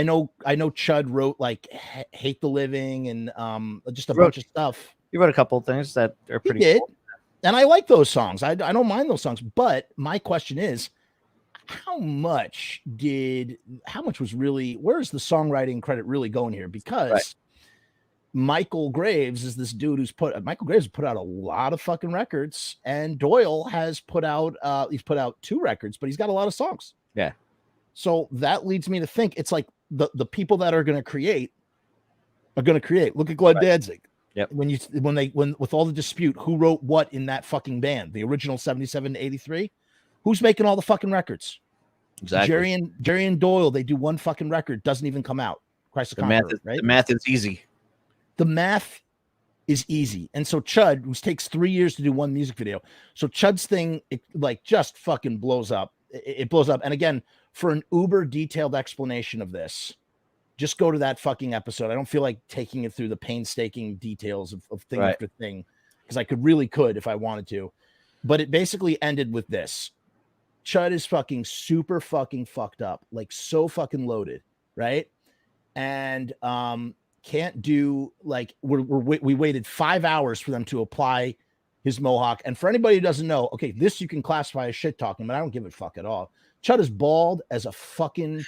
know Chud wrote like Hate the Living and just a bunch of stuff. He wrote a couple of things that are pretty cool. And I like those songs. I don't mind those songs. But my question is, how much was really, where's the songwriting credit really going here? Because Michael Graves is this dude Michael Graves put out a lot of fucking records, and Doyle has put out he's put out 2 records, but he's got a lot of songs. Yeah. So that leads me to think it's like the people that are going to create are going to create. Look at Glenn Danzig. Yep. When with all the dispute, who wrote what in that fucking band, the original 77 to 83, who's making all the fucking records? Exactly. Jerry and Doyle, they do one fucking record, doesn't even come out. Christ the Conqueror, right? The math is easy. The math is easy. And so Chud, who takes 3 years to do one music video, so Chud's thing, just fucking blows up. It blows up. And again, for an uber detailed explanation of this, just go to that fucking episode. I don't feel like taking it through the painstaking details of thing after thing, because I could if I wanted to. But it basically ended with this. Chud is fucking super fucking fucked up, like so fucking loaded, right? And can't do, like, we waited 5 hours for them to apply his mohawk. And for anybody who doesn't know, okay, this you can classify as shit talking, but I don't give a fuck at all. Chud is bald as a fucking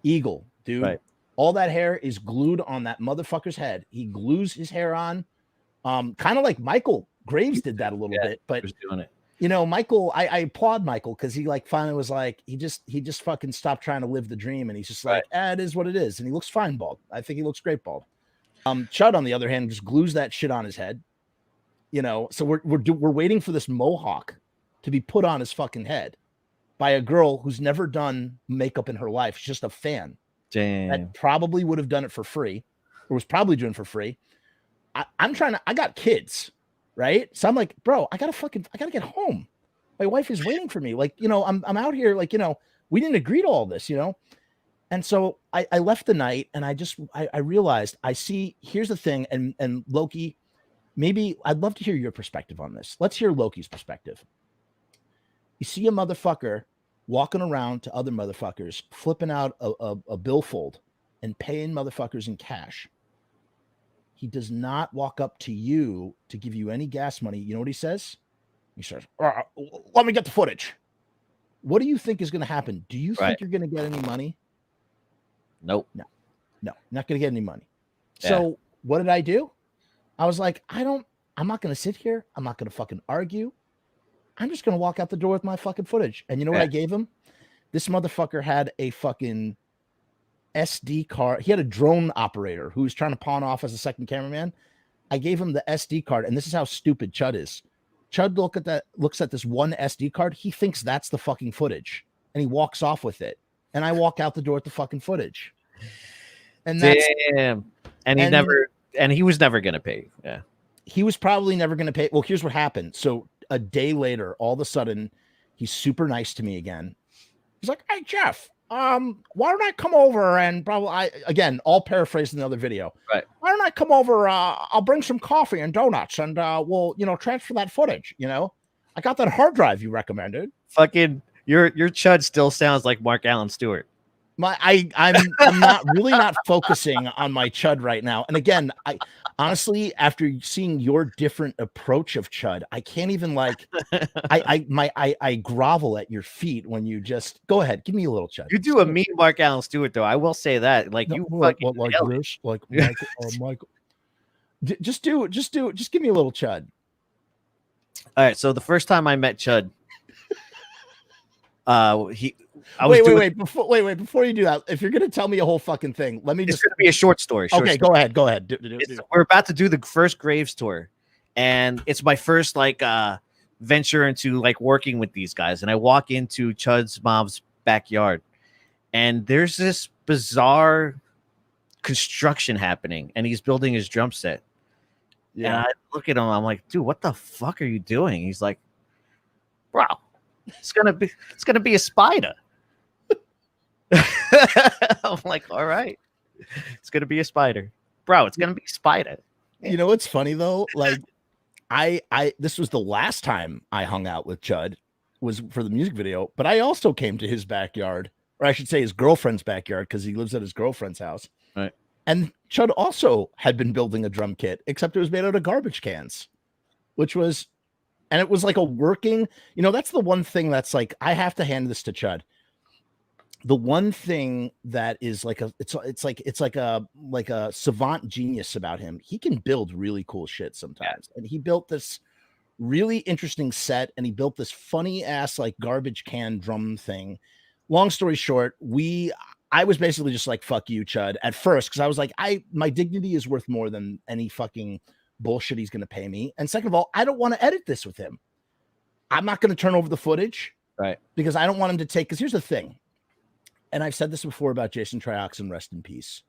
eagle, dude. Right. All that hair is glued on that motherfucker's head. He glues his hair on, kind of like Michael Graves did that a little bit, but was doing it. You know, Michael, I applaud Michael because he like finally was like, he just fucking stopped trying to live the dream, and he's just like, it is what it is, and he looks fine bald. I think he looks great bald. Chud, on the other hand, just glues that shit on his head. You know, so we're waiting for this mohawk to be put on his fucking head by a girl who's never done makeup in her life. She's just a fan. Damn. That probably would have done it for free, or was probably doing it for free. I got kids, right? So I'm like, bro, I gotta get home. My wife is waiting for me. Like, you know, I'm out here, like, you know, we didn't agree to all this, you know? And so I left the night, and I realized here's the thing. And Loki, maybe I'd love to hear your perspective on this. Let's hear Loki's perspective. You see a motherfucker walking around to other motherfuckers, flipping out a billfold and paying motherfuckers in cash. He does not walk up to you to give you any gas money. You know what he says? He says, let me get the footage. What do you think is going to happen? Do you think you're going to get any money? Nope. No, not going to get any money. Yeah. So what did I do? I was like, I'm not going to sit here. I'm not going to fucking argue. I'm just going to walk out the door with my fucking footage. And you know what I gave him? This motherfucker had a fucking SD card. He had a drone operator who was trying to pawn off as a second cameraman. I gave him the SD card. And this is how stupid Chud is. Chud looks at this one SD card. He thinks that's the fucking footage, and he walks off with it. And I walk out the door with the fucking footage. And that's and he was never going to pay. Yeah. He was probably never going to pay. Well, here's what happened. So a day later, all of a sudden, he's super nice to me again. He's like, "Hey, Jeff, why don't I come over and again, all paraphrasing the other video. Right. Why don't I come over? I'll bring some coffee and donuts, and we'll, transfer that footage. You know, I got that hard drive you recommended." Fucking your Chud still sounds like Mark Allen Stewart. I'm not really not focusing on my Chud right now. And again, I honestly, after seeing your different approach of Chud, I can't even I grovel at your feet when you just go ahead. Give me a little Chud. You do a mean Mark Allen Stewart though. I will say that. Like, you fucking like this, like Michael. Just give me a little Chud. All right. So the first time I met Chud, wait, before you do that, if you're gonna tell me a whole fucking thing, let me just. It's gonna be a short story. Go ahead. We're about to do the first Graves tour, and it's my first venture into working with these guys. And I walk into Chud's mom's backyard, and there's this bizarre construction happening, and he's building his drum set. Yeah, and I look at him, I'm like, dude, what the fuck are you doing? He's like, bro, it's gonna be a spider. I'm like, all right, it's gonna be a spider, bro. It's gonna be a spider. You know what's funny though? Like, this was the last time I hung out with Chud, was for the music video, but I also came to his backyard or I should say his girlfriend's backyard, because he lives at his girlfriend's house. Right. And Chud also had been building a drum kit, except it was made out of garbage cans, which was, and it was like a working, that's the one thing that's like, I have to hand this to Chud. The one thing that is like it's like a savant genius about him. He can build really cool shit sometimes. And he built this really interesting set, and he built this funny ass like garbage can drum thing. Long story short, I was basically just like, fuck you, Chud, at first, because I was like, my dignity is worth more than any fucking bullshit he's gonna pay me. And second of all, I don't want to edit this with him. I'm not gonna turn over the footage, right? Because I don't want him to take, because here's the thing. And I've said this before about Jason Trioxin, rest in peace.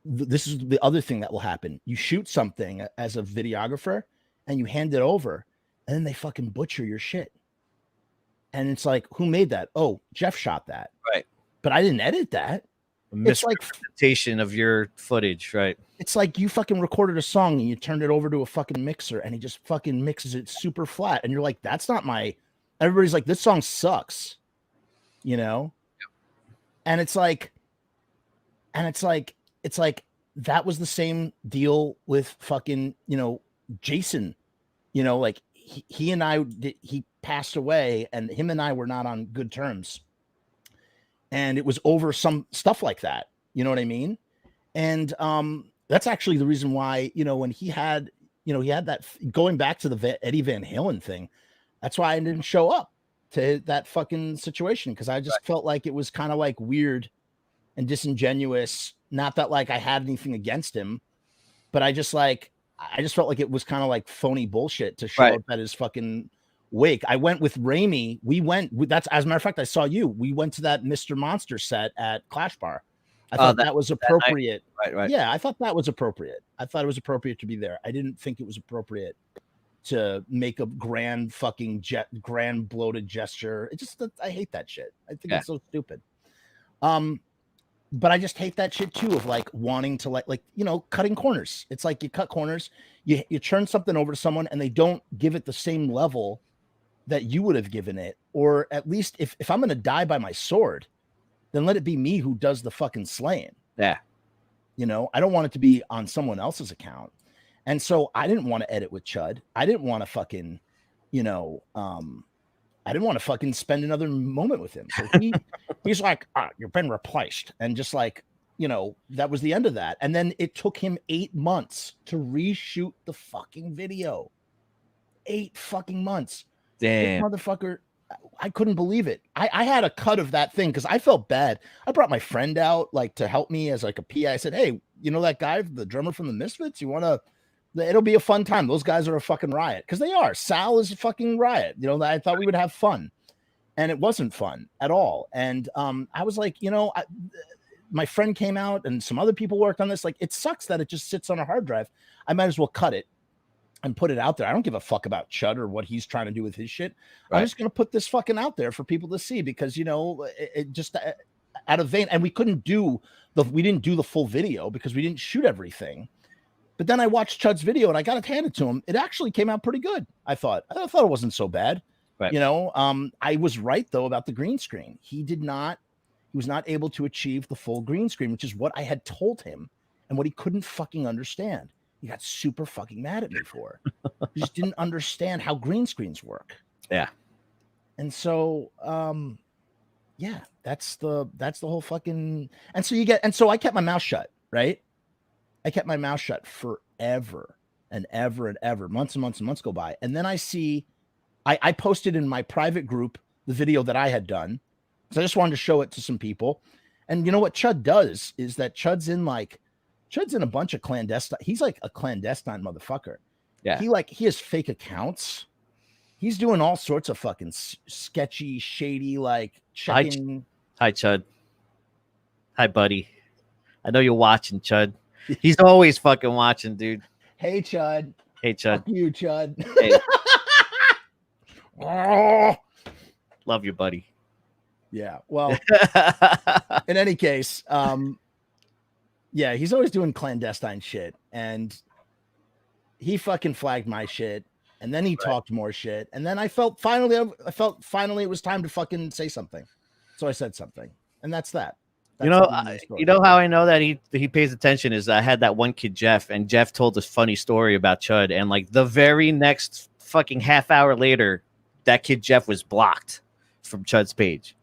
This is the other thing that will happen. You shoot something as a videographer and you hand it over, and then they fucking butcher your shit. And it's like, who made that? Oh, Jeff shot that. Right. But I didn't edit that. It's like misrepresentation of your footage, right? It's like you fucking recorded a song and you turned it over to a fucking mixer and he just fucking mixes it super flat. And you're like, that's not my, everybody's like, this song sucks, And it's like, that was the same deal with fucking, Jason, like he and I, he passed away and him and I were not on good terms. And it was over some stuff like that. You know what I mean? And that's actually the reason why, when he had that, going back to the Eddie Van Halen thing, that's why I didn't show up to that fucking situation, because I just felt like it was kind of like weird and disingenuous. Not that like I had anything against him, but I just felt like it was kind of like phony bullshit to show up at his fucking wake. I went with Raimi. That's, as a matter of fact, I saw you. We went to that Mr. Monster set at Clash Bar. I thought that was appropriate. Right. Yeah, I thought that was appropriate. I thought it was appropriate to be there. I didn't think it was appropriate to make a grand fucking grand bloated gesture. It just, I hate that shit. I think it's so stupid. But I just hate that shit too, of like wanting to like cutting corners. It's like you cut corners, you turn something over to someone and they don't give it the same level that you would have given it. Or at least if I'm gonna die by my sword, then let it be me who does the fucking slaying. Yeah. I don't want it to be on someone else's account. And so I didn't want to edit with Chud. I didn't want to fucking, I didn't want to fucking spend another moment with him. So he's like, you've been replaced. And just like, that was the end of that. And then it took him 8 months to reshoot the fucking video. 8 fucking months. Damn. This motherfucker, I couldn't believe it. I had a cut of that thing because I felt bad. I brought my friend out like to help me as like a PI. I said, hey, that guy, the drummer from the Misfits, it'll be a fun time. Those guys are a fucking riot, because they are. Sal is a fucking riot. I thought we would have fun, and it wasn't fun at all. And I was like, my friend came out and some other people worked on this. Like, it sucks that it just sits on a hard drive. I might as well cut it and put it out there. I don't give a fuck about Chud or what he's trying to do with his shit. Right. I'm just going to put this fucking out there for people to see, because, it just out of vain. And we didn't do the full video because we didn't shoot everything. But then I watched Chud's video and I got it handed to him. It actually came out pretty good. I thought it wasn't so bad. Right. I was right though about the green screen. He was not able to achieve the full green screen, which is what I had told him and what he couldn't fucking understand. He got super fucking mad at me for. He just didn't understand how green screens work. Yeah. And so, yeah, that's the whole fucking, and so I kept my mouth shut, right? I kept my mouth shut forever and ever and ever. Months and months and months go by. And then I posted in my private group the video that I had done. So I just wanted to show it to some people. And you know what Chud does is that Chud's in a bunch of clandestine. He's like a clandestine motherfucker. Yeah. He has fake accounts. He's doing all sorts of fucking sketchy, shady, like checking. Hi, Chud. Hi, buddy. I know you're watching, Chud. He's always fucking watching, dude. Hey, Chud. Hey, Chud. Fuck you, Chud. Hey. Oh. Love you, buddy. Yeah. Well, in any case, yeah, he's always doing clandestine shit, and he fucking flagged my shit, and then he talked more shit, and then I felt finally it was time to fucking say something. So I said something, and that's that. That's You the know, end of the story. you know how I know that he pays attention is I had that one kid Jeff, and Jeff told this funny story about Chud, and like the very next fucking half hour later, that kid Jeff was blocked from Chud's page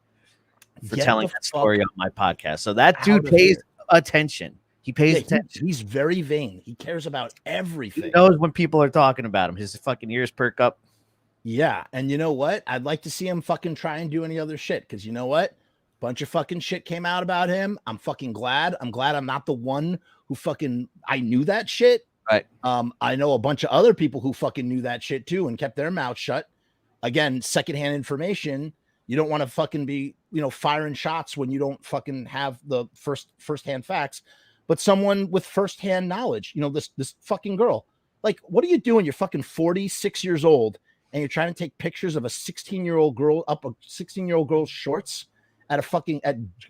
for Get telling the that story fuck on my podcast. So that dude out of pays here. attention. He pays Yeah, attention. he's very vain. He cares about He everything. knows when people are talking about him. His fucking ears perk up. Yeah, and you know what? I'd like to see him fucking try and do any other shit, because you know what? Bunch of fucking shit came out about him. I'm fucking glad. I'm glad I'm not the one who fucking I knew that shit. Right. I know a bunch of other people who fucking knew that shit too and kept their mouth shut. Again, secondhand information. You don't want to fucking be, firing shots when you don't fucking have the firsthand facts. But someone with firsthand knowledge, this fucking girl. Like, what are you doing? You're fucking 46 years old and you're trying to take pictures of a 16-year-old girl up a 16-year-old girl's shorts at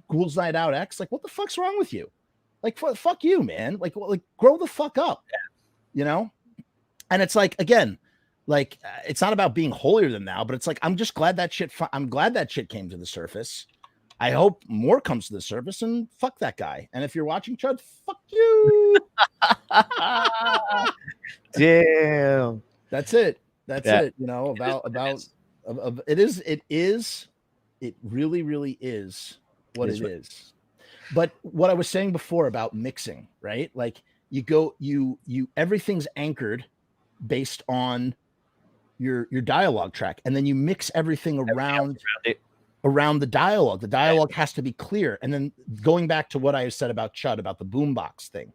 Ghouls Night Out X. Like, what the fuck's wrong with you? Like, fuck you, man. Like grow the fuck up, And it's like, again, like, it's not about being holier than thou, but it's like, I'm just glad that shit. I'm glad that shit came to the surface. I hope more comes to the surface, and fuck that guy. And if you're watching Chud, fuck you. Damn. That's it. That's Yeah. it. It really, really is what it is. But what I was saying before about mixing, right? Like you everything's anchored based on your dialogue track, and then you mix everything around the dialogue. The dialogue has to be clear. And then going back to what I said about Chud, about the boombox thing,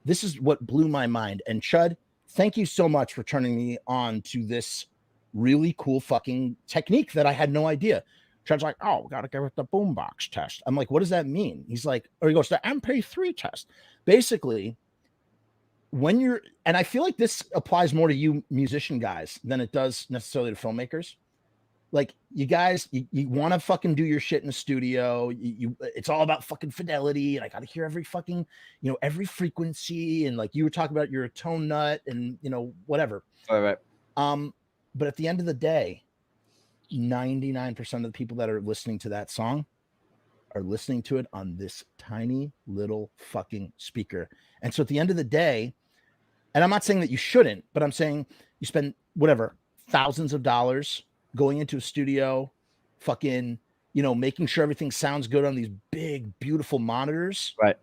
this is what blew my mind. And Chud, thank you so much for turning me on to this really cool fucking technique that I had no idea. Chud's like, oh, we got to go with the boombox test. I'm like, what does that mean? He's like, or he goes, the MP3 test. Basically, and I feel like this applies more to you musician guys than it does necessarily to filmmakers. Like, you guys, you want to fucking do your shit in the studio. It's all about fucking fidelity, and I got to hear every fucking, every frequency, and like you were talking about, you're a tone nut, and whatever. All right. But at the end of the day, 99% of the people that are listening to that song are listening to it on this tiny little fucking speaker. And so at the end of the day, and I'm not saying that you shouldn't, but I'm saying you spend whatever thousands of dollars going into a studio, fucking, making sure everything sounds good on these big, beautiful monitors. Right.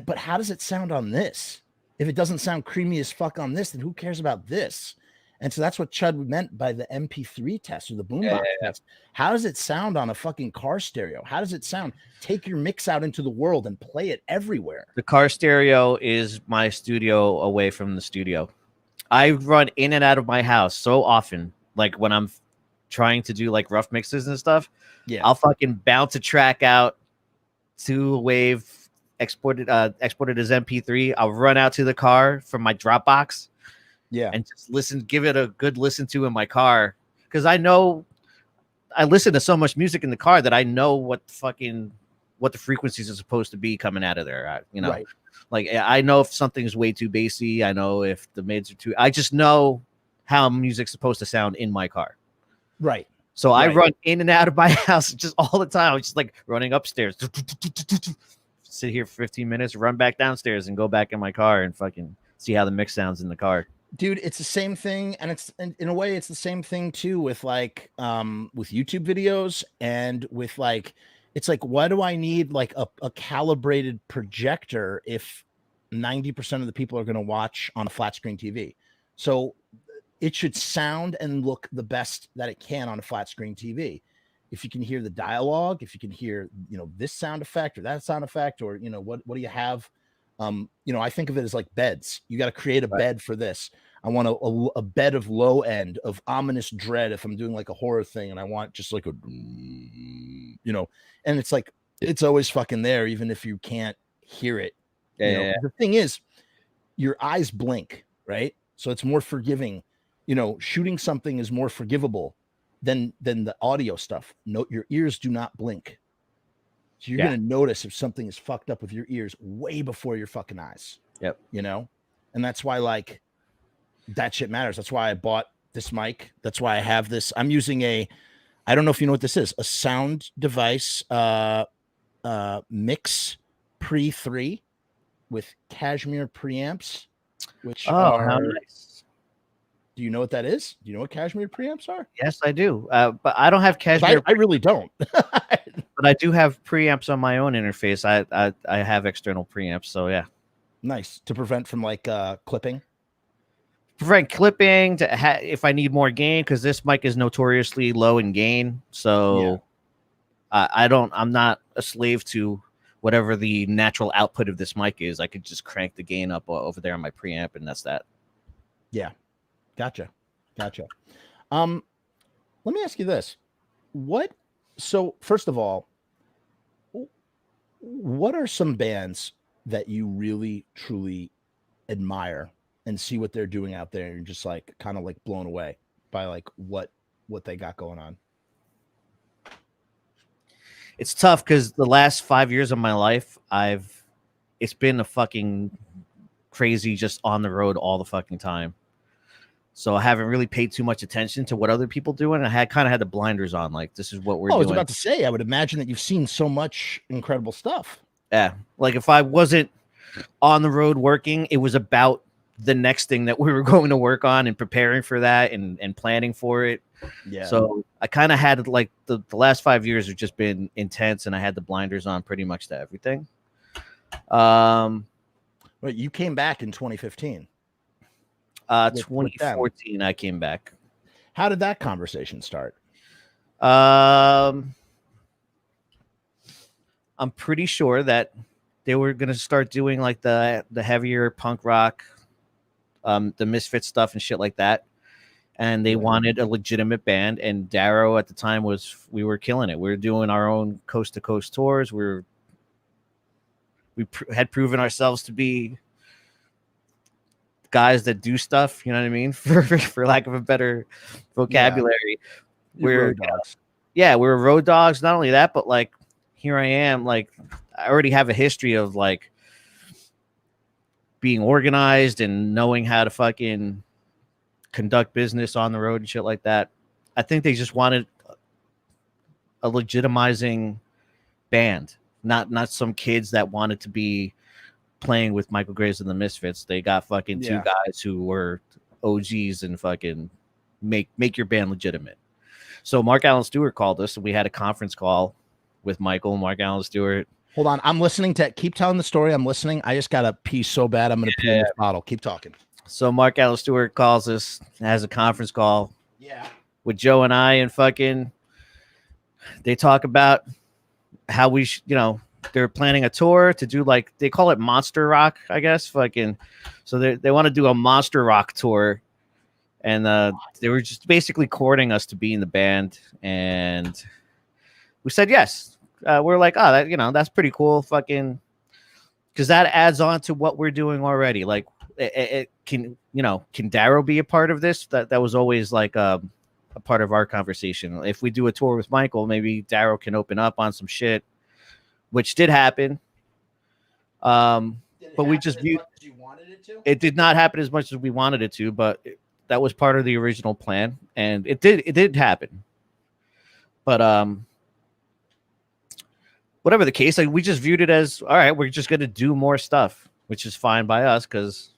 But how does it sound on this? If it doesn't sound creamy as fuck on this, then who cares about this? And so that's what Chud meant by the MP3 test or the boombox test. How does it sound on a fucking car stereo? How does it sound? Take your mix out into the world and play it everywhere. The car stereo is my studio away from the studio. I run in and out of my house so often, like when I'm trying to do like rough mixes and stuff. Yeah, I'll fucking bounce a track out to a wave, export it as MP3. I'll run out to the car from my Dropbox. Yeah, and just give it a good listen to in my car, because I know I listen to so much music in the car that I know what the frequencies are supposed to be coming out of there. Right. Like I know if something's way too bassy. I know if the mids are too. I just know how music's supposed to sound in my car. Right. So I run in and out of my house just all the time. I'm just like running upstairs, sit here for 15 minutes, run back downstairs, and go back in my car and fucking see how the mix sounds in the car. Dude, it's the same thing, and it's in a way it's the same thing too with like with YouTube videos, and with like, it's like, why do I need like a calibrated projector if 90% of the people are going to watch on a flat screen TV? So it should sound and look the best that it can on a flat screen TV. If you can hear the dialogue, if you can hear, this sound effect or that sound effect, or, what do you have? I think of it as like beds. You got to create a bed for this. I want a bed of low end, of ominous dread if I'm doing like a horror thing, and I want just like a, and it's like, it's always fucking there, even if you can't hear it. Yeah. The thing is, your eyes blink, right? So it's more forgiving. Shooting something is more forgivable than the audio stuff. No, your ears do not blink. So you're going to notice if something is fucked up with your ears way before your fucking eyes. Yep. And that's why, like, that shit matters. That's why I bought this mic. That's why I have this. I'm using I don't know if you know what this is. A sound device mix pre 3 with cashmere preamps, which Oh, how are. nice. Do you know what that is? Do you know what cashmere preamps are? Yes, I do. But I don't have cashmere. I really don't. But I do have preamps on my own interface. I have external preamps, so yeah. Nice to prevent from like clipping. Prevent clipping if I need more gain, because this mic is notoriously low in gain. So I'm not a slave to whatever the natural output of this mic is. I could just crank the gain up over there on my preamp, and that's that. Yeah, gotcha. Let me ask you this: So first of all, what are some bands that you really truly admire and see what they're doing out there, and just like kind of like blown away by like what they got going on? It's tough because the last 5 years of my life, it's been a fucking crazy, just on the road all the fucking time. So I haven't really paid too much attention to what other people do, and I kind of had the blinders on. Like, this is what we're doing. I was about to say, I would imagine that you've seen so much incredible stuff. Yeah, like if I wasn't on the road working, it was about the next thing that we were going to work on and preparing for that and planning for it. Yeah. So I kind of had like the last 5 years have just been intense, and I had the blinders on pretty much to everything. But you came back in 2015. 2014, I came back. How did that conversation start? I'm pretty sure that they were going to start doing like the heavier punk rock, the Misfit stuff and shit like that. And they wanted a legitimate band. And Darrow at the time we were killing it. We were doing our own coast to coast tours. We had proven ourselves to be guys that do stuff. You know what I mean? For lack of a better vocabulary, we're road dogs. We're road dogs. Not only that, but like here I am. Like I already have a history of like being organized and knowing how to fucking conduct business on the road and shit like that. I think they just wanted a legitimizing band, not some kids that wanted to be playing with Michael Graves and the Misfits. They got fucking two guys who were OGs and fucking make your band legitimate. So Mark Allen Stewart called us, and we had a conference call with Michael and Mark Allen Stewart. Hold on, I'm listening to. Keep telling the story. I'm listening. I just got to pee so bad. I'm going to pee in this bottle. Keep talking. So Mark Allen Stewart calls us, has a conference call. With Joe and I, and fucking they talk about how we they're planning a tour to do, like, they call it monster rock, I guess. Fucking, so they want to do a monster rock tour, and they were just basically courting us to be in the band, and we said yes. We're like, oh, that that's pretty cool, fucking, because that adds on to what we're doing already. Like, it can Darrow be a part of this? That was always like a part of our conversation. If we do a tour with Michael, maybe Darrow can open up on some shit, which did happen. But we just viewed it did not happen as much as we wanted it to, but that was part of the original plan, and it did happen. But whatever the case, like, we just viewed it as, all right, we're just gonna do more stuff, which is fine by us, because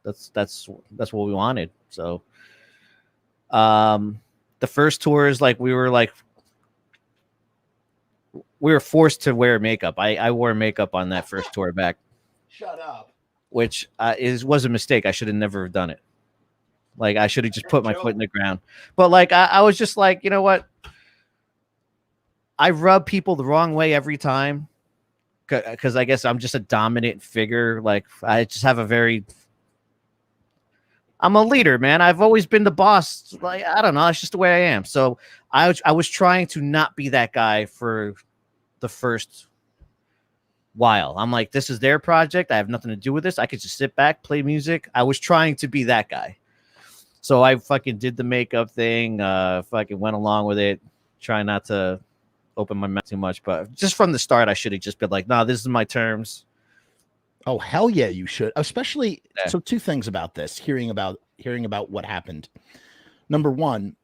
that's what we wanted. So the first tours, like, we were forced to wear makeup. I wore makeup on that first tour back. Shut up. Which was a mistake. I should have never done it. Like, I should have just put my foot in the ground. But like, I was just like, you know what? I rub people the wrong way every time, because I guess I'm just a dominant figure. Like, I just have I'm a leader, man. I've always been the boss. Like, I don't know. It's just the way I am. So I was trying to not be that guy for the first while. I'm like, this is their project. I have nothing to do with this. I could just sit back, play music. I was trying to be that guy. So I fucking did the makeup thing, fucking went along with it, trying not to open my mouth too much. But just from the start, I should have just been like, nah, this is my terms. Oh, hell yeah, you should. Especially, so two things about this, hearing about what happened. Number one,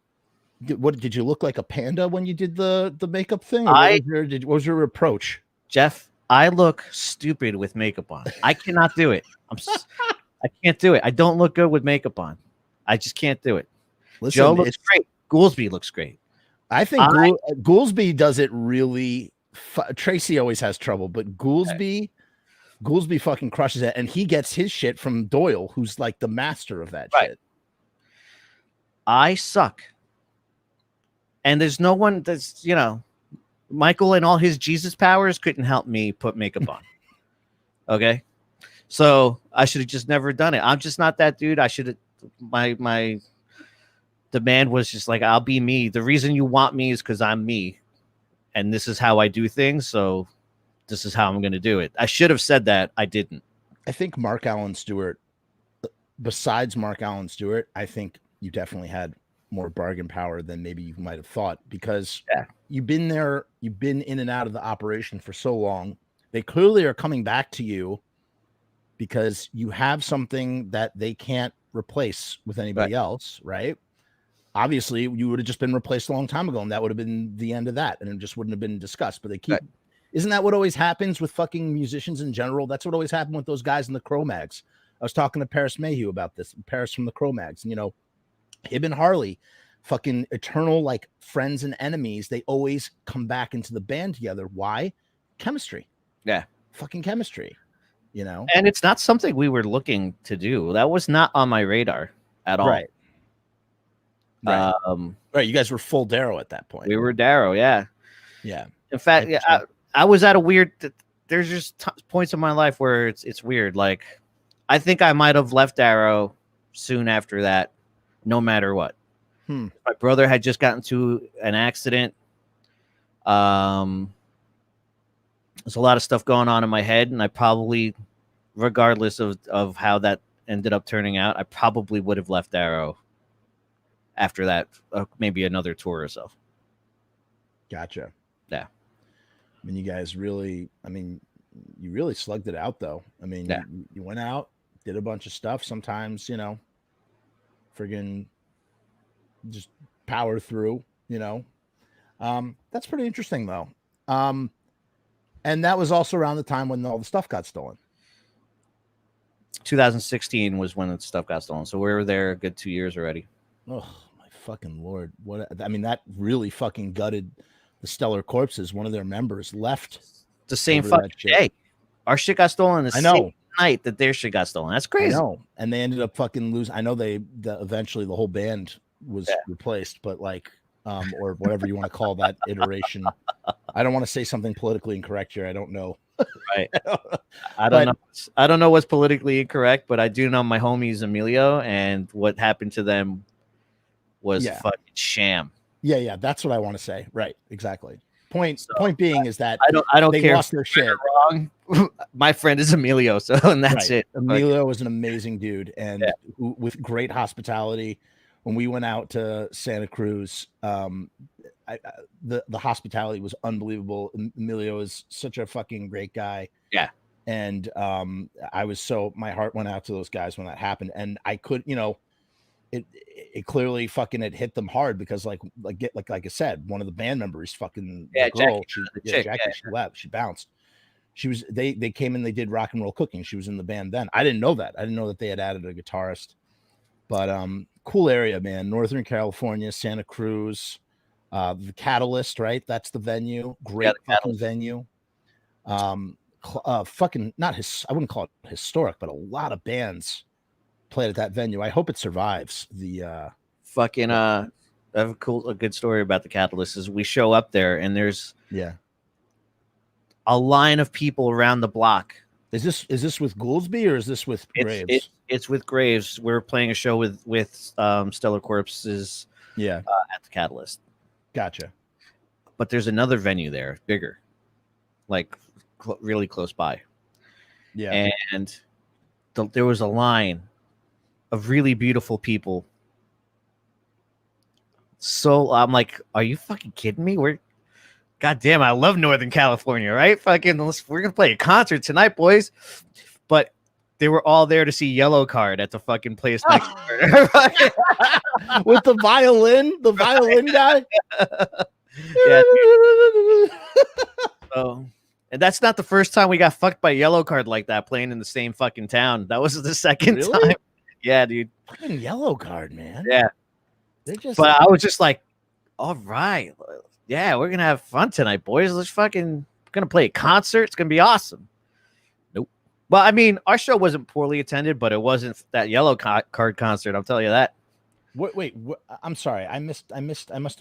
What did you look like a panda when you did the makeup thing? Or what was your approach? Jeff, I look stupid with makeup on. I cannot do it. I can't do it. I don't look good with makeup on. I just can't do it. Listen, Joe looks great. Goolsby looks great. I think Goolsby does it really. Tracy always has trouble, but Goolsby fucking crushes it, and he gets his shit from Doyle, who's like the master of that shit. I suck. And there's no one that's, Michael and all his Jesus powers couldn't help me put makeup on. Okay. So I should have just never done it. I'm just not that dude. I should have, my demand was just like, I'll be me. The reason you want me is because I'm me. And this is how I do things. So this is how I'm going to do it. I should have said that. I didn't. I think Mark Allen Stewart, besides Mark Allen Stewart, I think you definitely had more bargain power than maybe you might have thought, because you've been there, you've been in and out of the operation for so long. They clearly are coming back to you because you have something that they can't replace with anybody else, right? Obviously, you would have just been replaced a long time ago, and that would have been the end of that, and it just wouldn't have been discussed. But they keep, isn't that what always happens with fucking musicians in general? That's what always happened with those guys in the Cro-Mags. I was talking to Paris Mayhew about this, Paris from the Cro-Mags, and him and Harley, fucking eternal like friends and enemies. They always come back into the band together. Why? Chemistry. Yeah, fucking chemistry. And it's not something we were looking to do. That was not on my radar at all. Right. Right. You guys were full Darrow at that point. We were Darrow. Yeah. Yeah. In fact, I was at a weird. There's just points in my life where it's weird. Like, I think I might have left Darrow soon after that, no matter what. My brother had just gotten to an accident. There's a lot of stuff going on in my head, and I probably, regardless of how that ended up turning out, I probably would have left Darrow after that, maybe another tour or so. Gotcha. Yeah. I mean, you guys really, you really slugged it out, though. I mean, you went out, did a bunch of stuff. Sometimes, friggin' just power through, That's pretty interesting, though. And that was also around the time when all the stuff got stolen. 2016 was when the stuff got stolen. So we were there a good 2 years already. Oh, my fucking Lord. That really fucking gutted the Stellar Corpses. One of their members left the same fucking day. Our shit got stolen the same night that their shit got stolen. That's crazy. I know. And they ended up fucking losing. I know eventually the whole band was replaced, but or whatever you want to call that iteration. I don't want to say something politically incorrect here. I don't know. Right. I don't know. I don't know what's politically incorrect, but I do know my homies Emilio, and what happened to them was fucking sham. Yeah. That's what I want to say. Right. Exactly. Point being is that I don't they care. Lost their shit. Wrong. My friend is Emilio, and that's it. Emilio was an amazing dude, and with great hospitality. When we went out to Santa Cruz, the hospitality was unbelievable. Emilio is such a fucking great guy. Yeah. And my heart went out to those guys when that happened. And I could, it clearly fucking had hit them hard because like I said, one of the band members fucking the girl, Jackie, she left, she bounced. They came in, they did Rock and Roll Cooking. She was in the band then. I didn't know that. I didn't know that they had added a guitarist. But cool area, man. Northern California, Santa Cruz, the Catalyst, right? That's the venue. Great fucking venue. Fucking I wouldn't call it historic, but a lot of bands played at that venue. I hope it survives. The fucking I have a good story about the Catalyst. Is we show up there and there's a line of people around the block. Is this with Goolsby or is this with Graves? It's with Graves. We're playing a show with Stellar Corpses. At the Catalyst. Gotcha. But there's another venue there, bigger, like really close by. Yeah. And there was a line of really beautiful people. So I'm like, are you fucking kidding me? God damn, I love Northern California, right? We're gonna play a concert tonight, boys. But they were all there to see Yellow Card at the fucking place next door. With the violin guy. Yeah. So, and that's not the first time we got fucked by Yellow Card like that playing in the same fucking town. That was the second Really? time. Yeah, dude. Fucking Yellow Card, man. Yeah. They're just. But I was just like, all right, yeah, we're gonna have fun tonight, boys. Let's fucking gonna play a concert. It's gonna be awesome. Nope. Well, I mean, our show wasn't poorly attended, but it wasn't that Yellow Card concert. I'll tell you that. Wait, I'm sorry. I must have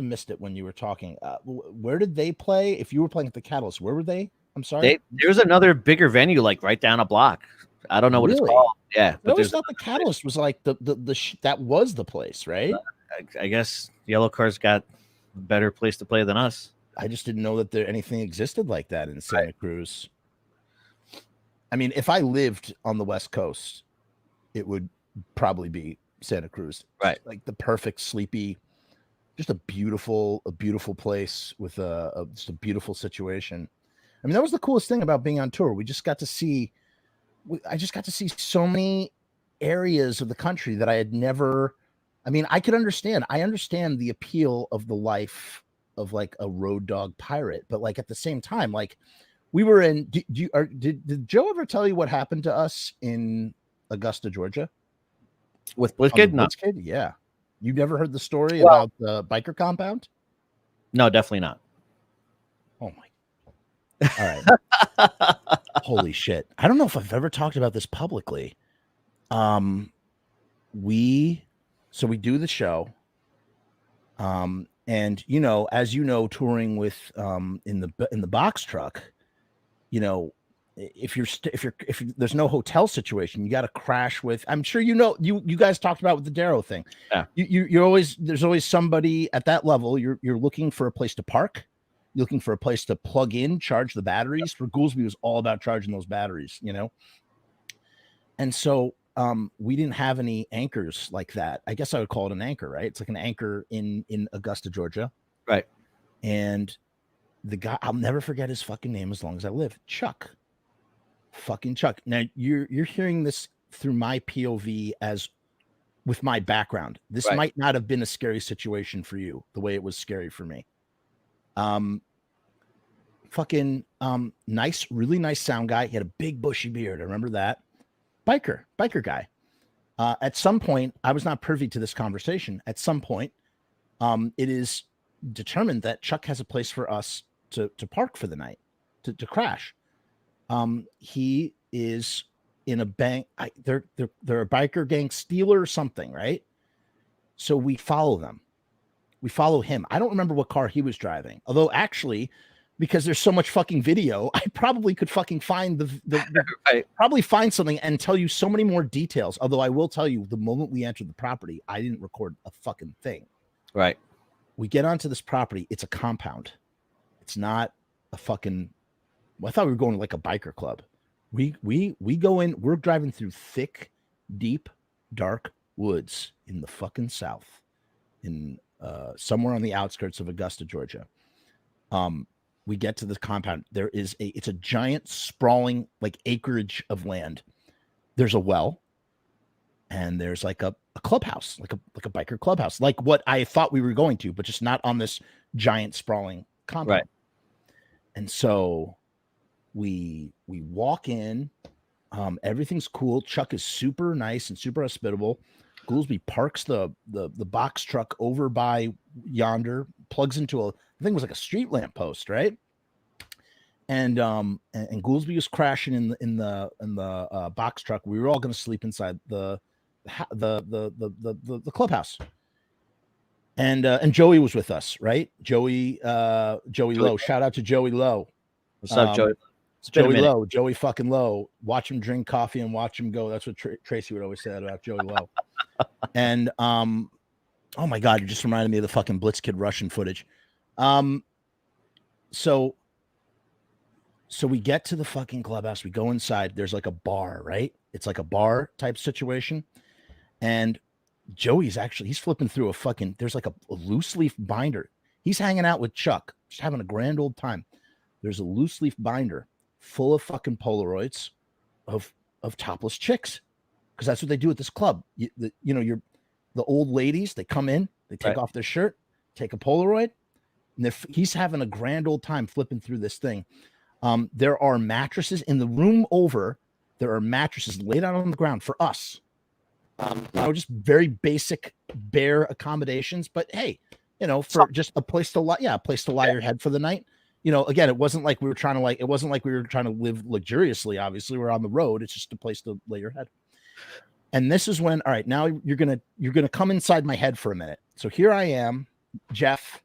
missed it when you were talking. Where did they play? If you were playing at the Catalyst, where were they? I'm sorry. There was another bigger venue, like right down a block. I don't know what it's called. Yeah, but I always thought the Catalyst was like that was the place, right? I guess Yellow Card's got a better place to play than us. I just didn't know that anything existed like that in Santa Cruz. I mean, if I lived on the West Coast, it would probably be Santa Cruz, right? Like the perfect sleepy, just a beautiful place with just a beautiful situation. I mean, that was the coolest thing about being on tour. I just got to see so many areas of the country that I had never. I mean, I understand the appeal of the life of like a road dog pirate, but like at the same time, like we were in. Did Joe ever tell you what happened to us in Augusta, Georgia? With Blitzkid? No. Blitzkid? Yeah. You never heard the story about the biker compound? No, definitely not. Oh my. All right. Holy shit. I don't know if I've ever talked about this publicly. We do the show. And you know, as you know, touring with in the box truck, you know, if there's no hotel situation, you got to crash with. I'm sure you know you guys talked about with the Darrow thing. Yeah. There's always somebody at that level. You're looking for a place to park. You're looking for a place to plug in, charge the batteries. For Goolsby, it was all about charging those batteries, you know. And so we didn't have any anchors like that. I guess I would call it an anchor, right? It's like an anchor in Augusta, Georgia, right? And the guy, I'll never forget his fucking name as long as I live. Chuck. Fucking Chuck. Now you're hearing this through my POV as with my background. This might not have been a scary situation for you the way it was scary for me. Fucking nice, really nice sound guy. He had a big bushy beard. I remember that. Biker guy. At some point, I was not privy to this conversation. At some point, it is determined that Chuck has a place for us to park for the night, to crash. He is in a bank. They're a biker gang stealer or something, right? So we follow them. We follow him. I don't remember what car he was driving. Although actually, because there's so much fucking video, I probably could fucking find probably find something and tell you so many more details. Although I will tell you, the moment we entered the property, I didn't record a fucking thing. Right. We get onto this property. It's a compound. It's not a fucking. Well, I thought we were going to like a biker club. We go in. We're driving through thick, deep, dark woods in the fucking South, in somewhere on the outskirts of Augusta, Georgia. We get to the compound. It's a giant sprawling like acreage of land. There's a well, and there's like a clubhouse, like a biker clubhouse, like what I thought we were going to, but just not on this giant sprawling compound. Right. And so we walk in. Everything's cool. Chuck is super nice and super hospitable. Goolsby parks the box truck over by yonder, plugs into I think it was like a street lamp post, right? And Goolsby was crashing in the box truck. We were all going to sleep inside the clubhouse. And Joey was with us, right? Joey Lowe. Shout out to Joey Lowe. What's up, Joey? Joey Lowe, Joey fucking Lowe. Watch him drink coffee and watch him go. That's what Tracy would always say about Joey Lowe. And oh my god, you just reminded me of the fucking Blitzkid Russian footage. So we get to the fucking clubhouse. We go inside. There's like a bar, right? It's like a bar type situation. And Joey's he's flipping through there's like a loose leaf binder. He's hanging out with Chuck, just having a grand old time. There's a loose leaf binder full of fucking Polaroids of of topless chicks, because that's what they do at this club. The old ladies, they come in, they take off their shirt, take a Polaroid, and he's having a grand old time flipping through this thing. There are mattresses in the room over. There are mattresses laid out on the ground for us. Just very basic, bare accommodations. But hey, for just a place to lie, a place to lie your head for the night. Again, it wasn't like we were trying to live luxuriously. Obviously, we're on the road. It's just a place to lay your head. And this is when, all right, now you're gonna come inside my head for a minute. So here I am, Jeff,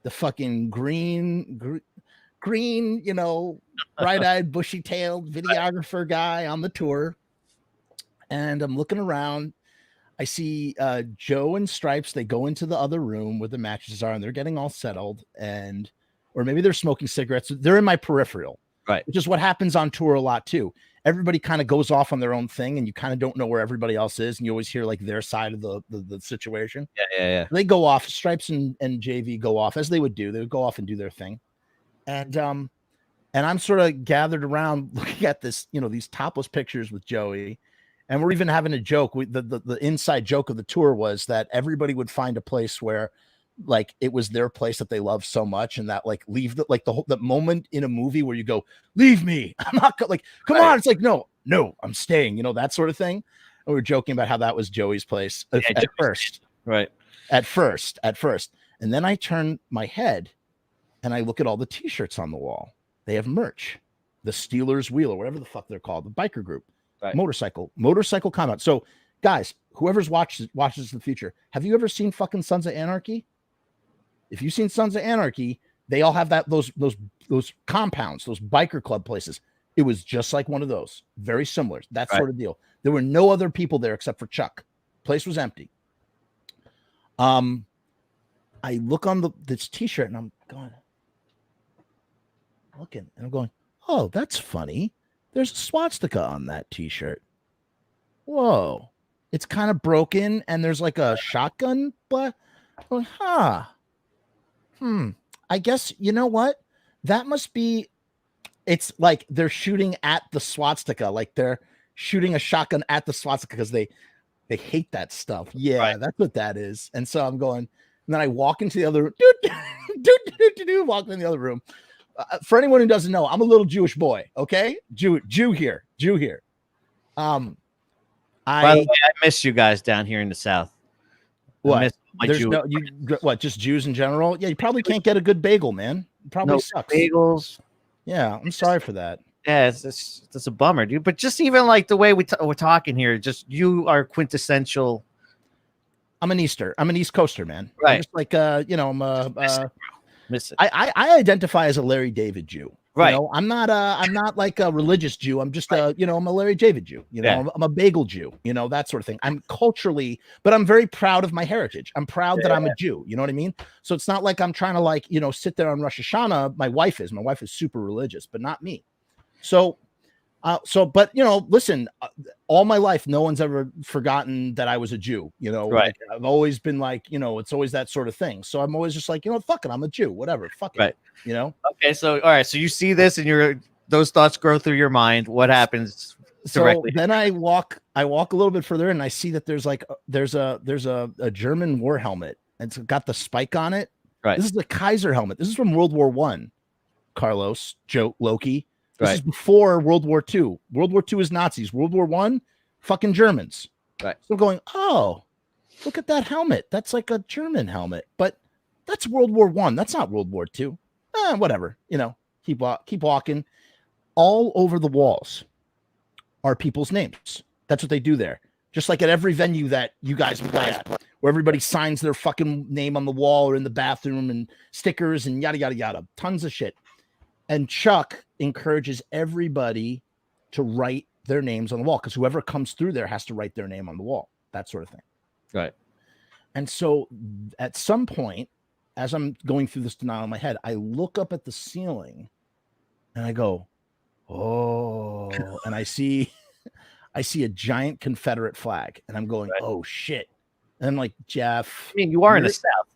the fucking green, bright-eyed, bushy-tailed videographer guy on the tour. And I'm looking around. I see Joe and Stripes. They go into the other room where the mattresses are, and they're getting all settled. Or maybe they're smoking cigarettes. They're in my peripheral, right? Which is what happens on tour a lot too. Everybody kind of goes off on their own thing, and you kind of don't know where everybody else is, and you always hear like their side of the situation. Yeah. They go off. Stripes and JV go off as they would do. They would go off and do their thing, and I'm sort of gathered around looking at this, these topless pictures with Joey. And we're even having a joke. The inside joke of the tour was that everybody would find a place where, like, it was their place that they love so much, and that like leave the moment in a movie where you go, leave me, I'm not like, come on. It's like, no, I'm staying. That sort of thing. And we were joking about how that was Joey's place at first, right? At first, and then I turn my head, and I look at all the T-shirts on the wall. They have merch, the Steelers Wheel or whatever the fuck they're called, the biker group. Right. Motorcycle comment. So guys, whoever's watches in the future, have you ever seen fucking Sons of Anarchy? If you've seen Sons of Anarchy, they all have those compounds, those biker club places. It was just like one of those, very similar, that sort of deal. There were no other people there except for Chuck. Place was empty. I look on this T-shirt and I'm going, oh, that's funny. There's a swastika on that T-shirt. Whoa. It's kind of broken, and there's like a shotgun, but I guess, you know what? That must be, it's like they're shooting at the swastika, like they're shooting a shotgun at the swastika because they hate that stuff. Yeah, That's what that is. And so I'm going, and then I walk into the other walk in the other room. For anyone who doesn't know, I'm a little Jewish boy. Okay, Jew here. By the way, I miss you guys down here in the South. What? Just Jews in general? Yeah, you probably can't get a good bagel, man. It probably sucks. Bagels. Yeah, I'm sorry for that. Yeah, it's a bummer, dude. But just even like the way we're talking here, just you are quintessential. I'm an East Coaster, man. Right. I'm just like I identify as a Larry David Jew. Right. I'm not like a religious Jew. I'm just I'm a Larry David Jew. I'm a bagel Jew, that sort of thing. I'm culturally, but I'm very proud of my heritage. I'm proud that I'm a Jew. You know what I mean? So it's not like I'm trying to sit there on Rosh Hashanah. My wife is super religious, but not me. But listen, all my life, no one's ever forgotten that I was a Jew, Right. Like, I've always been like, it's always that sort of thing. So I'm always just like, fuck it, I'm a Jew, whatever. Fuck it. Right. Okay. So, all right. So you see this and those thoughts grow through your mind. What happens directly? So then I walk a little bit further and I see that there's a German war helmet. And it's got the spike on it. Right. This is the Kaiser helmet. This is from World War I. Carlos, Joe, Loki. This Right. is before World War II. World War II is Nazis. World War I, fucking Germans. Right. So I'm going, oh, look at that helmet. That's like a German helmet, but that's World War I. That's not World War II. Whatever. Keep walking. All over the walls are people's names. That's what they do there. Just like at every venue that you guys play at, where everybody signs their fucking name on the wall or in the bathroom and stickers and yada, yada, yada. Tons of shit. And Chuck encourages everybody to write their names on the wall because whoever comes through there has to write their name on the wall, that sort of thing. Right. And so at some point, as I'm going through this denial in my head, I look up at the ceiling and I go, oh, and I see a giant Confederate flag and I'm going, oh shit. And I'm like, Jeff, I mean, you are in the South.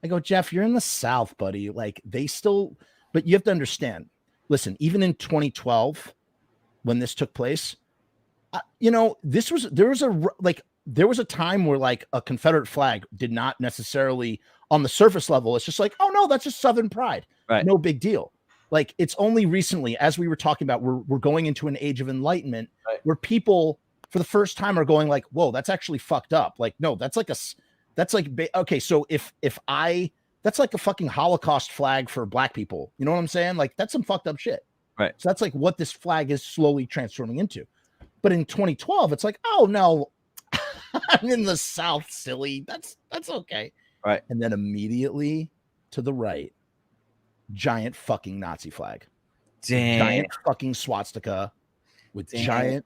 I go, Jeff, you're in the South, buddy. Like but you have to understand, listen, even in 2012, when this took place, You know, there was a time where like a Confederate flag did not necessarily on the surface level. It's just like, oh no, that's just Southern pride. Right. No big deal. Like it's only recently, as we were talking about, we're going into an age of enlightenment where people for the first time are going like, whoa, that's actually fucked up. Like, no, that's like okay. So that's like a fucking Holocaust flag for black people. You know what I'm saying? Like that's some fucked up shit. Right. So that's like what this flag is slowly transforming into. But in 2012, it's like, oh no, I'm in the South, silly. That's okay. Right. And then immediately to the right, giant fucking Nazi flag. Damn. Giant fucking swastika with giant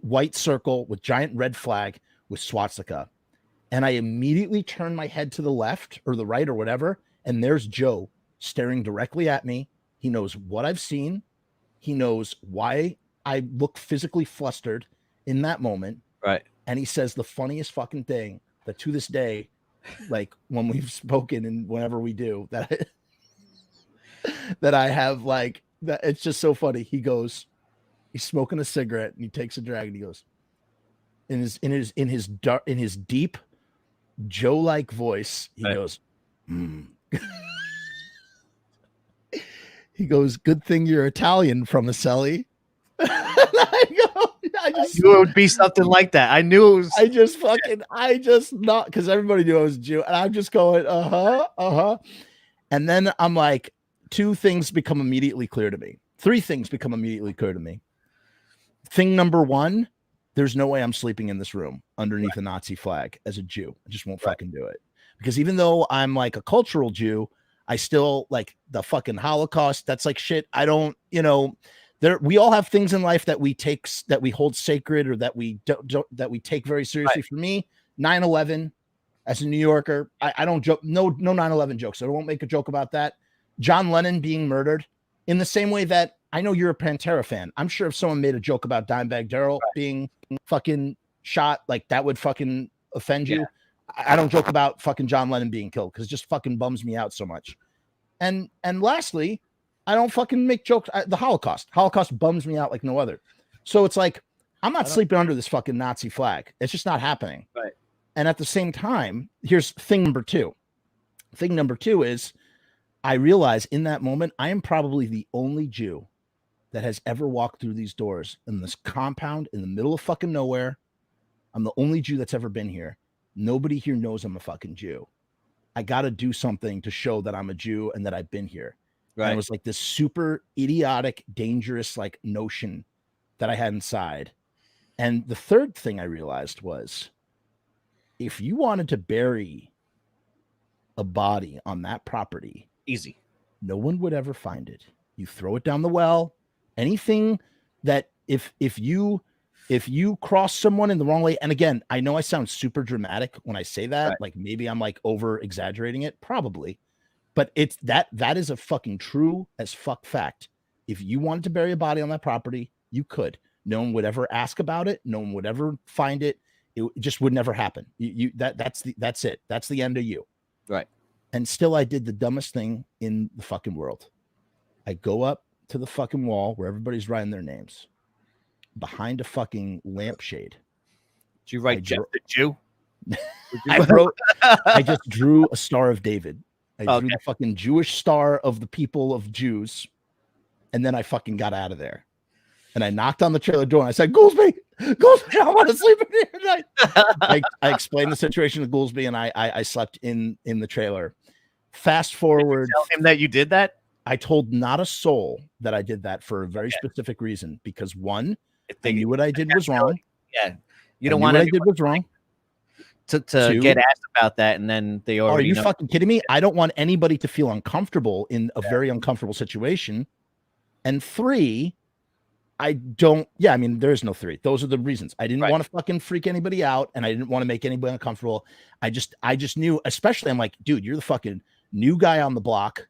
white circle with giant red flag with swastika. And I immediately turn my head to the left or the right or whatever. And there's Joe staring directly at me. He knows what I've seen. He knows why I look physically flustered in that moment. Right. And he says the funniest fucking thing that to this day, like when we've spoken and whenever we do that, that I have like that. It's just so funny. He goes, he's smoking a cigarette and he takes a drag and he goes in his deep Joe-like voice. He goes, he goes, good thing you're Italian, Frumess. I knew it would be something like that. I knew it was. I just not because everybody knew I was Jew, and I'm just going, and then I'm like, two things become immediately clear to me. Three things become immediately clear to me. Thing number one, there's no way I'm sleeping in this room underneath a Nazi flag as a Jew. I just won't fucking do it because even though I'm like a cultural Jew, I still like the fucking Holocaust. That's like shit. I don't, we all have things in life that we hold sacred or that we that we take very seriously. For me, 9/11 as a New Yorker, I don't joke. No 9/11 jokes. I won't make a joke about that. John Lennon being murdered in the same way that I know you're a Pantera fan. I'm sure if someone made a joke about Dimebag Darrell being fucking shot, like that would fucking offend you. I don't joke about fucking John Lennon being killed because it just fucking bums me out so much. And lastly, I don't fucking make jokes. The Holocaust bums me out like no other. So it's like, I'm not sleeping under this fucking Nazi flag. It's just not happening. Right. And at the same time, here's thing number two. Thing number two is I realize in that moment, I am probably the only Jew that has ever walked through these doors in this compound in the middle of fucking nowhere. I'm the only Jew that's ever been here. Nobody here knows I'm a fucking Jew. I got to do something to show that I'm a Jew and that I've been here. Right. And it was like this super idiotic, dangerous like notion that I had inside. And the third thing I realized was if you wanted to bury a body on that property, easy. No one would ever find it. You throw it down the well. Anything that if you cross someone in the wrong way, and again, I know I sound super dramatic when I say that, like maybe I'm like over exaggerating it, probably, but it's that is a fucking true as fuck fact. If you wanted to bury a body on that property, you could. No one would ever ask about it. No one would ever find it. It just would never happen. That's it. That's the end of you. Right. And still I did the dumbest thing in the fucking world. I go up to the fucking wall where everybody's writing their names behind a fucking lampshade. Did you write Jeff the Jew? I just drew a Star of David. I drew the fucking Jewish star of the people of Jews. And then I fucking got out of there. And I knocked on the trailer door and I said, Goolsby, I want to sleep in here tonight. I explained the situation to Goolsby and I slept in the trailer. Fast forward. Did you tell him that you did that? I told not a soul that I did that for a very specific reason. Because one, I knew what I did was wrong. Yeah. You don't want what I did was wrong. To get asked about that, and then they already. Are you fucking kidding me? I don't want anybody to feel uncomfortable in a very uncomfortable situation. And three, I don't. Yeah, I mean, there is no three. Those are the reasons. I didn't want to fucking freak anybody out, and I didn't want to make anybody uncomfortable. I just knew. Especially, I'm like, dude, you're the fucking new guy on the block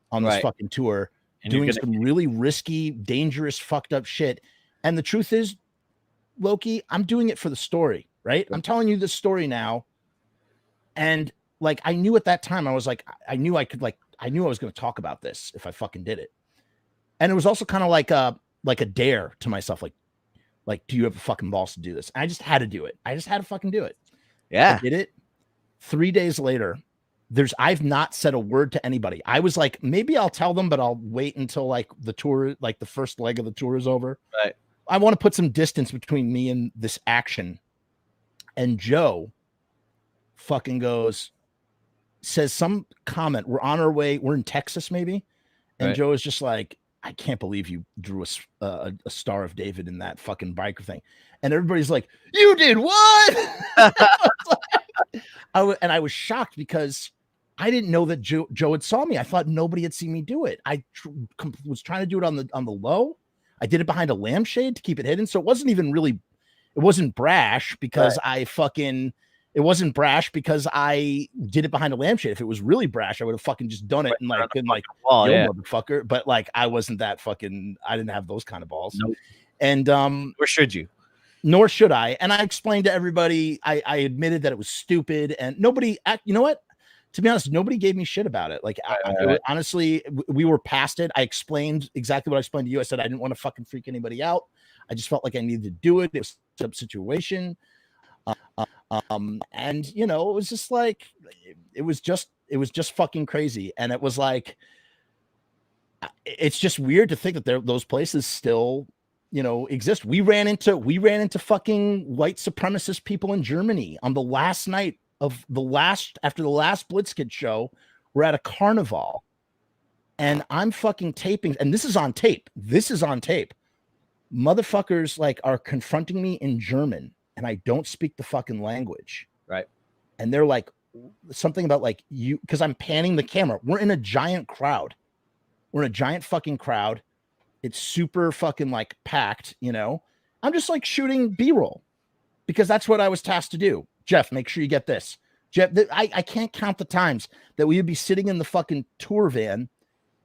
on this fucking tour, and doing some really risky, dangerous, fucked up shit. And the truth is, Loki, I'm doing it for the story. Right. I'm telling you this story now. And like, I knew at that time, I was like, I knew I was going to talk about this if I fucking did it. And it was also kind of like a dare to myself. Like, Like, do you have the fucking balls to do this? I just had to do it. I just had to fucking do it. Yeah. I did it. 3 days later, I've not said a word to anybody. I was like, maybe I'll tell them, but I'll wait until like the tour, like the first leg of the tour is over. Right. I want to put some distance between me and this action. And Joe fucking says some comment. We're on our way. We're in Texas, maybe. And Right. Joe is just like, I can't believe you drew a Star of David in that fucking biker thing. And everybody's like, you did what? I was shocked because I didn't know that Joe had saw me. I thought nobody had seen me do it. I was trying to do it on the low. I did it behind a lampshade to keep it hidden. So it wasn't even really, it wasn't brash because it wasn't brash because I did it behind a lampshade. If it was really brash, I would have fucking just done it and like been like, wall, yo, motherfucker. But like, I wasn't that fucking, I didn't have those kind of balls. Nope. And or should you? Nor should I. And I explained to everybody, I admitted that it was stupid and nobody, you know what? To be honest, nobody gave me shit about it. Like, honestly, we were past it. I explained exactly what I explained to you. I said I didn't want to fucking freak anybody out. I just felt like I needed to do it. It was a situation. And you know, it was just like, it was just fucking crazy. And it was like, it's just weird to think that those places still, you know, exist. We ran into fucking white supremacist people in Germany on the last night of after the last Blitzkid show. We're at a carnival and I'm fucking taping, and this is on tape. Motherfuckers like are confronting me in German and I don't speak the fucking language. Right. And they're like something about like you, because I'm panning the camera. We're in a giant crowd. We're in a giant fucking crowd. It's super fucking like packed, you know. I'm just like shooting B-roll because that's what I was tasked to do. Jeff, make sure you get this. Jeff, I can't count the times that we would be sitting in the fucking tour van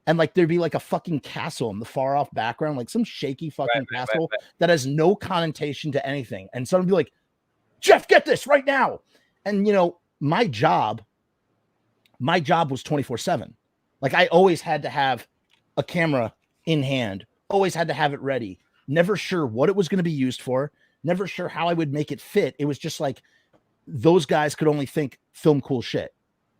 and like there'd be like a fucking castle in the far off background, like some shaky fucking castle that has no connotation to anything. And someone would be like, Jeff, get this right now. And you know, my job was 24/7. Like I always had to have a camera in hand, always had to have it ready. Never sure what it was going to be used for. Never sure how I would make it fit. It was just like, those guys could only think film cool shit.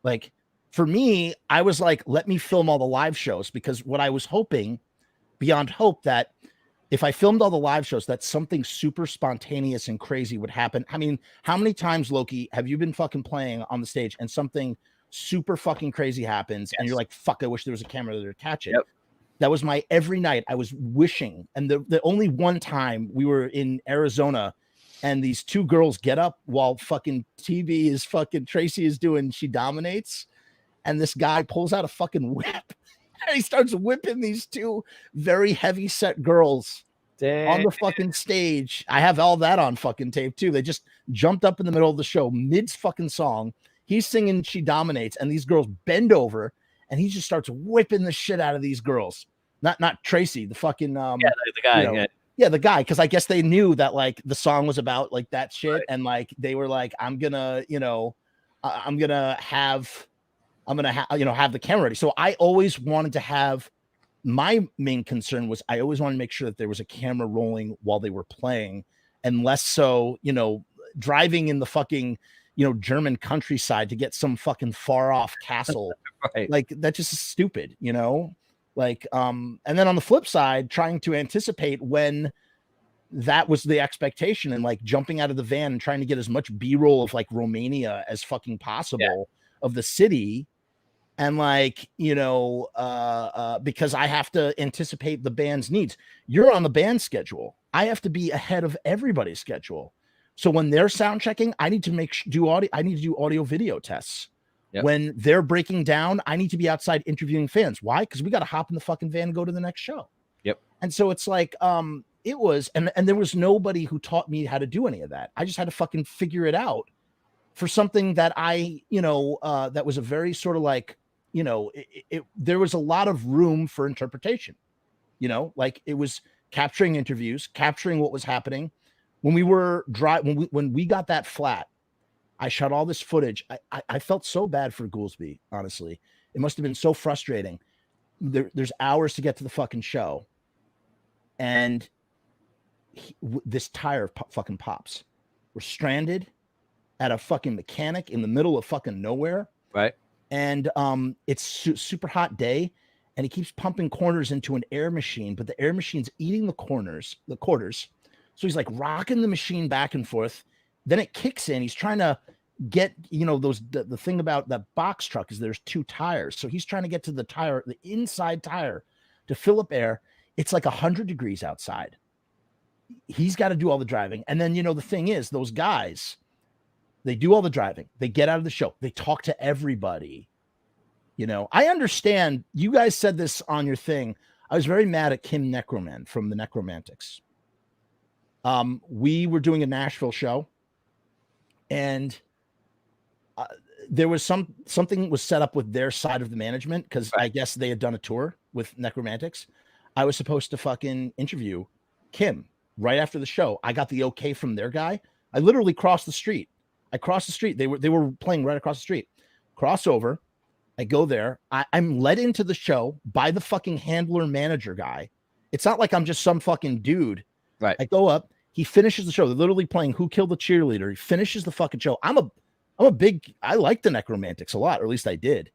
Like for me, I was like, let me film all the live shows, because what I was hoping beyond hope that if I filmed all the live shows, that something super spontaneous and crazy would happen. I mean, how many times, Loki, have you been fucking playing on the stage and something super fucking crazy happens and you're like, fuck, I wish there was a camera there to catch it. Yep. That was my every night. I was wishing. And the only one time we were in Arizona and these two girls get up while fucking TV is fucking Tracy is doing She Dominates. And this guy pulls out a fucking whip and he starts whipping these two very heavy set girls on the fucking stage. I have all that on fucking tape too. They just jumped up in the middle of the show, mid fucking song. He's singing She Dominates and these girls bend over and he just starts whipping the shit out of these girls. Not Tracy, the fucking the guy. You know, yeah, the guy, because I guess they knew that like the song was about like that shit, right. And like they were like, I'm gonna have the camera ready. So I always wanted to have, my main concern was I always wanted to make sure that there was a camera rolling while they were playing, and less so, you know, driving in the fucking, you know, German countryside to get some fucking far off castle. Right. Like that's just stupid, you know. Like, and then on the flip side, trying to anticipate when that was the expectation and like jumping out of the van and trying to get as much B-roll of like Romania as fucking possible of the city. And like, you know, because I have to anticipate the band's needs. You're on the band schedule. I have to be ahead of everybody's schedule. So when they're sound checking, I need to do audio video tests. Yep. When they're breaking down, I need to be outside interviewing fans. Why? Because we got to hop in the fucking van and go to the next show. Yep. And so it's like, it was, and there was nobody who taught me how to do any of that. I just had to fucking figure it out for something that I, you know, that was a very sort of like, you know, there was a lot of room for interpretation, you know, like it was capturing interviews, capturing what was happening when we were when we got that flat. I shot all this footage. I felt so bad for Goolsby, honestly. It must have been so frustrating. There's hours to get to the fucking show. And this tire fucking pops. We're stranded at a fucking mechanic in the middle of fucking nowhere. Right. And it's super hot day, and he keeps pumping corners into an air machine, but the air machine's eating the quarters. So he's like rocking the machine back and forth. Then it kicks in. He's trying to get, the thing about that box truck is there's 2 tires. So he's trying to get to the inside tire to fill up air. It's like 100 degrees outside. He's got to do all the driving. And then, the thing is, those guys, they do all the driving. They get out of the show. They talk to everybody. I understand. You guys said this on your thing. I was very mad at Kim Necroman from the Necromantics. We were doing a Nashville show, and there was something was set up with their side of the management, because I guess they had done a tour with Necromantics. I was supposed to fucking interview Kim right after the show. I got the okay from their guy. I literally crossed the street. They were playing right across the street. Cross over. I go there. I'm led into the show by the fucking handler manager guy. It's not like I'm just some fucking dude. Right. I go up. He finishes the show. They're literally playing Who Killed the Cheerleader. He finishes the fucking show. I like the Necromantics a lot, or at least I did.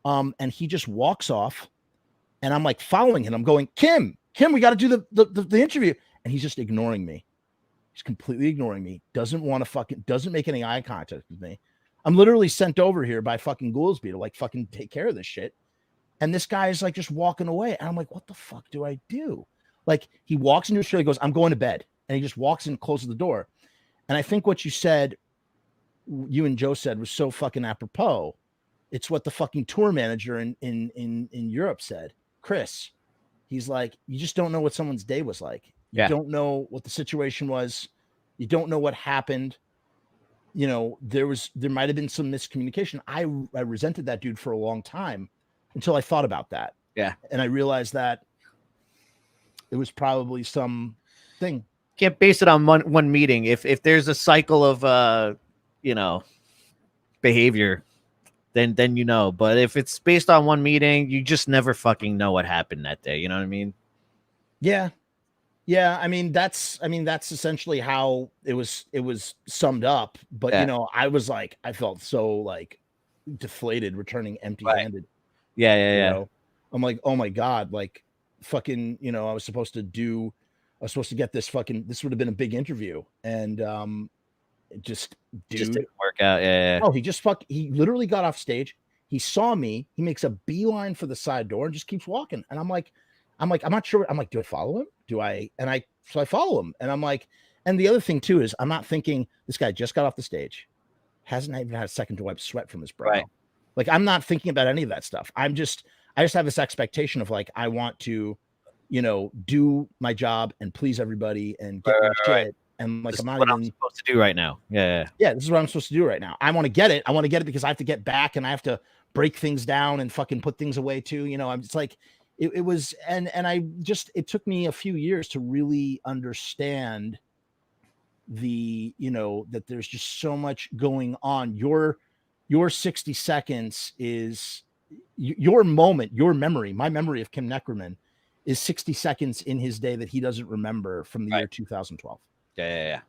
And he just walks off, and I'm like following him. I'm going, Kim, we got to do the interview. And he's just ignoring me. He's completely ignoring me. Doesn't make any eye contact with me. I'm literally sent over here by fucking Goolsby to like fucking take care of this shit. And this guy is like just walking away. And I'm like, what the fuck do I do? Like, he walks into his chair, he goes, I'm going to bed. And he just walks in and closes the door. And I think what you and Joe said was so fucking apropos. It's what the fucking tour manager in Europe said. Chris, he's like, you just don't know what someone's day was like. You don't know what the situation was. You don't know what happened. There might have been some miscommunication. I resented that dude for a long time until I thought about that. Yeah. And I realized that it was probably some thing. Can't base it on one meeting. If there's a cycle of behavior, then But if it's based on one meeting, you just never fucking know what happened that day. You know what I mean? Yeah. Yeah, I mean that's essentially how it was summed up. But I felt so like deflated, returning empty-handed. Right. Yeah. I'm like, oh my god, like fucking, I was supposed to get this would have been a big interview, and it just didn't work out. Yeah. Oh, he literally got off stage. He saw me. He makes a beeline for the side door and just keeps walking. And I'm like, I'm not sure. I'm like, do I follow him? So I follow him. And I'm like, and the other thing too is I'm not thinking this guy just got off the stage, hasn't even had a second to wipe sweat from his brow. Right. Like, I'm not thinking about any of that stuff. I just have this expectation of like, I want to, do my job and please everybody and get my shit. And like, I'm supposed to do right now. Yeah. This is what I'm supposed to do right now. I want to get it. Because I have to get back, and I have to break things down and fucking put things away too. I'm just like, it was, and it took me a few years to really understand that there's just so much going on. Your 60 seconds is your moment, your memory. My memory of Kim Neckerman is 60 seconds in his day that he doesn't remember from the year 2012. Yeah.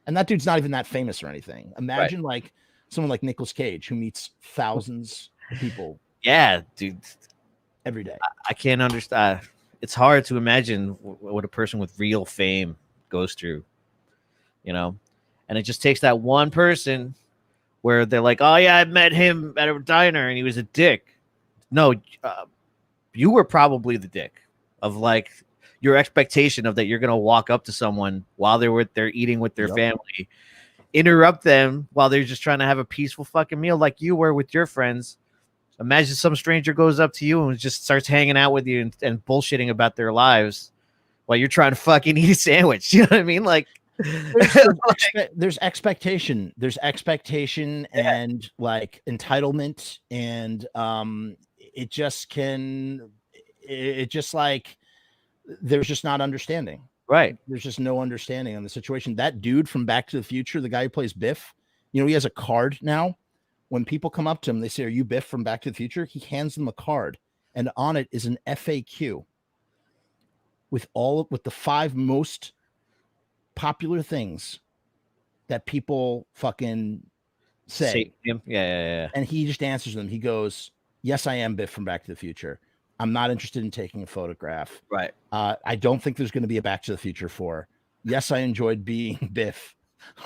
And that dude's not even that famous or anything. Imagine like someone like Nicolas Cage, who meets thousands of people. Yeah, dude. Every day. I can't understand. It's hard to imagine what a person with real fame goes through, and it just takes that one person where they're like, oh yeah, I met him at a diner and he was a dick. No, you were probably the dick of like your expectation of that you're going to walk up to someone while they're eating with their family, interrupt them while they're just trying to have a peaceful fucking meal like you were with your friends. Imagine some stranger goes up to you and just starts hanging out with you and bullshitting about their lives while you're trying to fucking eat a sandwich. You know what I mean? Like, there's expectation. There's expectation and like entitlement, and it just like there's just not understanding. Right. There's just no understanding on the situation. That dude from Back to the Future, the guy who plays Biff, he has a card now. When people come up to him, they say, "Are you Biff from Back to the Future?" He hands them a card, and on it is an FAQ with the 5 most popular things that people fucking say. Him. Yeah. And he just answers them. He goes, "Yes, I am Biff from Back to the Future. I'm not interested in taking a photograph. Right. I don't think there's going to be a Back to the Future 4. Yes, I enjoyed being Biff."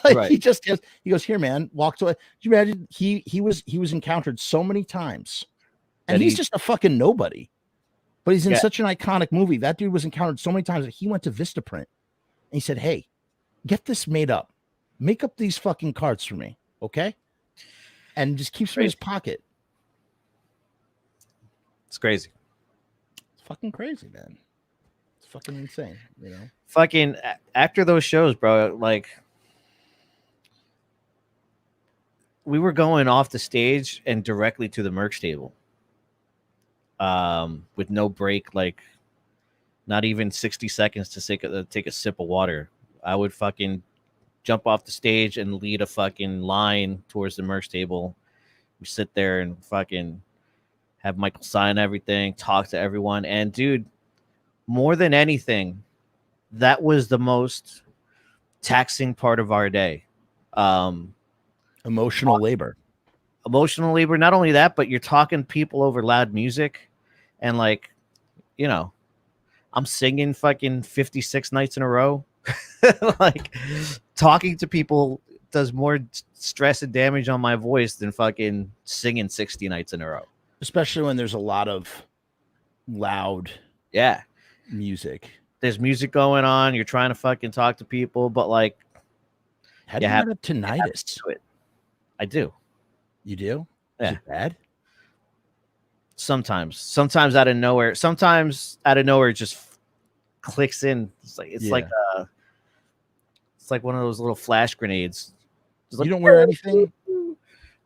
Like Right. he goes, "Here, man, walks away." Do you imagine he was encountered so many times, and he's just a fucking nobody, but he's in such an iconic movie. That dude was encountered so many times that he went to Vistaprint and he said, "Hey, get this made up. Make up these fucking cards for me, okay?" And just keeps them in his pocket. It's crazy. It's fucking crazy, man. It's fucking insane, you know. Fucking after those shows, bro, like we were going off the stage and directly to the merch table. With no break, like not even 60 seconds to take a sip of water. I would fucking jump off the stage and lead a fucking line towards the merch table. We sit there and fucking have Michael sign everything, talk to everyone. And dude, more than anything, that was the most taxing part of our day. Emotional labor. Not only that, but you're talking people over loud music, and like, you know, I'm singing fucking 56 nights in a row. Like talking to people does more stress and damage on my voice than fucking singing 60 nights in a row. Especially when there's a lot of loud music. There's music going on. You're trying to fucking talk to people, but like, how do you have tinnitus? I do. You do? Yeah. Is it bad? Sometimes out of nowhere. Sometimes out of nowhere, it just clicks in. It's like one of those little flash grenades. You don't wear anything?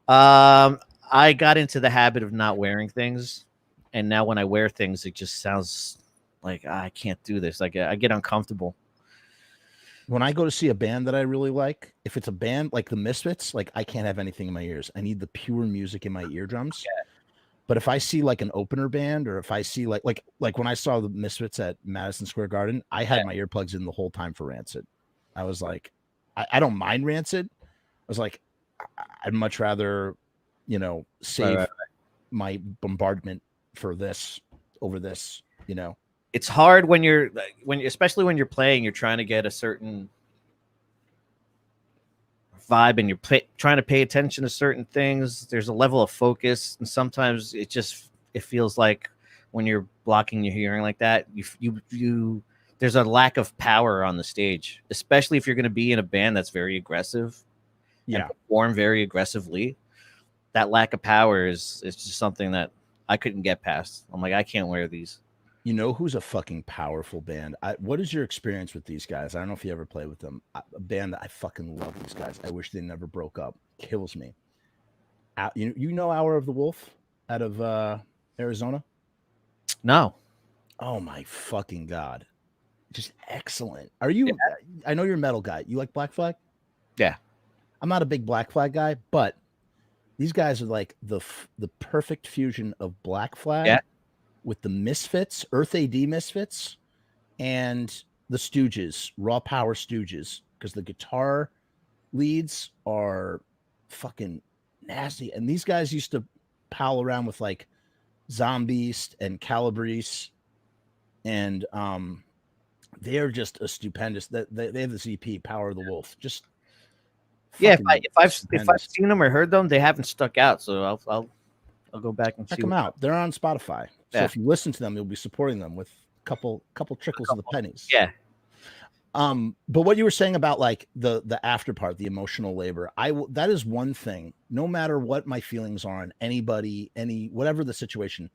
I got into the habit of not wearing things, and now when I wear things, it just sounds like I can't do this. Like I get uncomfortable. When I go to see a band that I really like, if it's a band like the Misfits, like I can't have anything in my ears. I need the pure music in my eardrums. Yeah. But if I see like an opener band, or if I see like when I saw the Misfits at Madison Square Garden, I had my earplugs in the whole time for Rancid. I was like, I don't mind Rancid. I was like, I'd much rather, you know, save my bombardment for this over this, you know. It's hard especially when you're playing, you're trying to get a certain vibe and you're trying to pay attention to certain things. There's a level of focus, and sometimes it feels like when you're blocking your hearing like that, you there's a lack of power on the stage, especially if you're going to be in a band that's very aggressive and perform very aggressively. That lack of power is just something that I couldn't get past. I'm like, I can't wear these. You know who's a fucking powerful band? What is your experience with these guys? I don't know if you ever played with them. A band that I fucking love these guys. I wish they never broke up. Kills me. You know Hour of the Wolf out of Arizona? No. Oh my fucking God. Just excellent. Are you? Yeah. I know you're a metal guy. You like Black Flag? Yeah. I'm not a big Black Flag guy, but these guys are like the perfect fusion of Black Flag with the Misfits, Earth AD Misfits, and the Stooges, Raw Power Stooges, because the guitar leads are fucking nasty. And these guys used to pal around with like Zombies and Calabrese, and they are just a stupendous. They have this EP, Power of the Wolf. Just if I've seen them or heard them, they haven't stuck out. So I'll go back and check them out. They're on Spotify. So if you listen to them, you'll be supporting them with a couple trickles of the pennies. Yeah. But what you were saying about like the after part, the emotional labor, that is one thing. No matter what my feelings are on anybody, whatever the situation,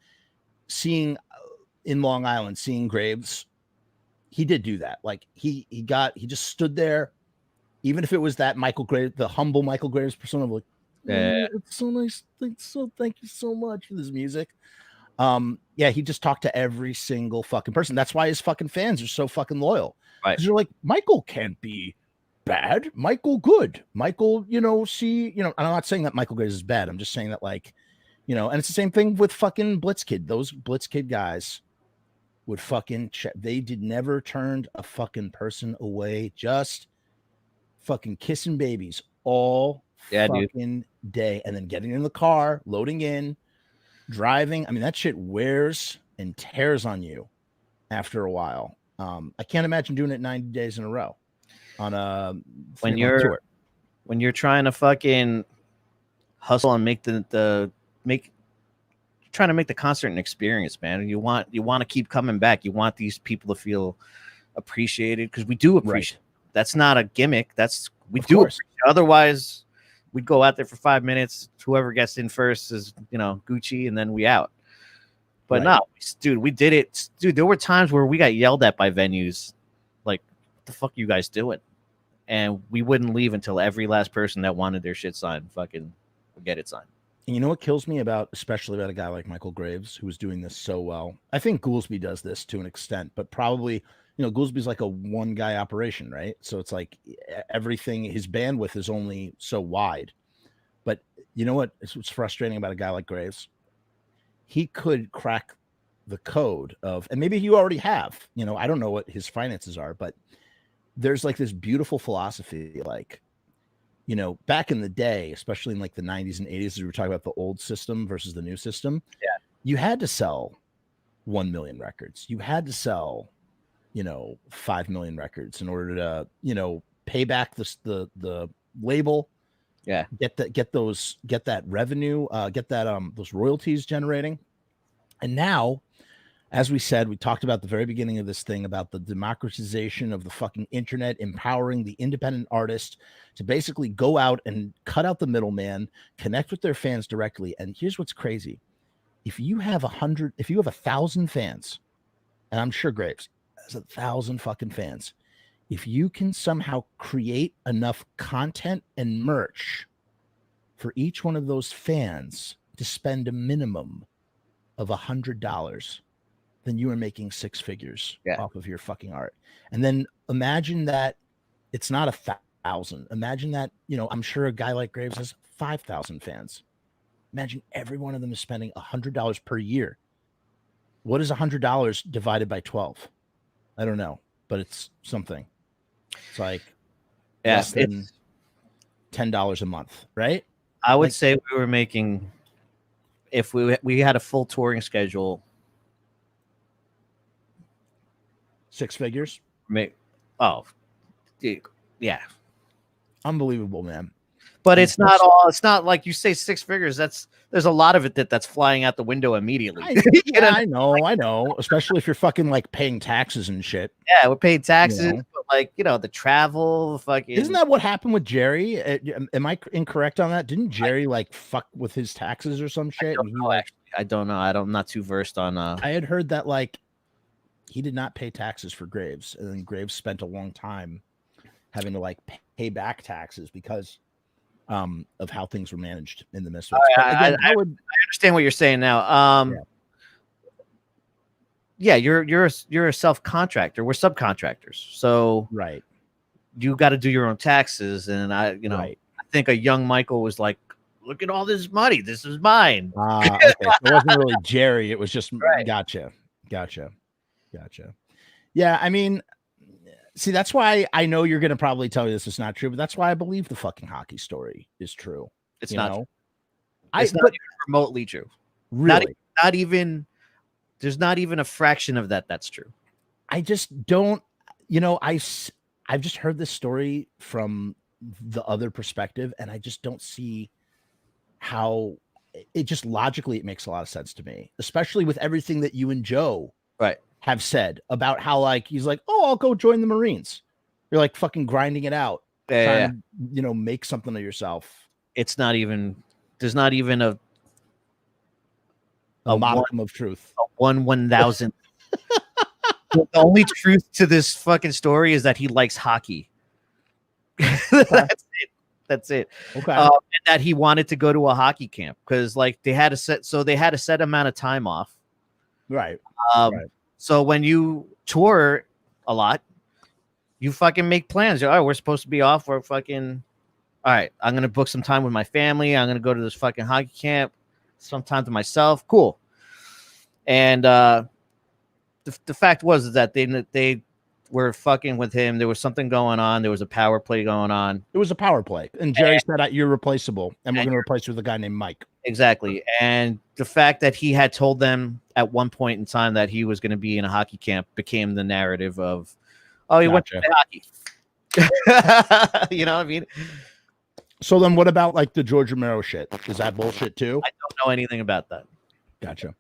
seeing in Long Island, seeing Graves, he did do that. Like he just stood there, even if it was that Michael Graves, the humble Michael Graves persona of like, it's so nice. Thank you so much for this music. He just talked to every single fucking person. That's why his fucking fans are so fucking loyal. Right. Because you're like, Michael can't be bad. Michael good. Michael, I'm not saying that Michael Graves is bad. I'm just saying that, like, and it's the same thing with fucking Blitzkid. Those Blitzkid guys would fucking they never turned a fucking person away. Just fucking kissing babies all fucking day, and then getting in the car, loading in, driving. I mean, that shit wears and tears on you after a while. I can't imagine doing it 90 days in a row on a tour. When you're trying to fucking hustle and make trying to make the concert an experience, man. You want to keep coming back. You want these people to feel appreciated, because we do appreciate. Right. That's not a gimmick. We do appreciate. Otherwise, we'd go out there for 5 minutes. Whoever gets in first is, Gucci, and then we out. But no, dude, we did it. Dude, there were times where we got yelled at by venues, like, "What the fuck are you guys doing?" And we wouldn't leave until every last person that wanted their shit signed fucking would get it signed. And you know what kills me especially about a guy like Michael Graves, who was doing this so well? I think Goolsby does this to an extent, but probably, Goolsby's like a one guy operation, right? So it's like everything, his bandwidth is only so wide. But you know what? What's frustrating about a guy like Graves? He could crack the code of, and maybe you already have, I don't know what his finances are, but there's like this beautiful philosophy, like, back in the day, especially in like the 90s and 80s, as we were talking about the old system versus the new system. Yeah. You had to sell 1 million records. You had to sell, 5 million records in order to, pay back the label. Yeah. Get that revenue, get that, those royalties generating. And now, as we said, we talked about the very beginning of this thing about the democratization of the fucking internet, empowering the independent artist to basically go out and cut out the middleman, connect with their fans directly. And here's what's crazy. If you have 1,000 fans, and I'm sure Graves has 1,000 fucking fans, if you can somehow create enough content and merch for each one of those fans to spend a minimum of $100, then you are making 6 figures off of your fucking art. And then imagine that it's not 1,000. Imagine that, I'm sure a guy like Graves has 5,000 fans. Imagine every one of them is spending $100 per year. What is $100 divided by 12? I don't know, but it's something. It's like less than $10 a month, right? I would say we were making, if we had a full touring schedule, 6 figures. Yeah, unbelievable, man. But it's not like you say 6 figures. There's a lot of it that's flying out the window immediately. I know. Especially if you're fucking like paying taxes and shit. Yeah, we're paying taxes, but like, the travel, fucking. Isn't that what happened with Jerry? Am I incorrect on that? Didn't Jerry like fuck with his taxes or some shit? I don't know. I'm not too versed on. I had heard that like he did not pay taxes for Graves, and then Graves spent a long time having to like pay back taxes because of how things were managed in the midst of it. I understand what you're saying now. You're a self-contractor. We're subcontractors, so right. You got to do your own taxes, and I think a young Michael was like, "Look at all this money. This is mine." Okay. It wasn't really Jerry. It was just Gotcha. Yeah, I mean, see, that's why I know you're going to probably tell me this is not true, but that's why I believe the fucking hockey story is true. It's not. It's not even remotely true. Really? Not even. There's not even a fraction of that that's true. I just don't. I've just heard this story from the other perspective, and I just don't see how it just logically it makes a lot of sense to me, especially with everything that you and Joe have said about how like he's like, oh, I'll go join the Marines. You're like fucking grinding it out, trying to, make something of yourself. It's not even. There's not even a modicum of truth. A 1/1000. The only truth to this fucking story is that he likes hockey. That's it. Okay. And that he wanted to go to a hockey camp because like they had a set amount of time off. Right. So when you tour a lot, you fucking make plans. You're, we're supposed to be off. We're fucking all right. I'm gonna book some time with my family. I'm gonna go to this fucking hockey camp. Some time to myself. Cool. And the fact was that they were fucking with him. There was something going on. There was a power play going on. It was a power play, and Jerry said, "You're replaceable, and we're going to replace you with a guy named Mike." Exactly. And the fact that he had told them at one point in time that he was going to be in a hockey camp became the narrative of, oh, he went to play hockey. You know what I mean? So then what about like the George Romero shit? Is that bullshit too? I don't know anything about that. Gotcha.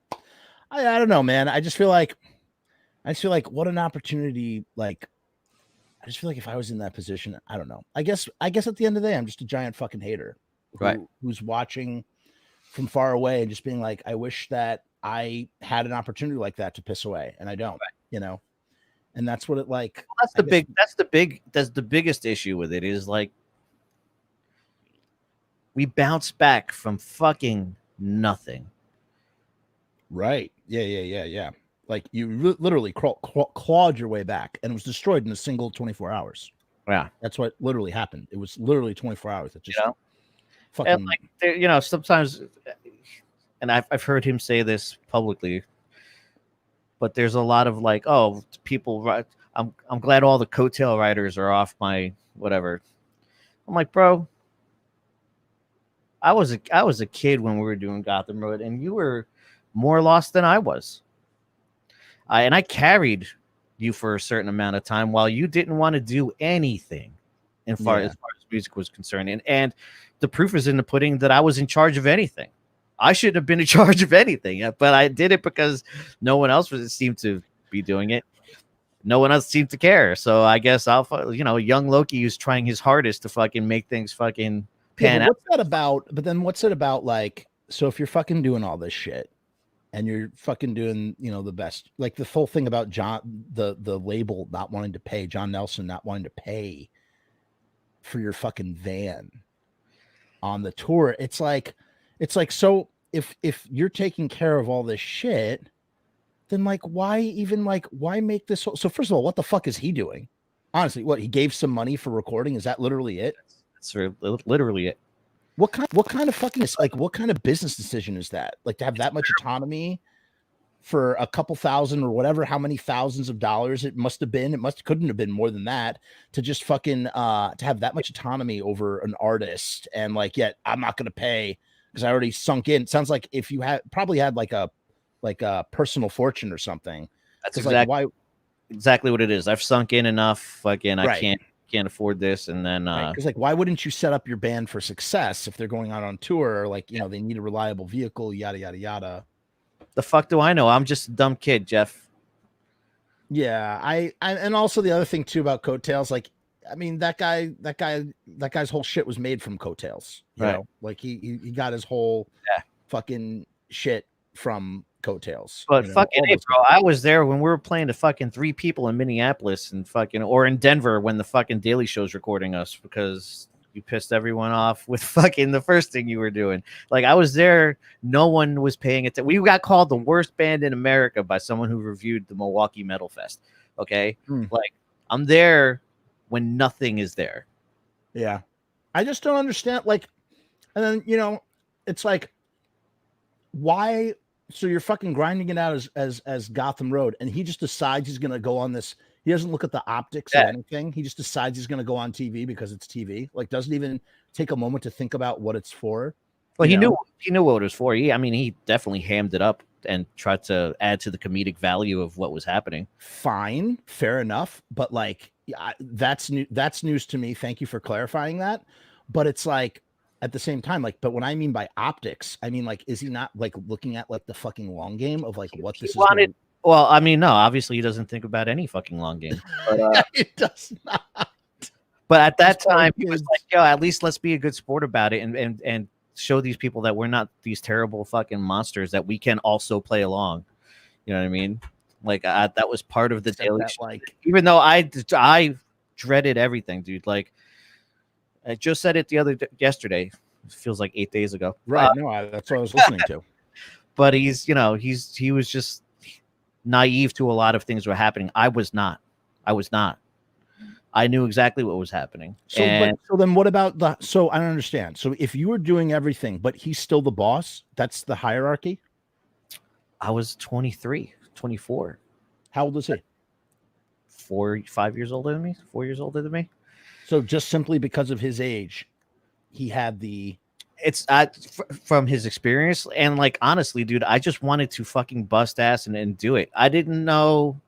I don't know, man. I just feel like what an opportunity. Like, I just feel like if I was in that position, I don't know. I guess at the end of the day, I'm just a giant fucking hater who's watching from far away and just being like, I wish that I had an opportunity like that to piss away, and I don't, you know. And that's what it like. Well, that's the biggest issue with it is like we bounce back from fucking nothing. Right. Yeah. Like you literally clawed your way back, and it was destroyed in a single 24 hours. Yeah, that's what literally happened. It was literally 24 hours. That just fucking. And like, you know, sometimes, and I've heard him say this publicly, but there's a lot of like, oh, people. I'm glad all the coattail riders are off my whatever. I'm like, bro, I was a kid when we were doing Gotham Road, and you were more lost than I was. And I carried you for a certain amount of time while you didn't want to do anything as far as music was concerned. And the proof is in the pudding that I was in charge of anything. I shouldn't have been in charge of anything, but I did it because no one else seemed to be doing it. No one else seemed to care. So I guess young Loki is trying his hardest to fucking make things fucking pan out. What's that about? But then what's it about? Like, so if you're fucking doing all this shit, and you're fucking doing, the best, like the whole thing about the label not wanting to pay, John Nelson not wanting to pay for your fucking van on the tour. It's like, so if you're taking care of all this shit, then like, why make this whole, so first of all, what the fuck is he doing? Honestly, what, he gave some money for recording? Is that literally it? That's literally it. What kind of fucking, like, what kind of business decision is that? Like, to have that much autonomy for a couple thousand or whatever, how many thousands of dollars it must have been. Couldn't have been more than that, to just fucking, to have that much autonomy over an artist. And like, yet I'm not going to pay because I already sunk in. It sounds like if you probably had like a personal fortune or something. That's exactly what it is. I've sunk in enough. Fucking, I can't afford this. And then because like, why wouldn't you set up your band for success if they're going out on tour? Or like, they need a reliable vehicle, yada yada yada. The fuck do I know? I'm just a dumb kid, Jeff. Yeah, I and also the other thing too about coattails, like, I mean, that guy's whole shit was made from coattails. You know, like he got his whole fucking shit from coattails. But fucking hey, bro, I was there when we were playing to fucking 3 people in Minneapolis and fucking, or in Denver when the fucking Daily Show's recording us because you pissed everyone off with fucking the first thing you were doing. Like, I was there, no one was paying attention. We got called the worst band in America by someone who reviewed the Milwaukee Metal Fest. Okay, like, I'm there when nothing is there. Yeah, I just don't understand. Like, and then it's like, why? So you're fucking grinding it out as Gotham Road, and he just decides he's gonna go on this. He doesn't look at the optics of anything. He just decides he's gonna go on TV because it's TV. Like, doesn't even take a moment to think about what it's for. Well, he knew what it was for. He definitely hammed it up and tried to add to the comedic value of what was happening. Fine, fair enough, but like, that's new. That's news to me. Thank you for clarifying that. But it's like, at the same time, like, but what I mean by optics, I mean, like, is he not like looking at like the fucking long game of like what this is? Well, I mean, no, obviously he doesn't think about any fucking long game. But, it does not. But at that time, he was like, yo, at least let's be a good sport about it and show these people that we're not these terrible fucking monsters, that we can also play along. You know what I mean? Like, that was part of the Daily Show. Like, even though I dreaded everything, dude. Like, I just said it yesterday. It feels like 8 days ago. Right. No, that's what I was listening to. But he was just naive to a lot of things were happening. I was not. I knew exactly what was happening. So then what about so I don't understand. So if you were doing everything, but he's still the boss, that's the hierarchy? I was 23, 24. How old is he? 5 years older than me, 4 years older than me. So just simply because of his age, he had the. It's from his experience, and like honestly, dude, I just wanted to fucking bust ass and do it. I didn't know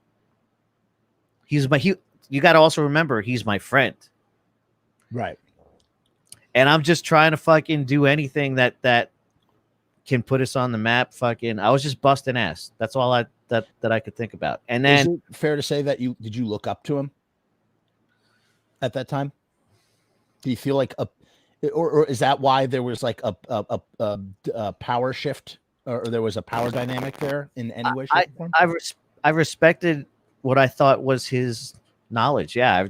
you got to also remember he's my friend, Right. and I'm just trying to fucking do anything that can put us on the map. Fucking, I was just busting ass. That's all that I could think about. And then, is it fair to say that you look up to him at that time? Do you feel like or is that why there was like a power shift, or there was a power dynamic there in any way, shape, or form? I respected what I thought was his knowledge. Yeah,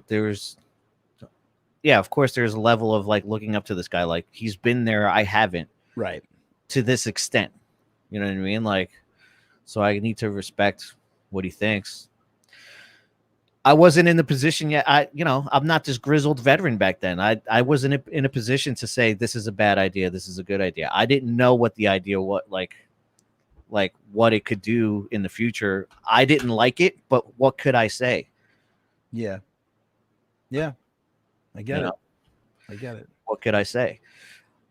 of course, there's a level of like looking up to this guy. Like he's been there, I haven't. Right. To this extent, you know what I mean? Like, so I need to respect what he thinks. I wasn't in the position yet. I'm not this grizzled veteran back then. I wasn't in a position to say this is a bad idea, this is a good idea. I didn't know what the idea, what what it could do in the future. I didn't like it, but what could I say? Yeah. I get it. I get it. What could I say?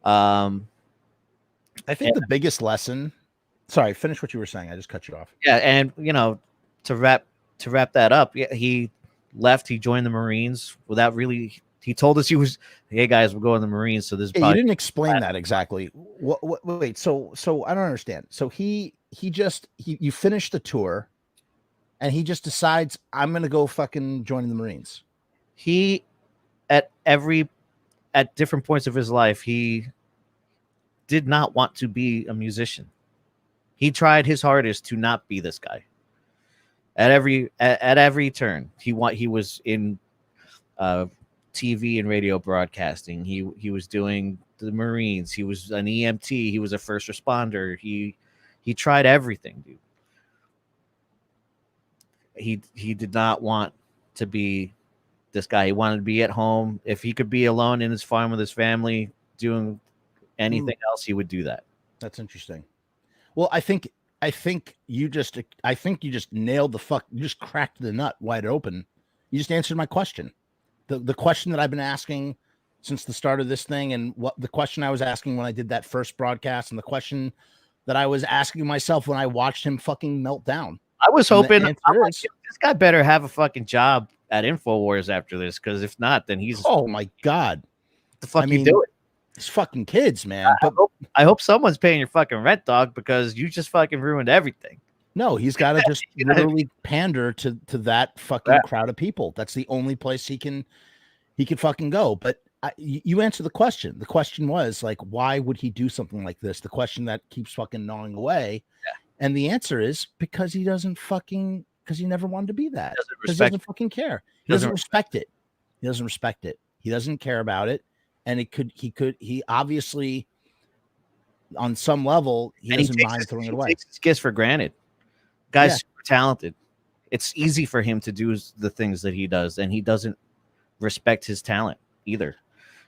I think the biggest lesson. Sorry, finish what you were saying. I just cut you off. Yeah, and to wrap that up, yeah, he left. He joined the Marines without really. He told us hey guys, we're going to the Marines. So this. You didn't explain that exactly. Wait. So I don't understand. So you finished the tour, and he just decides I'm gonna go fucking join the Marines. He, at different points of his life, he did not want to be a musician. He tried his hardest to not be this guy. At every turn, he was in TV and radio broadcasting. He was doing the Marines. He was an EMT. He was a first responder. He tried everything, dude. He did not want to be this guy. He wanted to be at home. If he could be alone in his farm with his family, doing anything else, he would do that. That's interesting. Well, I think you just nailed you just cracked the nut wide open. You just answered my question. The question that I've been asking since the start of this thing, and what the question I was asking when I did that first broadcast, and the question that I was asking myself when I watched him fucking melt down. I was hoping this guy better have a fucking job at InfoWars after this, because if not, then he's oh my god. What the fuck you doing? These fucking kids, man. I hope someone's paying your fucking rent, dog, because you just fucking ruined everything. No, he's got to just literally pander to that fucking crowd of people. That's the only place he can fucking go. But you answer the question. The question was like, why would he do something like this? The question that keeps fucking gnawing away. Yeah. And the answer is because he never wanted to be that. He doesn't fucking care. He doesn't respect it. He doesn't respect it. He doesn't care about it. And he obviously, on some level, he doesn't mind throwing it away. He takes his gifts for granted. Guy's super talented. It's easy for him to do the things that he does, and he doesn't respect his talent either.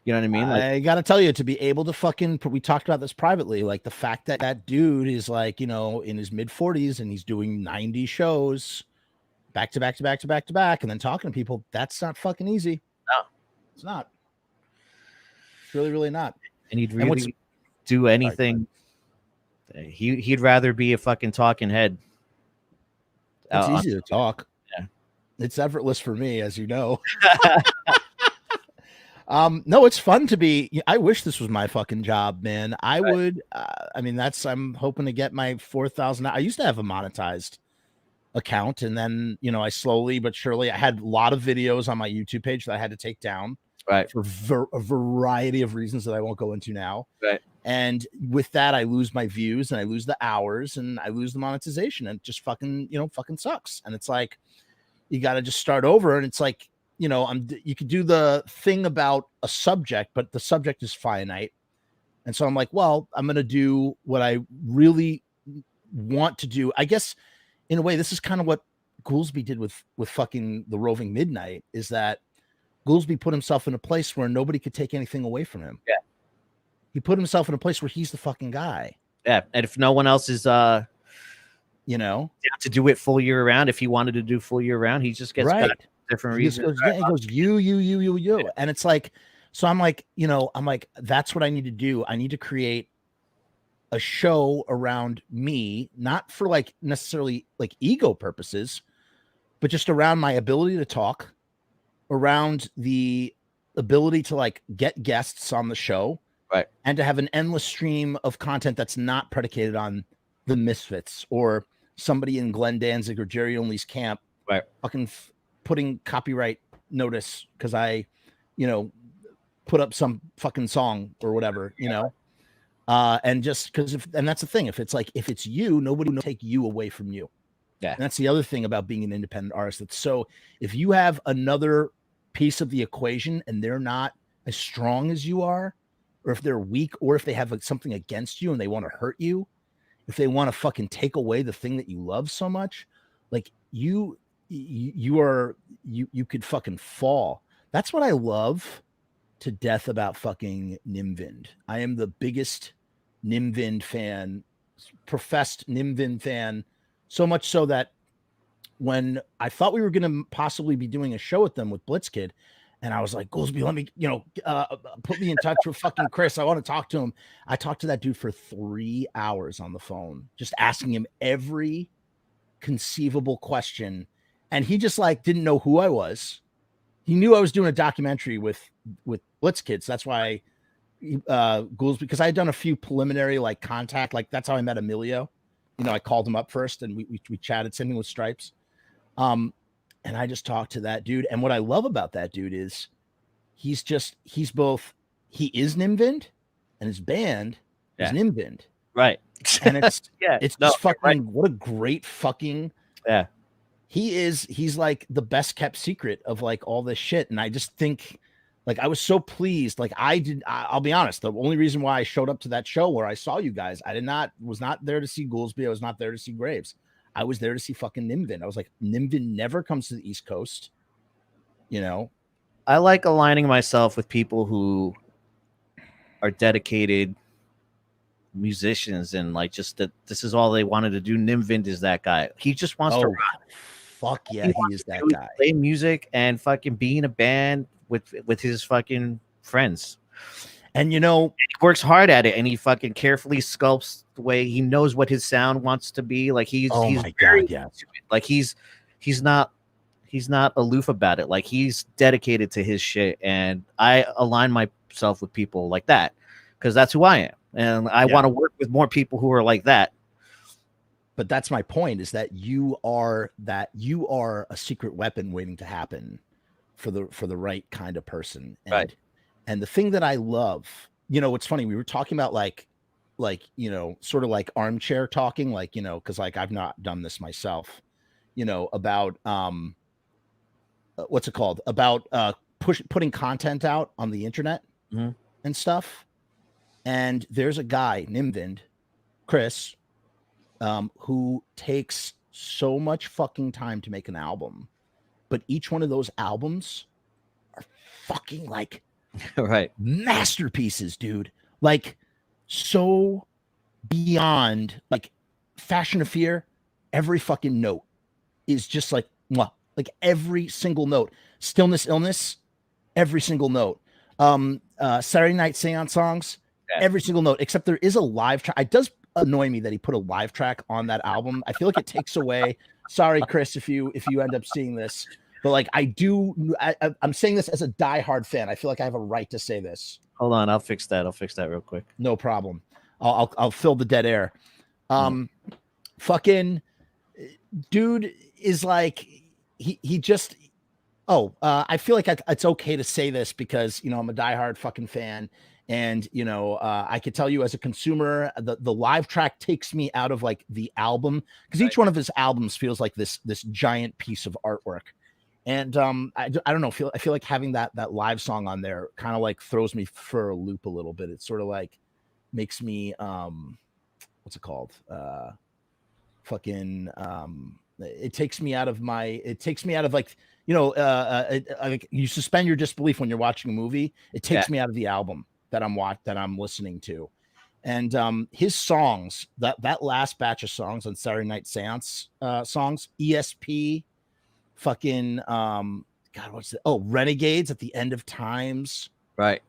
You know what I mean? Like, I got to tell you, to be able to we talked about this privately, like the fact that dude is like, in his mid 40s and he's doing 90 shows back to back to back to back to back, and then talking to people, that's not fucking easy. No, it's not. It's really, really not. And he'd really do anything. He'd rather be a fucking talking head. It's easy to talk. Yeah. It's effortless for me, as you know. No, it's fun to be. I wish this was my fucking job, man. I would. I'm hoping to get my 4,000. I used to have a monetized account, and then I slowly but surely, I had a lot of videos on my YouTube page that I had to take down. Right. For a variety of reasons that I won't go into now. Right. And with that, I lose my views and I lose the hours and I lose the monetization, and it just fucking sucks. And it's like, you got to just start over. And it's like, you could do the thing about a subject, but the subject is finite. And so I'm like, well, I'm going to do what I really want to do. I guess in a way, this is kind of what Goolsby did with fucking the Roving Midnight, is that Goolsby put himself in a place where nobody could take anything away from him. Yeah. He put himself in a place where he's the fucking guy. Yeah. And if no one else is, to do it full year round, if he wanted to do full year round, he just gets cut. different He just reasons. goes, yeah, he goes, you. And it's like, so I'm like, that's what I need to do. I need to create a show around me, not for like necessarily like ego purposes, but just around my ability to talk, around the ability to like get guests on the show, Right. and to have an endless stream of content that's not predicated on the Misfits or somebody in Glenn Danzig or Jerry Only's camp, Right. fucking putting copyright notice because I, put up some fucking song or whatever, and just because and that's the thing, if it's you, nobody will take you away from you. Yeah. And that's the other thing about being an independent artist. That's so, if you have another piece of the equation and they're not as strong as you are, or if they're weak, or if they have something against you and they want to hurt you, if they want to fucking take away the thing that you love so much, like you could fucking fall. That's what I love to death about fucking Nimvind. I am the biggest Nimvind fan, professed Nimvind fan, so much so that when I thought we were going to possibly be doing a show with them with Blitzkid, and I was like, Goolsby, let me, put me in touch with fucking Chris. I want to talk to him. I talked to that dude for 3 hours on the phone, just asking him every conceivable question. And he just like didn't know who I was. He knew I was doing a documentary with Blitzkid. So that's why Goolsby, because I had done a few preliminary like contact, like that's how I met Emilio. I called him up first and we chatted, same thing with Stripes. And I just talked to that dude. And what I love about that dude is he is Nimvind and his band is Nimvind. Right. And it's just fucking right. What a great fucking he's like the best kept secret of like all this shit. And I just think like I was so pleased. Like I'll be honest, the only reason why I showed up to that show where I saw you guys, was not there to see Goolsby. I was not there to see Graves. I was there to see fucking Nimvind. I was like, Nimvind never comes to the East Coast. I like aligning myself with people who are dedicated musicians and like just that this is all they wanted to do. Nimvind is that guy. He just wants to rock. Fuck yeah, he is that guy. Play music and fucking be in a band with his fucking friends. And he works hard at it, and he fucking carefully sculpts the way he knows what his sound wants to be. Like he's very into it. Like he's not aloof about it. Like he's dedicated to his shit, and I align myself with people like that because that's who I am, and I want to work with more people who are like that. But that's my point: is that you are a secret weapon waiting to happen for the right kind of person, and, right? And the thing that I love, it's funny. We were talking about like sort of like armchair talking, like because like I've not done this myself, about what's it called? About putting content out on the internet and stuff. And there's a guy, Nimvind, Chris, who takes so much fucking time to make an album, but each one of those albums are fucking like right masterpieces, dude. Like so beyond like Fashion of Fear. Every fucking note is just like mwah, like every single note. Stillness, Illness, every single note. Saturday Night Seance Songs, every single note, except there is a live track. It does annoy me that he put a live track on that album. I feel like it takes away. Sorry, Chris, if you end up seeing this, but like I'm saying this as a diehard fan. I feel like I have a right to say this. Hold on, I'll fix that real quick. No problem. I'll fill the dead air. Fucking dude is like he just. I feel like it's okay to say this because I'm a diehard fucking fan. And, I could tell you as a consumer, the live track takes me out of like the album because each one of his albums feels like this giant piece of artwork. And I don't know, I feel like having that live song on there kind of like throws me for a loop a little bit. It sort of like makes me, what's it called? It takes me out of like, like you suspend your disbelief when you're watching a movie. It takes me out of the album that I'm listening to. And his songs, that last batch of songs on Saturday Night Seance songs, ESP, fucking God, what's the Renegades at the End of Times. Right.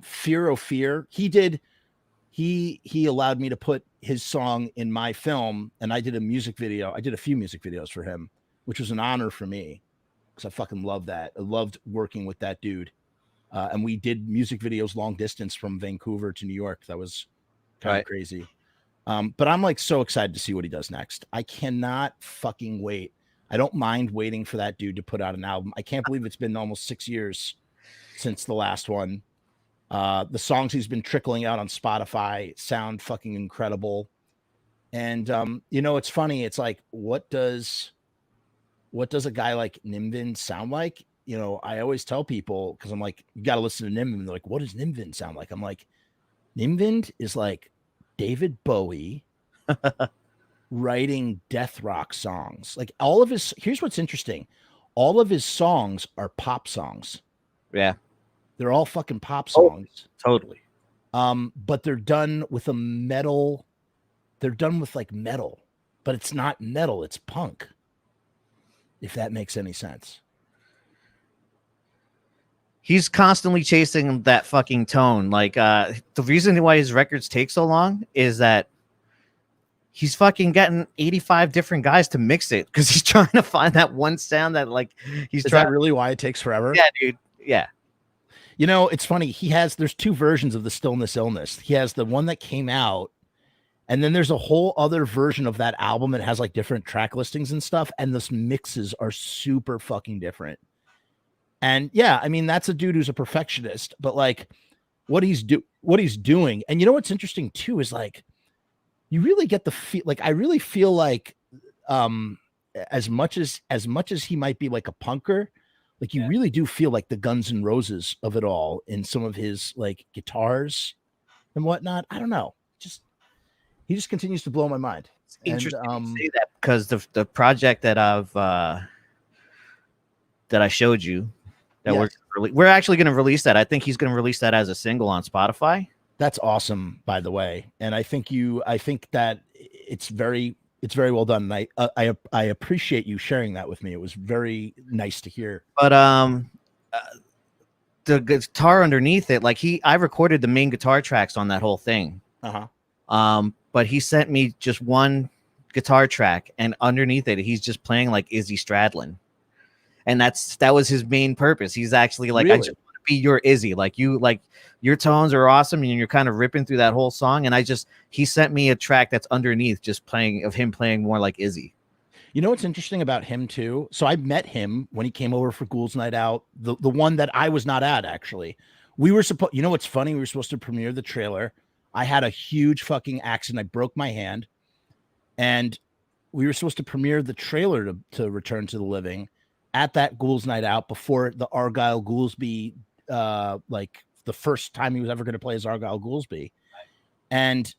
Fear, oh Fear. He allowed me to put his song in my film, and I did a music video. I did a few music videos for him, which was an honor for me because I fucking love that. I loved working with that dude. And we did music videos long distance from Vancouver to New York. That was kind of crazy. But I'm like so excited to see what he does next. I cannot fucking wait. I don't mind waiting for that dude to put out an album. I can't believe it's been almost 6 years since the last one. The songs he's been trickling out on Spotify sound fucking incredible. And it's funny. It's like, what does a guy like Nimvin sound like? I always tell people, because I'm like, you got to listen to Nimvin. They're like, what does Nimvin sound like? I'm like, Nimvin is like David Bowie writing death rock songs. Like all of his, here's what's interesting. All of his songs are pop songs. Yeah. They're all fucking pop songs. Totally. But they're done with a metal. They're done with like metal, but it's not metal. It's punk. If that makes any sense. He's constantly chasing that fucking tone. Like, the reason why his records take so long is that he's fucking getting 85 different guys to mix it because he's trying to find that one sound that like he's Is trying. that really why it takes forever? Yeah, dude. Yeah. It's funny. There's two versions of the Stillness Illness. He has the one that came out, and then there's a whole other version of that album that has like different track listings and stuff. And the mixes are super fucking different. And yeah, I mean, that's a dude who's a perfectionist, but like what he's doing. And what's interesting too, is like, you really get the feel, like, I really feel like, as much as he might be like a punker, like you really do feel like the Guns N' Roses of it all in some of his like guitars and whatnot. I don't know. He just continues to blow my mind. It's interesting you say that because the project that I showed you that we're actually going to release that. I think he's going to release that as a single on Spotify. That's awesome, by the way. And I think that it's very well done. And I appreciate you sharing that with me. It was very nice to hear. But the guitar underneath it, like I recorded the main guitar tracks on that whole thing. But he sent me just one guitar track, and underneath it, he's just playing like Izzy Stradlin. And that was his main purpose. He's actually like, really? I just want to be your Izzy. Like your tones are awesome, and you're kind of ripping through that whole song. And he sent me a track that's underneath just of him playing more like Izzy. What's interesting about him too? So I met him when he came over for Ghouls Night Out, the one that I was not at, actually. We were supposed, what's funny? We were supposed to premiere the trailer. I had a huge fucking accident. I broke my hand, and we were supposed to premiere the trailer to Return to the Living at that Ghouls Night Out before the Argyle Goolsby, like the first time he was ever going to play as Argyle Goolsby. And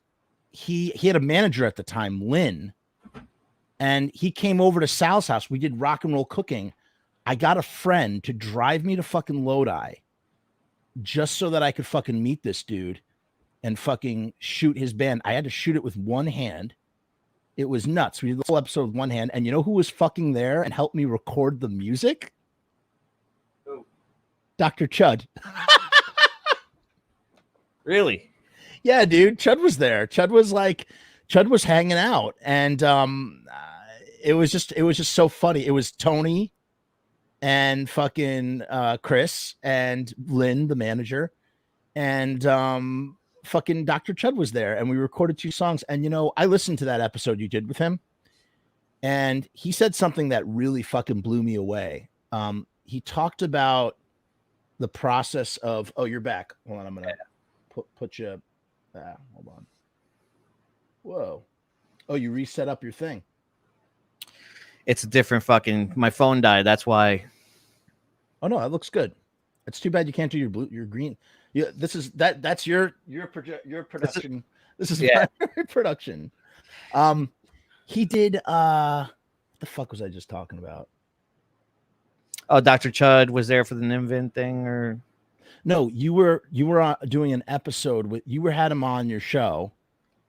he had a manager at the time, Lynn, and he came over to Sal's house. We did rock and roll cooking. I got a friend to drive me to fucking Lodi just so that I could fucking meet this dude and fucking shoot his band. I had to shoot it with one hand. It was nuts. We did the whole episode with one hand. And you know who was fucking there and helped me record the music? Who? Dr. Chud. Really? Yeah, dude. Chud was there. Chud was hanging out. And it was just so funny. It was Tony and fucking Chris and Lynn, the manager, and fucking Dr. Chud was there, and we recorded 2 songs. And I listened to that episode you did with him, and he said something that really fucking blew me away. He talked about the process of, oh, you're back. Hold on, I'm gonna put you. Hold on. Whoa. Oh, you reset up your thing. It's a different fucking. My phone died. That's why. Oh no, that looks good. It's too bad you can't do your green. Yeah, that's your production. This is my production. He did. What the fuck was I just talking about? Oh, Dr. Chud was there for the Nimvin thing, or no? You were doing an episode with had him on your show,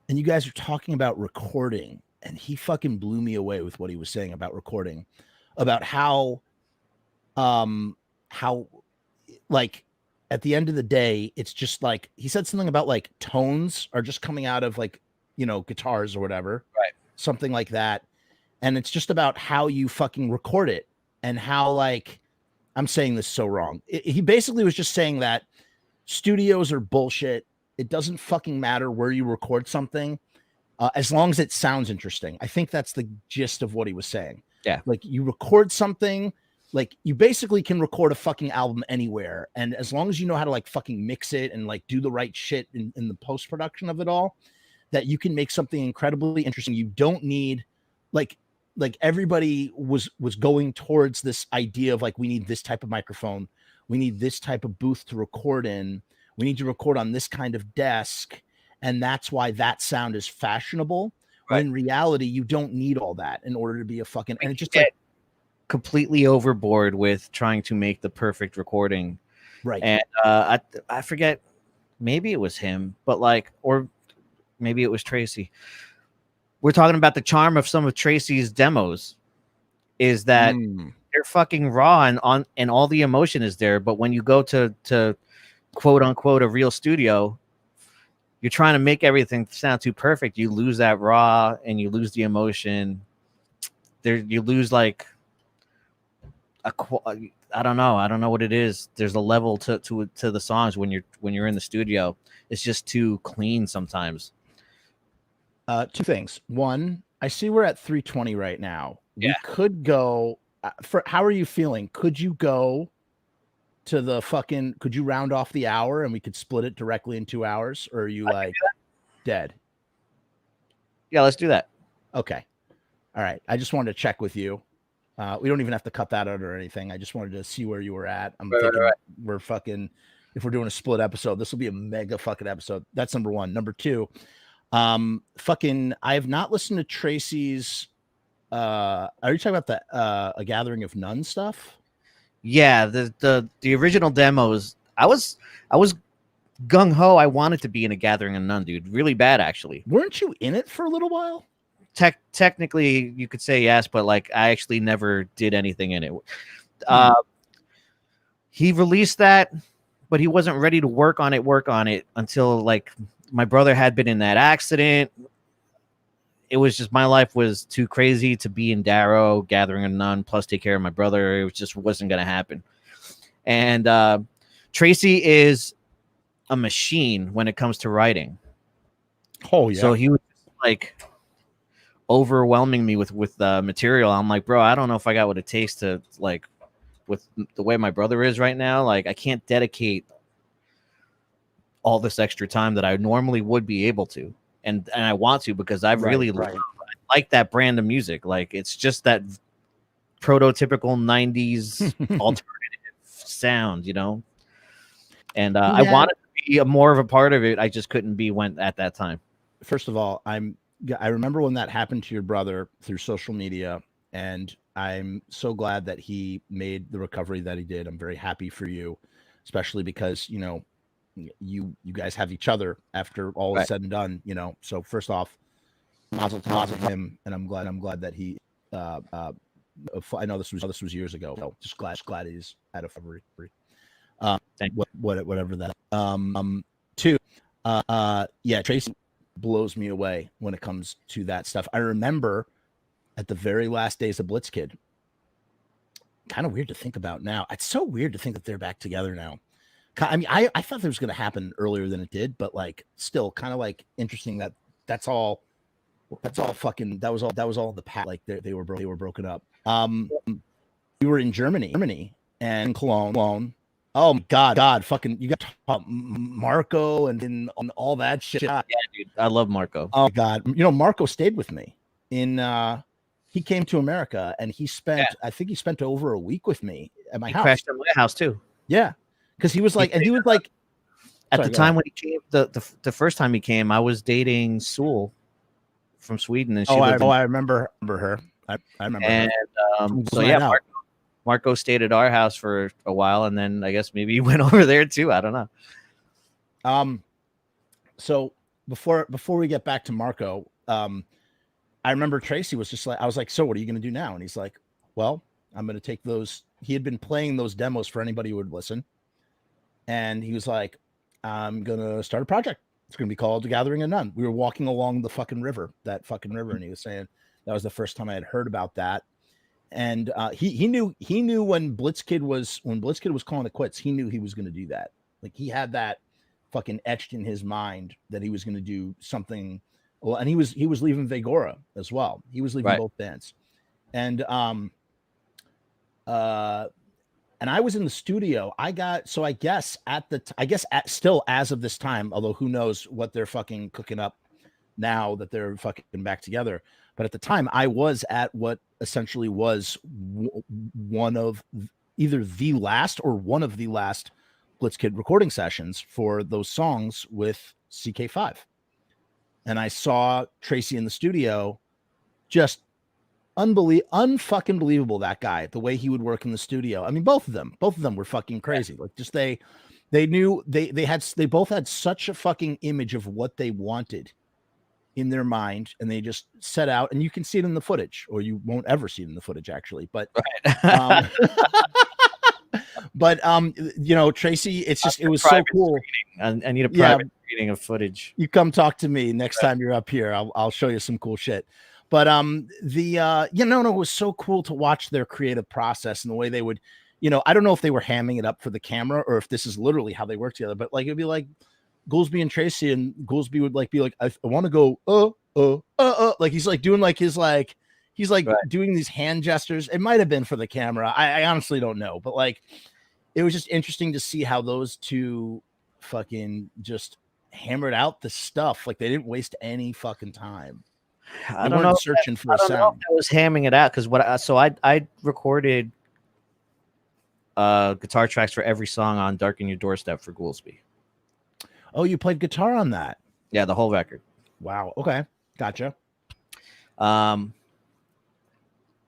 and you guys were talking about recording, and he fucking blew me away with what he was saying about recording, about how how like at the end of the day, it's just like he said something about like tones are just coming out of like, you know, guitars or whatever, Right. something like that. And it's just about how you fucking record it and how like I'm saying this so wrong. He basically was just saying that studios are bullshit. It doesn't fucking matter where you record something, as long as it sounds interesting. I think that's the gist of what he was saying. Yeah. Like you record something, like you basically can record a fucking album anywhere. And as long as you know how to like fucking mix it and like do the right shit in the post production of it all, that you can make something incredibly interesting. You don't need like everybody was going towards this idea of like, we need this type of microphone, we need this type of booth to record in, we need to record on this kind of desk, and that's why that sound is fashionable. When Right. in reality, you don't need all that in order to be a fucking. And it's just Get like completely overboard with trying to make the perfect recording. right. And I forget, maybe it was him, but like, or maybe it was Tracy. We're talking about the charm of some of Tracy's demos is that they're fucking raw and all the emotion is there. But when you go to quote unquote a real studio, you're trying to make everything sound too perfect. You lose that raw and you lose the emotion. There, you lose like I don't know. I don't know what it is. There's a level to the songs when you're in the studio. It's just too clean sometimes. Two things. One, I see we're at 320 right now. Yeah. We could go for how are you feeling? Could you go to the fucking could you round off the hour and we could split it directly in 2 hours? Or are you like dead? Yeah, let's do that. Okay. All right. I just wanted to check with you. We don't even have to cut that out or anything. I just wanted to see where you were at. I'm thinking we're fucking if we're doing a split episode, this will be a mega fucking episode. That's number one. Number two, fucking I have not listened to Tracy's are you talking about the A Gathering of None stuff? Yeah, the original demos. I was gung ho. I wanted to be in A Gathering of None, dude. Really bad, actually. Weren't you in it for a little while? Technically, you could say yes, but like I actually never did anything in it. He released that, but he wasn't ready to work on it until like my brother had been in that accident. It was just my life was too crazy to be in Darrow, Gathering of None, plus take care of my brother. It just wasn't going to happen. And Tracy is a machine when it comes to writing. Oh yeah. So he was like overwhelming me with material. I'm like, bro, I don't know if I got what it takes to like with the way my brother is right now. Like I can't dedicate all this extra time that I normally would be able to. And I want to because I've really like that brand of music. Like it's just that prototypical 90s alternative sound, you know? And I wanted to be more of a part of it. I just couldn't be at that time. First of all, I remember when that happened to your brother through social media, and I'm so glad that he made the recovery that he did. I'm very happy for you, especially because, you know, you guys have each other after all is said and done, you know. So first off, mazel tov to him, and I'm glad that he I know this was years ago. So just glad he's at a recovery. Whatever that. Two, yeah, Tracy blows me away when it comes to that stuff. I remember at the very last days of Blitzkid. Kind of weird to think about now. It's so weird to think that they're back together now. I mean, I thought that was going to happen earlier than it did, but like still kind of like interesting that that's all fucking that was all the past. Like they were broken up. We were in Germany and Cologne. Oh my god, fucking you got to talk about Marco and all that shit. Yeah, dude, I love Marco. Oh my god, you know Marco stayed with me in. He came to America and he spent. Yeah. I think he spent over a week with me at my house. Crashed at my house too. Yeah, because he was like, and he was like, at the time when he came, the first time he came, I was dating Sewell from Sweden, and she I remember her. I remember. And so yeah, Marco stayed at our house for a while, and then I guess maybe he went over there too. I don't know. So before we get back to Marco, I remember Tracy was just like, I was like, so what are you going to do now? And he's like, well, I'm going to take those he had been playing those demos for anybody who would listen. And he was like, I'm going to start a project. It's going to be called The Gathering of None. We were walking along the fucking river, that fucking river. And he was saying that was the first time I had heard about that. And he knew when Blitzkid was calling it quits, he knew he was going to do that. Like he had that fucking etched in his mind that he was going to do something. Well, and he was leaving Vegora as well. He was leaving both bands. And and I was in the studio. I guess still as of this time, although who knows what they're fucking cooking up now that they're fucking back together. But at the time, I was at what essentially was one of either the last or one of the last Blitzkid recording sessions for those songs with CK5. And I saw Tracy in the studio, just unfucking believable, that guy, the way he would work in the studio. I mean, both of them were fucking crazy. Like just they knew they both had such a fucking image of what they wanted in their mind, and they just set out, and you can see it in the footage, or you won't ever see it in the footage actually. But you know, Tracy, it was so cool. I need a private reading of footage. You come talk to me next time you're up here. I'll show you some cool shit. But it was so cool to watch their creative process and the way they would, you know, I don't know if they were hamming it up for the camera or if this is literally how they work together, but like it'd be like Goolsby and Tracy, and Goolsby would like be like, I want to go like he's like doing like his like he's like doing these hand gestures. It might have been for the camera. I honestly don't know, but like it was just interesting to see how those two fucking just hammered out the stuff. Like they didn't waste any fucking time. I don't know. Searching for a sound. I was hamming it out because I recorded guitar tracks for every song on "Darken Your Doorstep" for Goolsby. Oh, you played guitar on that? Yeah, the whole record. Wow. Okay, gotcha. And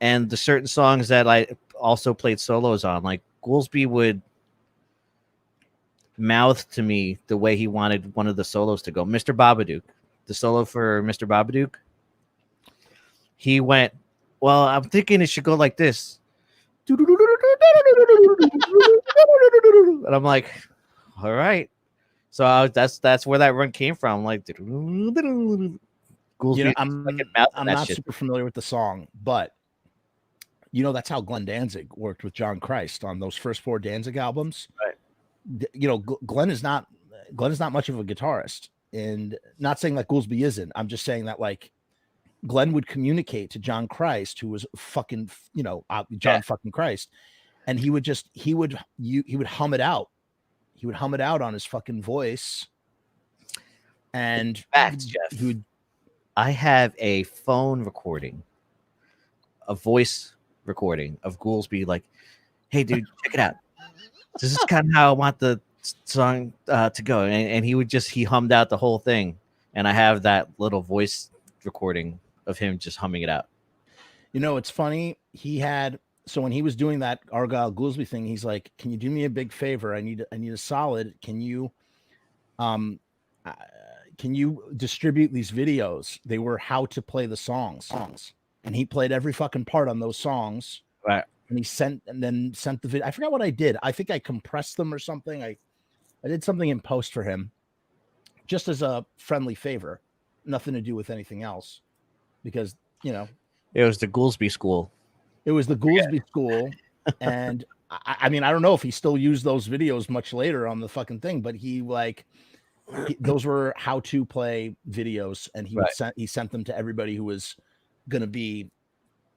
the certain songs that I also played solos on, like Goolsby would mouth to me the way he wanted one of the solos to go. Mr. Babadook, the solo for Mr. Babadook. He went, well, I'm thinking it should go like this. And I'm like, all right. So that's where that run came from. Like, Goolsby, you know, I'm not super familiar with the song, but you know, that's how Glenn Danzig worked with John Christ on those first 4 Danzig albums. Right. You know, Glenn is not much of a guitarist, and not saying that Goolsby isn't. I'm just saying that like Glenn would communicate to John Christ, who was fucking, you know, John fucking Christ, and he would hum it out. He would hum it out on his fucking voice. And facts, Jeff. I have a phone recording, a voice recording of Goolsby like, hey dude, check it out. This is kind of how I want the song to go. And he hummed out the whole thing. And I have that little voice recording of him just humming it out. You know, it's funny. So when he was doing that Argyle Goolsby thing, he's like, can you do me a big favor? I need a solid. Can you distribute these videos? They were how to play the songs. And he played every fucking part on those songs. Right. And he sent the video. I forgot what I did. I think I compressed them or something. I did something in post for him just as a friendly favor. Nothing to do with anything else. Because, you know, it was the Goolsby school. It was the Goolsby school. And I mean, I don't know if he still used those videos much later on the fucking thing, but those were how to play videos, and he sent them to everybody who was going to be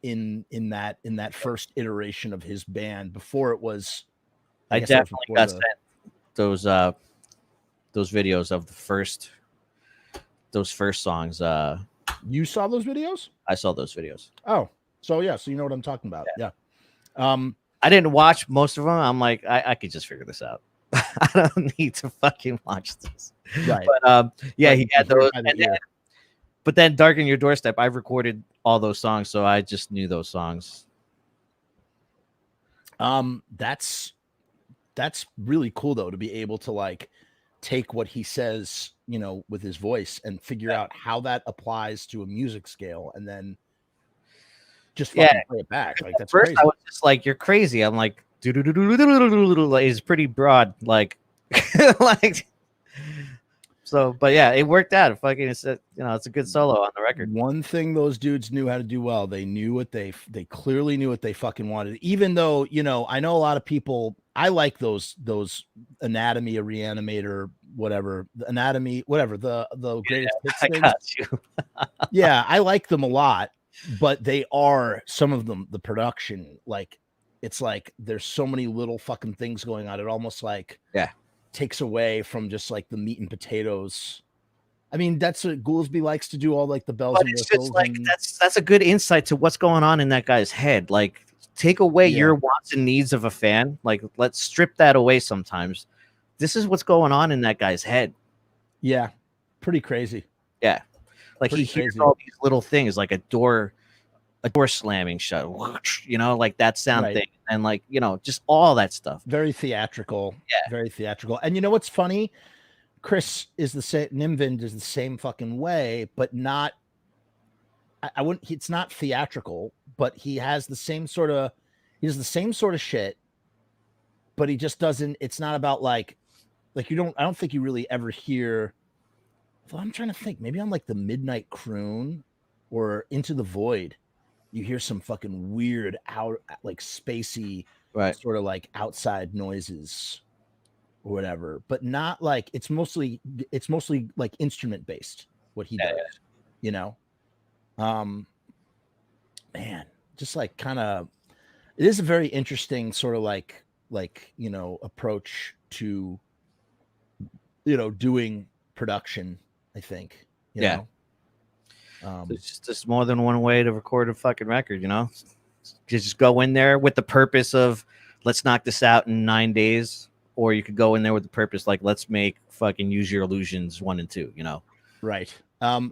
in that first iteration of his band before it was. I definitely got sent those videos of those first songs. You saw those videos? I saw those videos. Oh, so yeah, so you know what I'm talking about. Yeah. I didn't watch most of them. I'm like, I could just figure this out. I don't need to fucking watch this. Right. But he had those. But then Darken Your Doorstep, I recorded all those songs, so I just knew those songs. That's really cool though, to be able to like take what he says, you know, with his voice and figure out how that applies to a music scale, and then just fucking play it back. Like that's First, crazy. I was just like, "You're crazy." I'm like, like, it's pretty broad, like, like. So, but yeah, it worked out. Fucking, it's a, it's a good solo on the record. One thing those dudes knew how to do well, they knew what they clearly knew what they fucking wanted. Even though, I know a lot of people, I like those Anatomy, a Reanimator, whatever, the Anatomy, whatever, the greatest hits I things. got you. Yeah, I like them a lot, but they are, some of them, the production, like, it's like there's so many little fucking things going on. It almost like takes away from just like the meat and potatoes. I mean, that's what Goolsby likes to do, all like the bells and whistles. Just like that's a good insight to what's going on in that guy's head. Like, take away your wants and needs of a fan. Like, let's strip that away sometimes. This is what's going on in that guy's head. Yeah, pretty crazy. Yeah, like he hears all these little things, like a door slamming shut, like that sound thing, and like just all that stuff. Very theatrical. Yeah, very theatrical. And you know what's funny? Chris is the same. Nimvind is the same fucking way, but not. I wouldn't. It's not theatrical, but he has the same sort of. He does the same sort of shit, but he just doesn't. It's not about like you don't. I don't think you really ever hear. Well, I'm trying to think. Maybe on like the Midnight Croon or Into the Void, you hear some fucking weird out, like spacey, sort of like outside noises or whatever, but not like it's mostly like instrument based what he does, man, just like kind of, it is a very interesting sort of like approach to doing production, I think. It's just more than one way to record a fucking record, just go in there with the purpose of let's knock this out in 9 days, or you could go in there with the purpose like let's make fucking Use Your Illusions 1 and 2, right.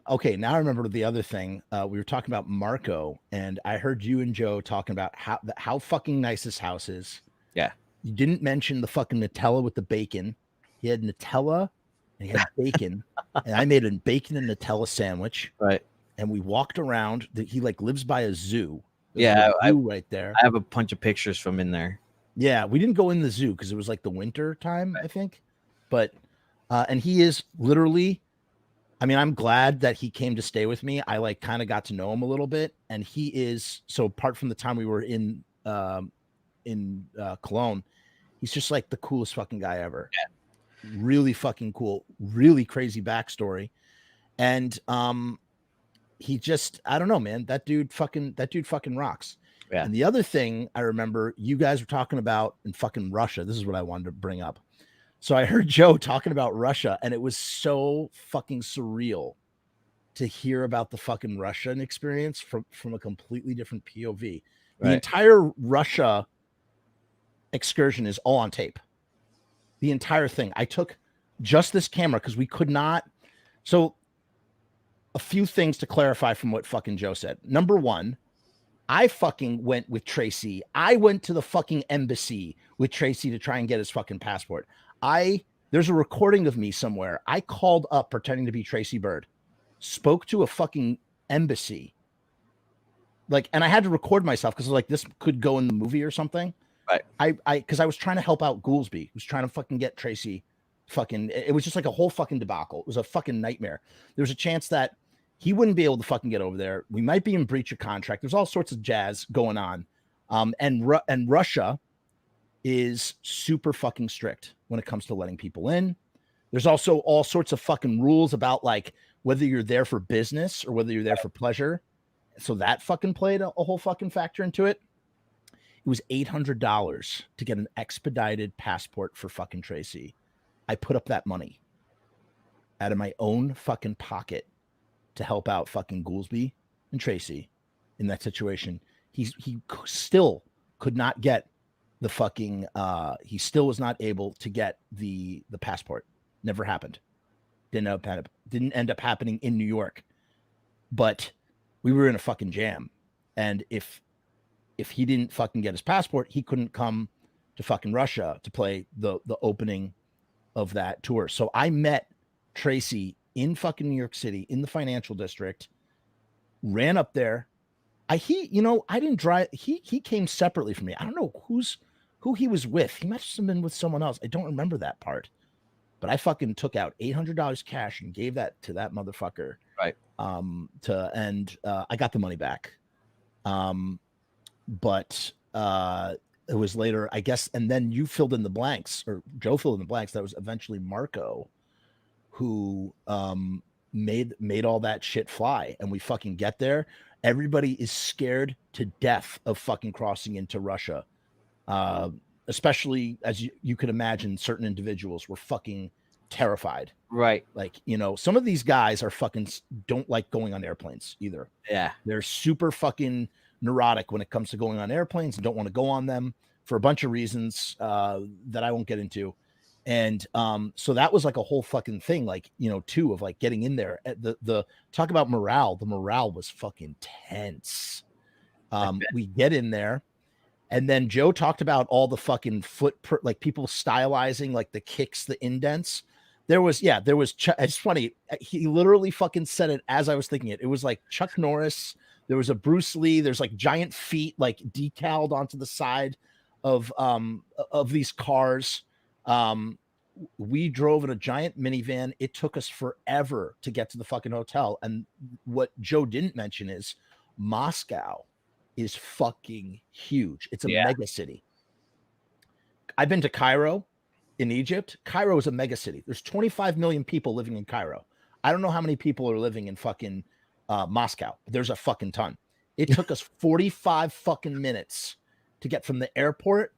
Okay, now I remember the other thing. We were talking about Marco, and I heard you and Joe talking about how fucking nice his house is. Yeah, you didn't mention the fucking Nutella with the bacon. He had Nutella and he had bacon, and I made a bacon and Nutella sandwich. Right. And we walked around. He like lives by a zoo. There's a zoo right there. I have a bunch of pictures from in there. Yeah, we didn't go in the zoo because it was like the winter time, I think. But and he is literally, I mean, I'm glad that he came to stay with me. I like kind of got to know him a little bit, and he is, so apart from the time we were in Cologne, he's just like the coolest fucking guy ever. Yeah. Really fucking cool, really crazy backstory. And he just, I don't know, man, that dude fucking rocks. Yeah. And the other thing I remember you guys were talking about in fucking Russia. This is what I wanted to bring up. So I heard Joe talking about Russia, and it was so fucking surreal to hear about the fucking Russian experience from a completely different POV. Right. The entire Russia excursion is all on tape. The entire thing. I took just this camera because we could not. So a few things to clarify from what fucking Joe said. Number one, I fucking went with Tracy. I went to the fucking embassy with Tracy to try and get his fucking passport. There's a recording of me somewhere. I called up pretending to be Tracy Bird, spoke to a fucking embassy. Like, and I had to record myself because like this could go in the movie or something. Right. Because I was trying to help out Goolsby, who's trying to fucking get Tracy fucking, it was just like a whole fucking debacle. It was a fucking nightmare. There was a chance that he wouldn't be able to fucking get over there. We might be in breach of contract. There's all sorts of jazz going on. And Russia is super fucking strict when it comes to letting people in. There's also all sorts of fucking rules about like whether you're there for business or whether you're there for pleasure. So that fucking played a whole fucking factor into it. It was $800 to get an expedited passport for fucking Tracy. I put up that money out of my own fucking pocket to help out fucking Goolsby and Tracy in that situation. He still could not get the fucking he still was not able to get the passport. Never happened. Didn't end up happening in New York. But we were in a fucking jam. And if he didn't fucking get his passport, he couldn't come to fucking Russia to play the opening of that tour. So I met Tracy in fucking New York City in the financial district, ran up there. I didn't drive. He came separately from me. I don't know who he was with. He must have been with someone else. I don't remember that part. But I fucking took out $800 cash and gave that to that motherfucker. Right. I got the money back. But it was later, I guess, and then you filled in the blanks, or Joe filled in the blanks. That was eventually Marco who made all that shit fly. And we fucking get there. Everybody is scared to death of fucking crossing into Russia. Especially as you could imagine, certain individuals were fucking terrified. Right. Like, some of these guys are fucking don't like going on airplanes either. Yeah. They're super fucking neurotic when it comes to going on airplanes and don't want to go on them for a bunch of reasons that I won't get into. And so that was like a whole fucking thing, like, too, of like getting in there. The talk about morale. The morale was fucking tense. We get in there. And then Joe talked about all the fucking like people stylizing, like the kicks, the indents. It's funny. He literally fucking said it as I was thinking it. It was like Chuck Norris. There was a Bruce Lee. There's like giant feet, like decaled onto the side of these cars. We drove in a giant minivan. It took us forever to get to the fucking hotel. And what Joe didn't mention is Moscow is fucking huge. It's a mega city. I've been to Cairo in Egypt. Cairo is a mega city. There's 25 million people living in Cairo. I don't know how many people are living in fucking Moscow. There's a fucking ton. It took us 45 fucking minutes to get from the airport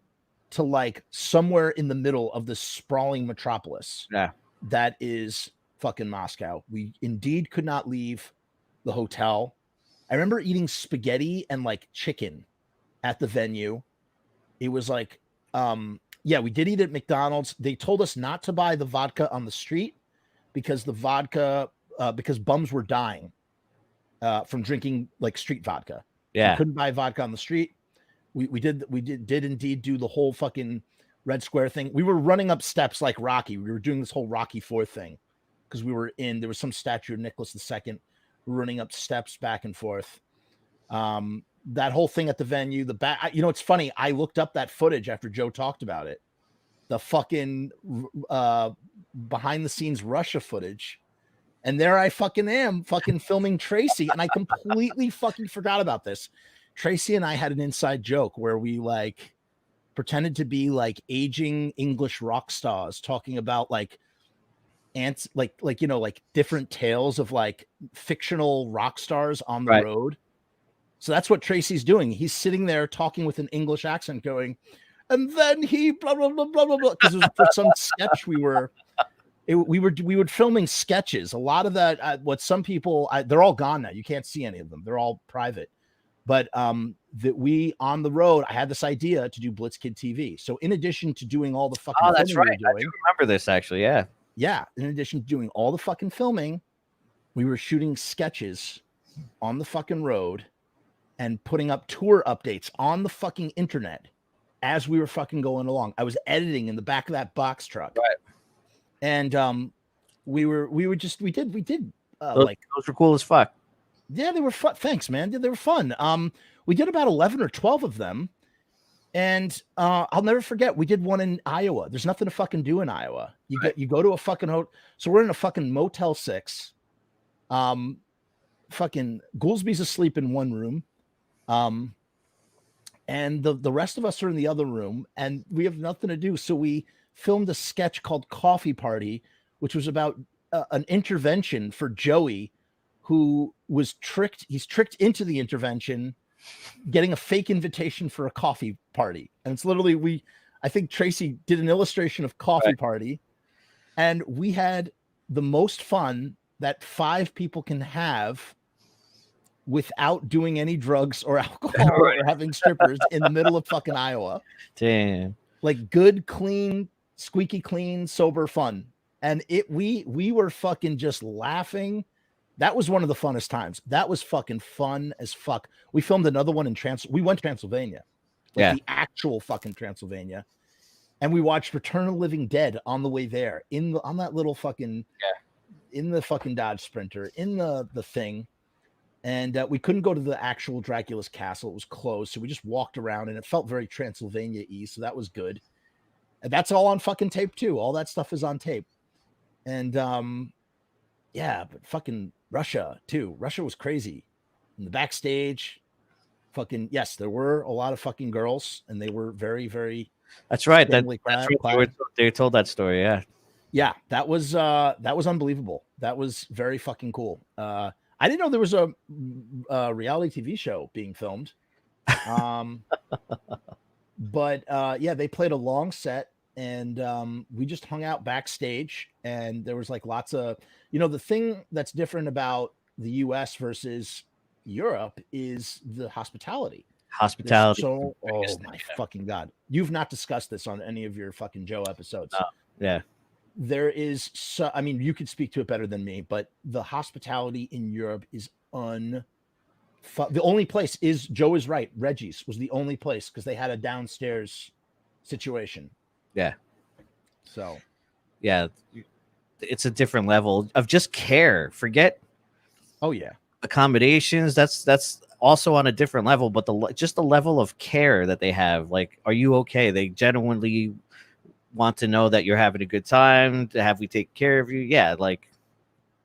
to like somewhere in the middle of this sprawling metropolis. Yeah. That is fucking Moscow. We indeed could not leave the hotel. I remember eating spaghetti and like chicken at the venue. It was like, we did eat at McDonald's. They told us not to buy the vodka on the street because because bums were dying from drinking like street vodka. Yeah. We couldn't buy vodka on the street. We did indeed do the whole fucking Red Square thing. We were running up steps like Rocky. We were doing this whole Rocky IV thing because there was some statue of Nicholas II. Running up steps back and forth. That whole thing at the venue, the back, it's funny. I looked up that footage after Joe talked about it. The fucking behind the scenes Russia footage. And there I fucking am fucking filming Tracy. And I completely fucking forgot about this. Tracy and I had an inside joke where we like pretended to be like aging English rock stars talking about like like different tales of like fictional rock stars on the road. So that's what Tracy's doing. He's sitting there talking with an English accent going, and then he blah, blah, blah, blah, blah, blah. Because it was for some sketch we were filming sketches. A lot of that, what some people, they're all gone now. You can't see any of them. They're all private. But that we on the road, I had this idea to do Blitz Kid TV. So in addition to doing all the fucking that's right. I do remember this actually. Yeah. Yeah. In addition to doing all the fucking filming, we were shooting sketches on the fucking road and putting up tour updates on the fucking internet as we were fucking going along. I was editing in the back of that box truck. Right. And we did those were cool as fuck. Yeah, they were fun. Thanks, man. Yeah, they were fun. We did about 11 or 12 of them. And I'll never forget, we did one in Iowa. There's nothing to fucking do in Iowa. You go to a fucking hotel. So we're in a fucking Motel 6. Fucking Goolsby's asleep in one room. And the rest of us are in the other room, and we have nothing to do. So we filmed a sketch called Coffee Party, which was about an intervention for Joey, who was tricked. He's tricked into the intervention, getting a fake invitation for a coffee party. And it's literally, I think Tracy did an illustration of Coffee Party, and we had the most fun that 5 people can have without doing any drugs or alcohol or having strippers in the middle of fucking Iowa. Damn. Like good, clean, squeaky clean, sober fun. And we were fucking just laughing. That was one of the funnest times. That was fucking fun as fuck. We filmed another one in we went to Transylvania. The actual fucking Transylvania. And we watched Return of the Living Dead on the way there on that little fucking in the fucking Dodge Sprinter, in the thing. And we couldn't go to the actual Dracula's castle. It was closed. So we just walked around and it felt very Transylvania-y. So that was good. And that's all on fucking tape too. All that stuff is on tape. And yeah, but fucking Russia too. Russia was crazy. In the backstage, fucking yes, there were a lot of fucking girls and they were very, very That's right. That's right. They told that story, yeah. Yeah, that was unbelievable. That was very fucking cool. I didn't know there was a reality TV show being filmed. But yeah, they played a long set and we just hung out backstage and there was like lots of, the thing that's different about the US versus Europe is the hospitality. Hospitality. So, oh my fucking God. You've not discussed this on any of your fucking Joe episodes. Yeah. There is I mean, you could speak to it better than me, but the hospitality in Europe is the only place is, Joe is right, Reggie's was the only place because they had a downstairs situation. Yeah. So yeah, it's a different level of just care. Forget accommodations. That's also on a different level, but just the level of care that they have. Like, are you okay? They genuinely want to know that you're having a good time, to have we take care of you. Yeah, like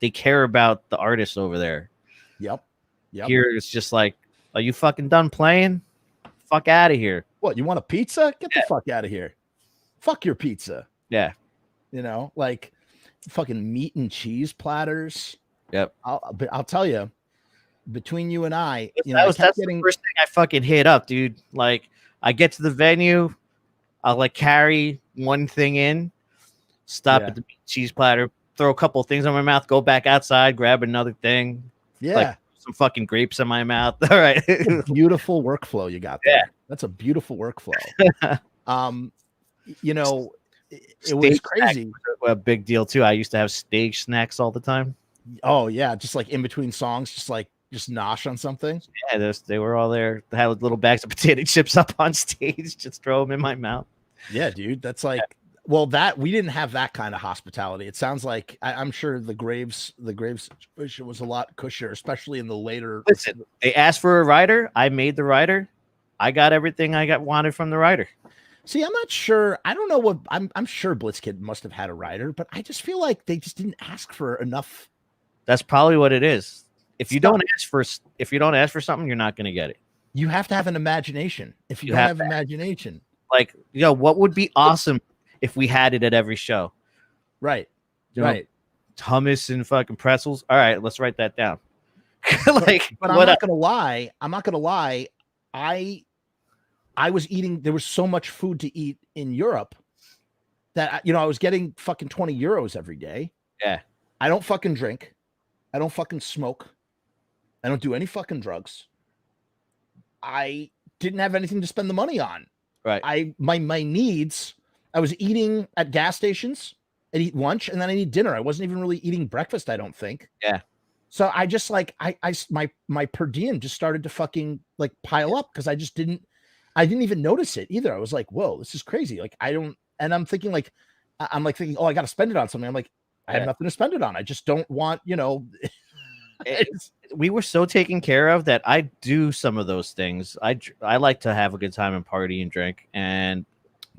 they care about the artists over there. Yep. Here it's just like, are you fucking done playing? Fuck out of here. What, you want a pizza? Get the fuck out of here. Fuck your pizza. Yeah. Like fucking meat and cheese platters. Yep. I'll tell you, between you and I, that's the first thing I fucking hit up, dude. Like, I get to the venue, I'll like carry one thing in, stop at the cheese platter, throw a couple things on my mouth, go back outside, grab another thing. Yeah. Like some fucking grapes in my mouth. All right. Beautiful workflow you got there. Yeah. That's a beautiful workflow. It was crazy. A big deal too. I used to have stage snacks all the time. Oh yeah. Just like in between songs, just nosh on something. Yeah, they were all there. They had little bags of potato chips up on stage, just throw them in my mouth. Yeah, dude. That's like, well, that we didn't have that kind of hospitality. It sounds like I'm sure the Graves situation was a lot cushier, especially in the later. Listen, they asked for a writer. I made the writer. I got everything I wanted from the writer. See, I'm not sure. I don't know what I'm sure Blitzkid must have had a writer, but I just feel like they just didn't ask for enough. That's probably what it is. If you don't ask for something, you're not going to get it. You have to have an imagination. If you don't have imagination, like, what would be awesome if we had it at every show? Right. Right. Hummus and fucking pretzels. All right, let's write that down. Like, but I'm not gonna lie. I was eating. There was so much food to eat in Europe that I was getting fucking 20 euros every day. Yeah. I don't fucking drink. I don't fucking smoke. I don't do any fucking drugs. I didn't have anything to spend the money on. Right. My needs. I was eating at gas stations. I'd eat lunch and then I'd eat dinner. I wasn't even really eating breakfast, I don't think. Yeah. So I just like my per diem just started to fucking like pile up because I didn't even notice it either. I was like, whoa, this is crazy. Like I'm thinking oh, I got to spend it on something. I'm like, I have nothing to spend it on. I just don't want, we were so taken care of that I do some of those things. I like to have a good time and party and drink, and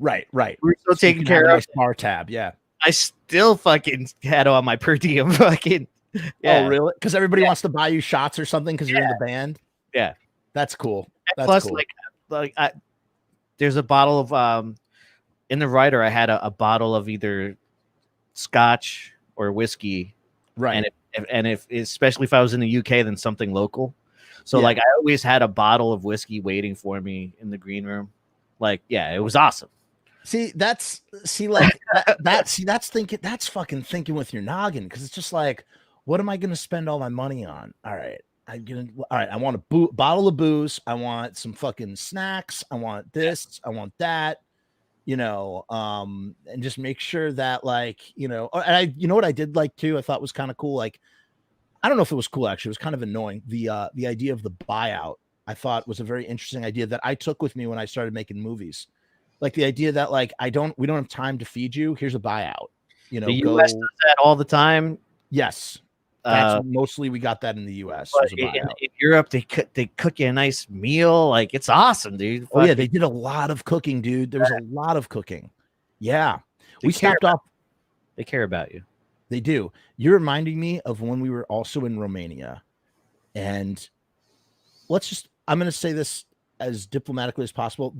right. We're so taken care of. Bar tab, yeah. I still fucking had on my per diem fucking. Yeah. Oh, really? Because everybody wants to buy you shots or something because you're in the band. Yeah, that's cool. Plus, cool. There's a bottle of in the writer. I had a bottle of either scotch or whiskey, right? And if especially if I was in the UK, then something local. So like I always had a bottle of whiskey waiting for me in the green room. Like, yeah, it was awesome. That's fucking thinking with your noggin, because it's just like, what am I going to spend all my money on? All right, I want a bottle of booze. I want some fucking snacks. I want this. I want that. And just make sure that and what I did like too, I thought was kind of cool. Like, I don't know if it was cool, actually. It was kind of annoying. The idea of the buyout, I thought was a very interesting idea that I took with me when I started making movies. Like the idea that we don't have time to feed you. Here's a buyout. The US does that all the time. Yes. That's mostly we got that in the US. But in Europe, they cook you a nice meal. Like, it's awesome, dude. Oh yeah, they did a lot of cooking, dude. There was a lot of cooking. Yeah, we stopped off. They care about you. They do. You're reminding me of when we were also in Romania, and I'm going to say this as diplomatically as possible.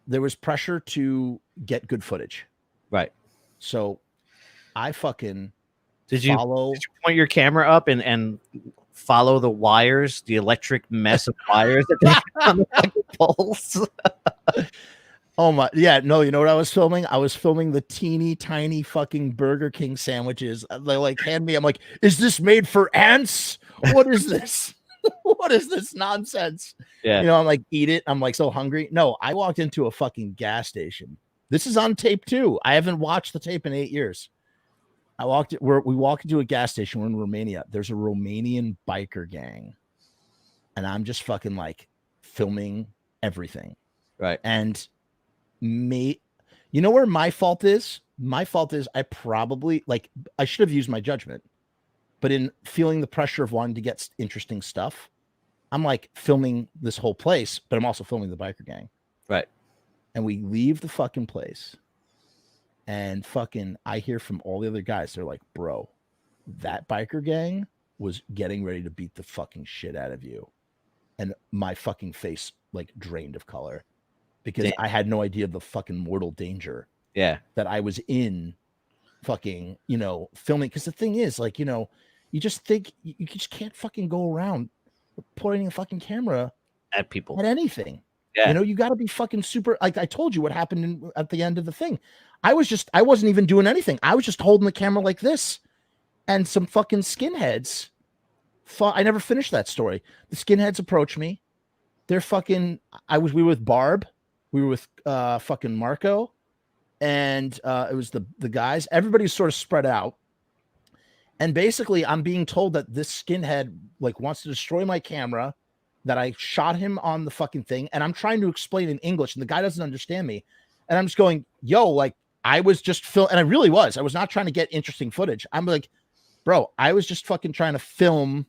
There was pressure to get good footage. Right. So I fucking did you point your camera up and follow the wires, the electric mess of wires that they on the fucking poles? Oh my, yeah, no, you know what I was filming? I was filming the teeny tiny fucking Burger King sandwiches. They like hand me, I'm like, is this made for ants? What is this? What is this nonsense? Yeah. You know, I'm like, eat it. I'm like so hungry. No, I walked into a fucking gas station. This is on tape too. I haven't watched the tape in 8 years. We walk into a gas station. We're in Romania. There's a Romanian biker gang. And I'm just fucking like filming everything. Right. And you know where my fault is? My fault is I should have used my judgment. But in feeling the pressure of wanting to get interesting stuff, I'm like filming this whole place, but I'm also filming the biker gang. Right. And we leave the fucking place. And fucking, I hear from all the other guys, they're like, bro, that biker gang was getting ready to beat the fucking shit out of you. And my fucking face like drained of color because I had no idea of the fucking mortal danger that I was in fucking, you know, filming. Because the thing is, like, you know, you just think you just can't fucking go around pointing a fucking camera at people, at anything. Yeah. You know, you got to be fucking super. Like I told you what happened at the end of the thing. I wasn't even doing anything. I was just holding the camera like this, and some fucking skinheads. I never finished that story. The skinheads approached me. They're fucking. We were with Barb. We were with fucking Marco, and it was the guys. Everybody's sort of spread out. And basically, I'm being told that this skinhead like wants to destroy my camera. That I shot him on the fucking thing, and I'm trying to explain in English, and the guy doesn't understand me. And I'm just going, yo, like, I was just and I really was. I was not trying to get interesting footage. I'm like, bro, I was just fucking trying to film,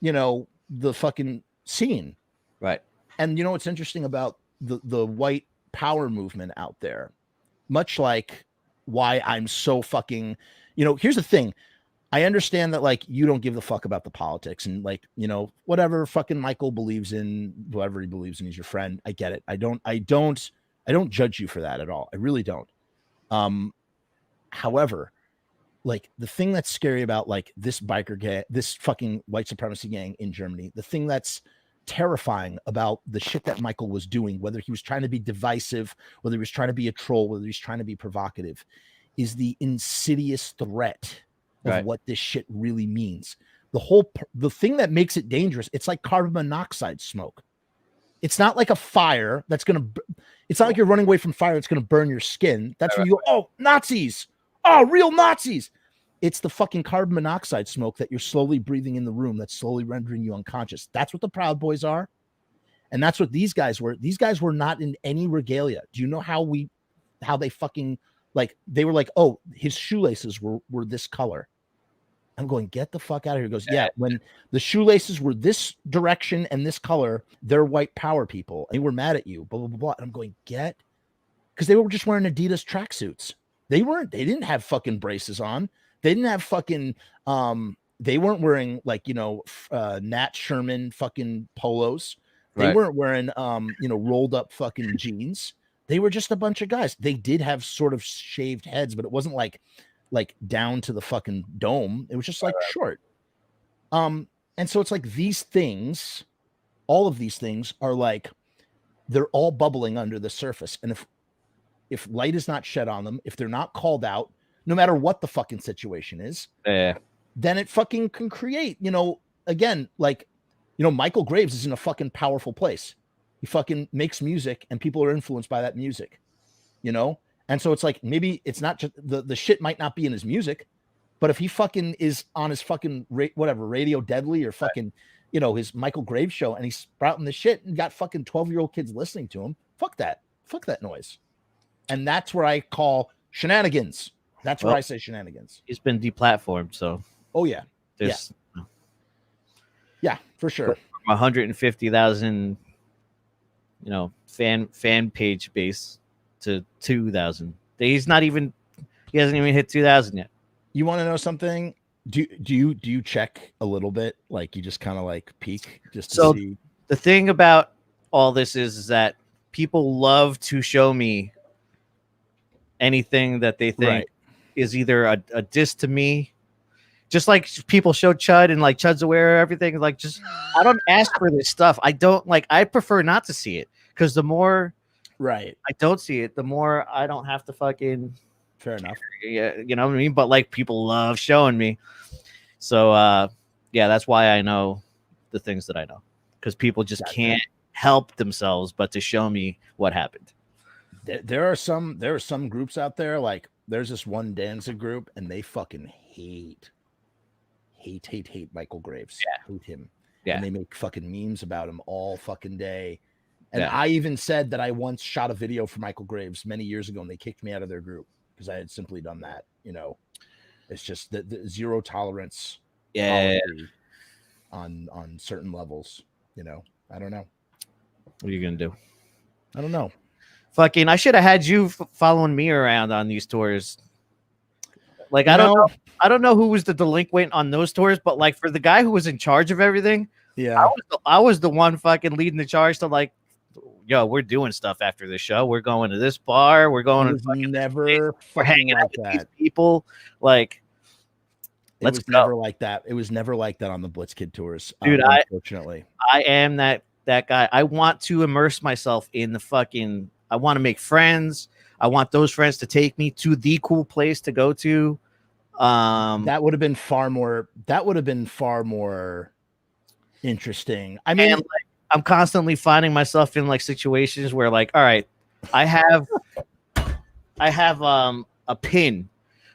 you know, the fucking scene. Right. And you know what's interesting about the white power movement out there? Much like why I'm so fucking, you know, here's the thing. I understand that, like, you don't give a fuck about the politics and, like, you know, whatever fucking Michael believes in, whoever he believes in, he's your friend. I get it. I don't judge you for that at all. I really don't. However, like, the thing that's scary about, like, this biker gang, this fucking white supremacy gang in Germany, the thing that's terrifying about the shit that Michael was doing, whether he was trying to be divisive, whether he was trying to be a troll, whether he's trying to be provocative, is the insidious threat of what this shit really means. The thing that makes it dangerous, it's like carbon monoxide smoke. It's not like a fire that's it's not like you're running away from fire that's going to burn your skin. That's where you go, oh, Nazis. Oh, real Nazis. It's the fucking carbon monoxide smoke that you're slowly breathing in the room that's slowly rendering you unconscious. That's what the Proud Boys are. And that's what these guys were. These guys were not in any regalia. Do you know how they fucking, like, they were like, oh, his shoelaces were this color. I'm going, get the fuck out of here. He goes, yeah, when the shoelaces were this direction and this color, they're white power people. And we're mad at you, blah, blah, blah, blah. And I'm going, because they were just wearing Adidas tracksuits. They didn't have fucking braces on. They didn't have fucking, they weren't wearing, like, you know, Nat Sherman fucking polos. They weren't wearing, you know, rolled up fucking jeans. They were just a bunch of guys. They did have sort of shaved heads, but it wasn't like down to the fucking dome. It was just like short. And so it's like these things, all of these things are like, they're all bubbling under the surface. And if light is not shed on them, if they're not called out, no matter what the fucking situation is, then it fucking can create, you know, again, like, you know, Michael Graves is in a fucking powerful place. He fucking makes music and people are influenced by that music, you know? And so it's like, maybe it's not just the shit might not be in his music, but if he fucking is on his fucking Radio Deadly or fucking, you know, his Michael Graves show and he's sprouting the shit and got fucking 12-year-old kids listening to him, fuck that noise. And that's where I call shenanigans. That's where I say shenanigans. He's been deplatformed, so oh yeah, there's yeah, for sure. 150,000, fan page base to 2,000. He's not even. He hasn't even hit 2,000 yet. You want to know something? Do you check a little bit? Like you just kind of like peek just to see. The thing about all this is that people love to show me anything that they think is either a diss to me, just like people show Chud and like Chud's aware of everything. Like, just I don't ask for this stuff. I don't like. I prefer not to see it because the more I don't see it, the more I don't have to fucking. Fair enough. Yeah, you know what I mean. But like people love showing me, so yeah, that's why I know the things that I know because people just can't help themselves but to show me what happened. There are some groups out there, like there's this one Danzig group and they fucking hate Michael Graves. Hate him. And they make fucking memes about him all fucking day. And I even said that I once shot a video for Michael Graves many years ago and they kicked me out of their group because I had simply done that. It's just the zero tolerance on certain levels. I don't know. What are you gonna do? I don't know. Fucking, I should have had you following me around on these tours. Like, I don't know who was the delinquent on those tours, but like for the guy who was in charge of everything, I was the one fucking leading the charge to like, yo, we're doing stuff after the show. We're going to this bar. We're going to we're hanging out with these people. Like, let's go. Never like that. It was never like that on the Blitzkid tours, dude. Unfortunately, I am that guy. I want to immerse myself in the fucking. I want to make friends. I want those friends to take me to the cool place to go to. That would have been far more interesting. I mean, like, I'm constantly finding myself in like situations where like, all right, I have a pin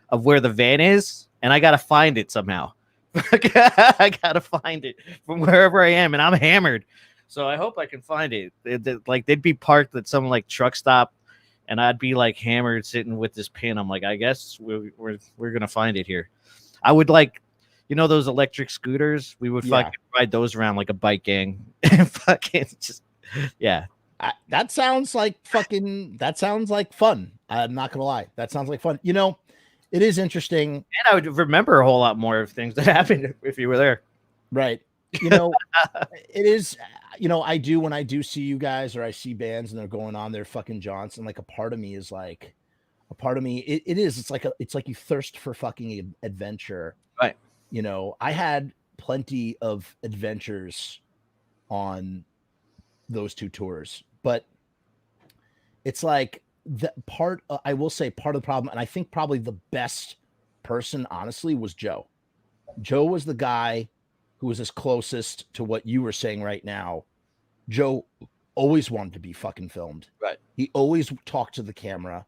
of where the van is and I got to find it somehow. I got to find it from wherever I am and I'm hammered. So I hope I can find it. Like they'd be parked at some like truck stop and I'd be like hammered sitting with this pin. I'm like, I guess we're going to find it here. I would like, those electric scooters, we would fucking ride those around like a bike gang and fucking just, that sounds like fun. I'm not going to lie. That sounds like fun. It is interesting. And I would remember a whole lot more of things that happened if you were there. Right. It is, I do when I do see you guys or I see bands and they're going on their fucking jaunts and like a part of me is like, it's like you thirst for fucking adventure. Right. I had plenty of adventures on those two tours, but it's like I will say part of the problem, and I think probably the best person, honestly, was Joe. Joe was the guy who was as closest to what you were saying right now. Joe always wanted to be fucking filmed. Right. He always talked to the camera.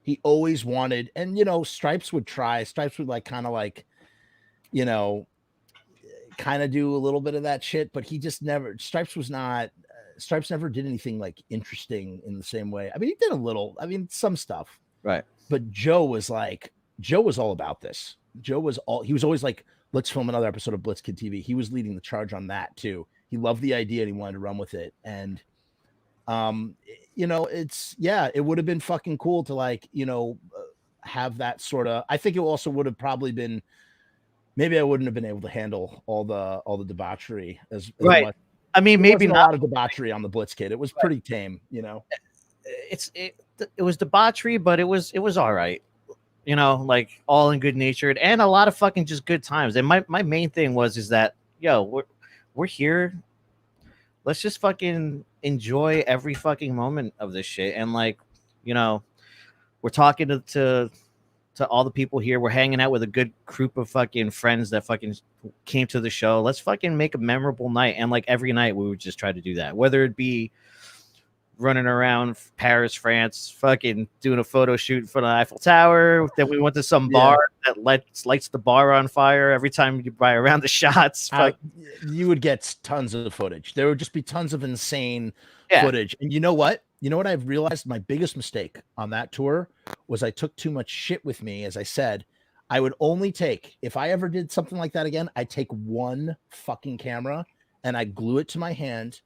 He always wanted, and Stripes would try. Stripes would kind of do a little bit of that shit, but he just never. Stripes never did anything like interesting in the same way. I mean, he did a little. I mean, some stuff. Right. But Joe was all about this. He was always like, let's film another episode of Blitzkid TV. He was leading the charge on that too. He loved the idea and he wanted to run with it. And, it would have been fucking cool to have that sort of, I think it also would have probably been, maybe I wouldn't have been able to handle all the debauchery as right. much. I mean, maybe not a lot of debauchery on the Blitzkid. It was pretty tame, It was debauchery, but it was all right. Like all in good natured and a lot of fucking just good times. And my main thing is that, we're here. Let's just fucking enjoy every fucking moment of this shit. And we're talking to all the people here. We're hanging out with a good group of fucking friends that fucking came to the show. Let's fucking make a memorable night. And like every night we would just try to do that, whether it be running around Paris, France, fucking doing a photo shoot in front of the Eiffel Tower. Then we went to some bar that lights the bar on fire every time you buy around the shots. You would get tons of footage. There would just be tons of insane footage. And you know what? I've realized my biggest mistake on that tour was I took too much shit with me. As I said, I would only take, if I ever did something like that again, I'd take one fucking camera and I'd glue it to my hand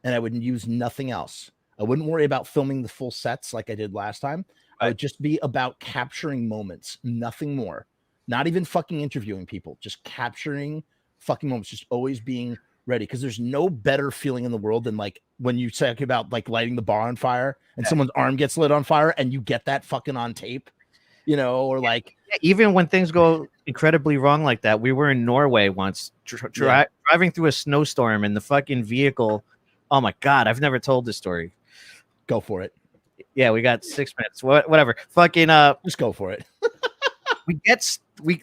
and I would use nothing else. I wouldn't worry about filming the full sets like I did last time. I would just be about capturing moments, nothing more. Not even fucking interviewing people, just capturing fucking moments, just always being ready. Because there's no better feeling in the world than like when you talk about like lighting the bar on fire and someone's arm gets lit on fire and you get that fucking on tape, you know, or like even when things go incredibly wrong like that. We were in Norway once driving through a snowstorm and the fucking vehicle. Oh my God, I've never told this story. Go for it. Yeah, we got 6 minutes. Whatever. Fucking just go for it.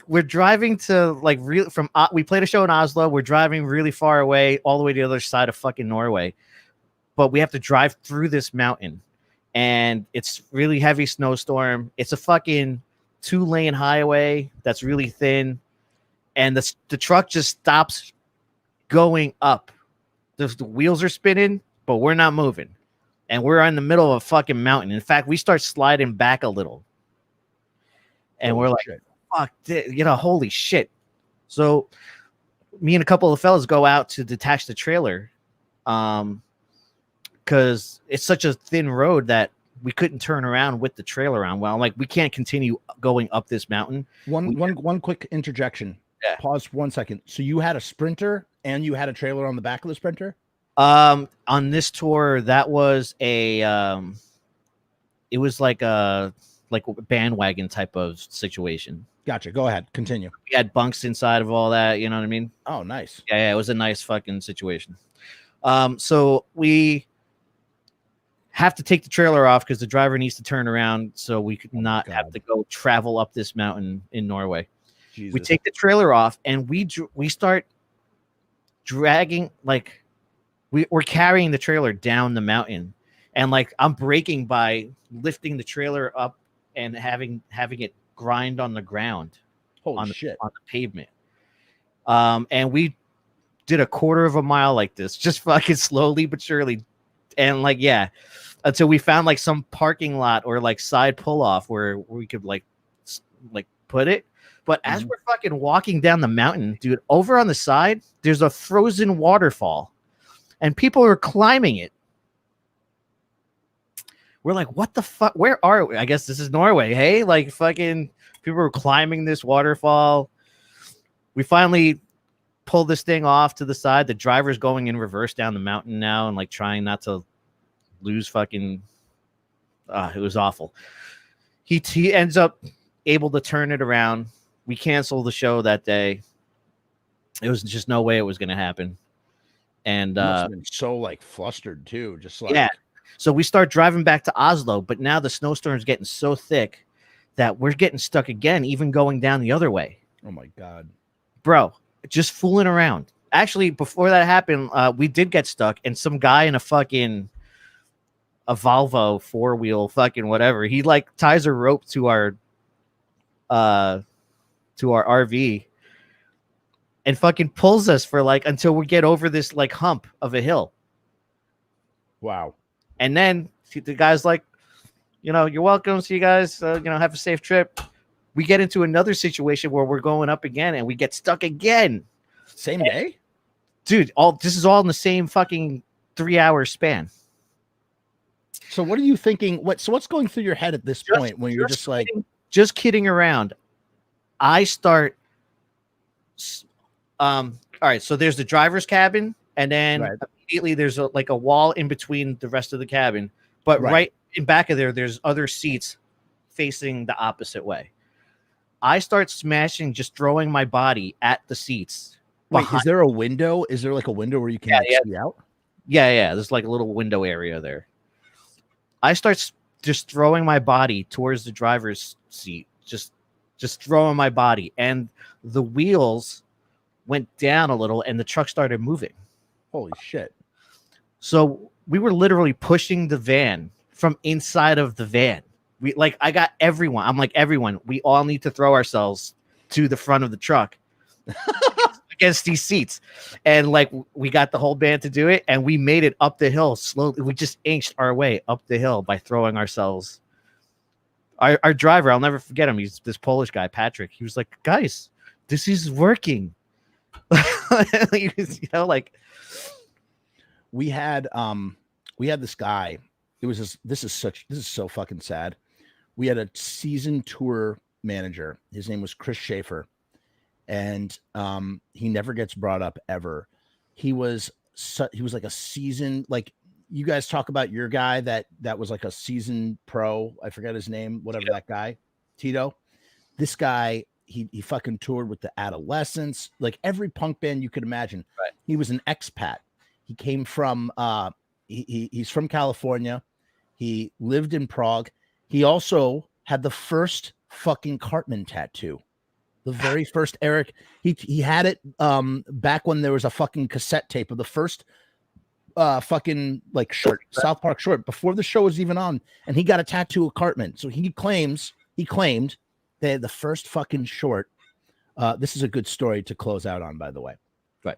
We're driving to like we played a show in Oslo. We're driving really far away, all the way to the other side of fucking Norway. But we have to drive through this mountain, and it's really heavy snowstorm. It's a fucking 2-lane highway that's really thin, and the truck just stops going up. The wheels are spinning, but we're not moving. And we're in the middle of a fucking mountain. In fact, we start sliding back a little. And we're like, fuck, holy shit. So me and a couple of fellas go out to detach the trailer. Because it's such a thin road that we couldn't turn around with the trailer on. Well, I'm like, we can't continue going up this mountain. One quick interjection. Yeah. Pause 1 second. So you had a Sprinter and you had a trailer on the back of the Sprinter? On this tour, that was it was like a bandwagon type of situation. Gotcha. Go ahead. Continue. We had bunks inside of all that. You know what I mean? Oh, nice. Yeah, it was a nice fucking situation. So we have to take the trailer off because the driver needs to turn around so we could not have to go travel up this mountain in Norway. Jesus. We take the trailer off and we start dragging, like we're carrying the trailer down the mountain, and like I'm braking by lifting the trailer up and having it grind on the ground. Holy shit. On the pavement. And we did a quarter of a mile like this, just fucking slowly but surely. And like, yeah, until we found like some parking lot or like side pull off where we could like put it. But as we're fucking walking down the mountain, dude, over on the side, there's a frozen waterfall and people are climbing it. We're like, what the fuck? Where are we? I guess this is Norway. Hey, like fucking people are climbing this waterfall. We finally pull this thing off to the side. The driver's going in reverse down the mountain now and like trying not to lose fucking. It was awful. He ends up able to turn it around. We canceled the show that day. It was just no way it was going to happen. And must have been so like flustered too, just like. Yeah. So we start driving back to Oslo, but now the snowstorm's getting so thick that we're getting stuck again, even going down the other way. Oh my God. Bro, just fooling around. Actually, before that happened, we did get stuck, and some guy in a Volvo 4-wheel fucking whatever, he like ties a rope to our RV and fucking pulls us for like until we get over this like hump of a hill. Wow. And then the guy's like, you're welcome. See you guys. Have a safe trip. We get into another situation where we're going up again and we get stuck again. Same day? Dude, this is all in the same fucking 3-hour span. So what are you thinking? What's going through your head at this point when you're just kidding around? I start. All right. So there's the driver's cabin. And then immediately there's a wall in between the rest of the cabin. But right in back of there's other seats facing the opposite way. I start smashing, just throwing my body at the seats. Wait, is there a window? Is there like a window where you can see out? Yeah. There's like a little window area there. I start just throwing my body towards the driver's seat, just throwing my body. And the wheels went down a little and the truck started moving. Holy shit. So we were literally pushing the van from inside of the van. I got everyone. I'm like, everyone, we all need to throw ourselves to the front of the truck against these seats. And like, we got the whole band to do it. And we made it up the hill slowly. We just inched our way up the hill by throwing ourselves our driver, I'll never forget him. He's this Polish guy, Patrick. He was like, guys, this is working. You know, like we had this guy. It was just, this is so fucking sad. We had a season tour manager. His name was Chris Schaefer, and he never gets brought up ever. He was like a season, like you guys talk about your guy that was like a season pro. I forget his name, whatever that guy, Tito. This guy, he fucking toured with the Adolescents, like every punk band you could imagine. Right. He was an expat. He came from he's from California. He lived in Prague. He also had the first fucking Cartman tattoo. The very first Eric. He had it back when there was a fucking cassette tape of the first fucking like short, South Park short, before the show was even on, and he got a tattoo of Cartman. So he claimed they had the first fucking short. This is a good story to close out on, by the way. Right.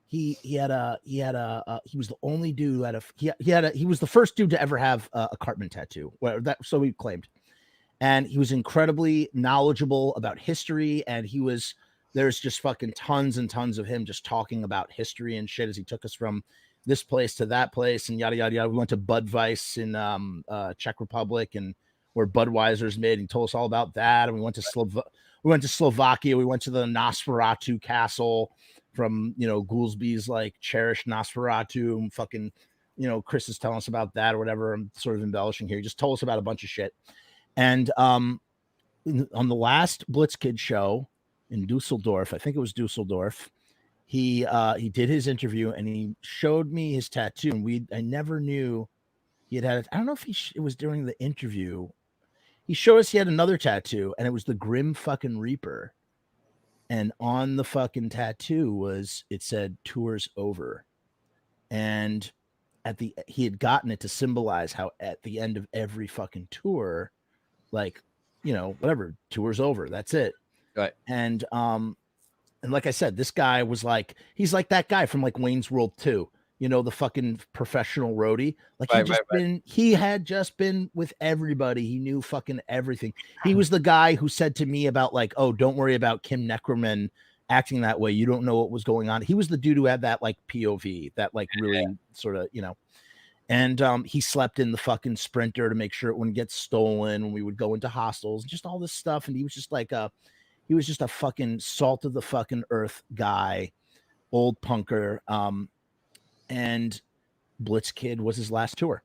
He was the only dude he was the first dude to ever have a Cartman tattoo. So he claimed, and he was incredibly knowledgeable about history, and there's just fucking tons and tons of him just talking about history and shit as he took us from this place to that place and yada yada yada. We went to Budweiss in Czech Republic, and where Budweiser's made, and he told us all about that. And we went to Slovakia. We went to the Nosferatu castle from, Goolsby's like cherished Nosferatu, and fucking, Chris is telling us about that or whatever. I'm sort of embellishing here. He just told us about a bunch of shit. And on the last Blitzkid show in Dusseldorf, I think it was Dusseldorf, he did his interview and he showed me his tattoo, and I never knew he had it. I don't know if it was during the interview. He showed us he had another tattoo, and it was the Grim fucking Reaper. And on the fucking tattoo it said "Tour's over," and he had gotten it to symbolize how at the end of every fucking tour, like, whatever, tour's over, that's it. Right. And like I said, this guy was like, he's like that guy from like Wayne's World 2, the fucking professional roadie. Like he had just been with everybody. He knew fucking everything. He was the guy who said to me about like, oh, don't worry about Kim Neckerman acting that way. You don't know what was going on. He was the dude who had that like POV, that like really sort of, and he slept in the fucking Sprinter to make sure it wouldn't get stolen when we would go into hostels, just all this stuff. And he was just like he was just a fucking salt of the fucking earth guy, old punker. And Blitzkid was his last tour.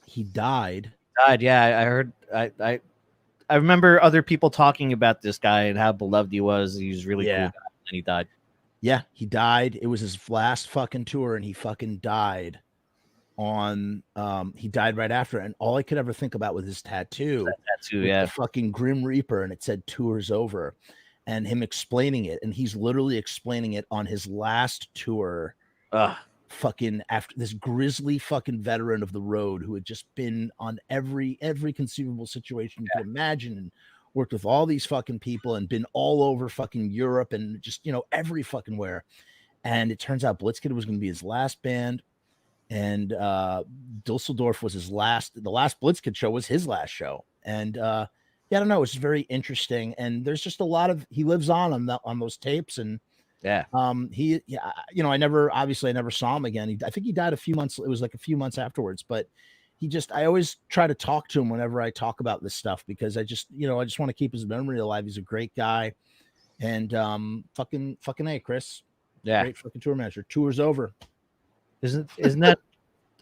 He died. Yeah, I heard. I remember other people talking about this guy and how beloved he was. He was really cool guy, and he died. Yeah, he died. It was his last fucking tour, and he fucking died he died right after. And all I could ever think about was his tattoo. The fucking Grim Reaper, and it said "Tour's over," and him explaining it, and he's literally explaining it on his last tour. Fucking after this grizzly fucking veteran of the road who had just been on every conceivable situation you could imagine, and worked with all these fucking people and been all over fucking Europe and just every fucking where. And it turns out Blitzkid was going to be his last band, and Dusseldorf was the last Blitzkid show was his last show. And I don't know, it's very interesting, and there's just a lot of, he lives on those tapes. And I never saw him again. I think he died a few months. It was like a few months afterwards, but I always try to talk to him whenever I talk about this stuff, because I just want to keep his memory alive. He's a great guy. And fucking A, Chris. Yeah. Great fucking tour manager. Tour's over. Isn't that,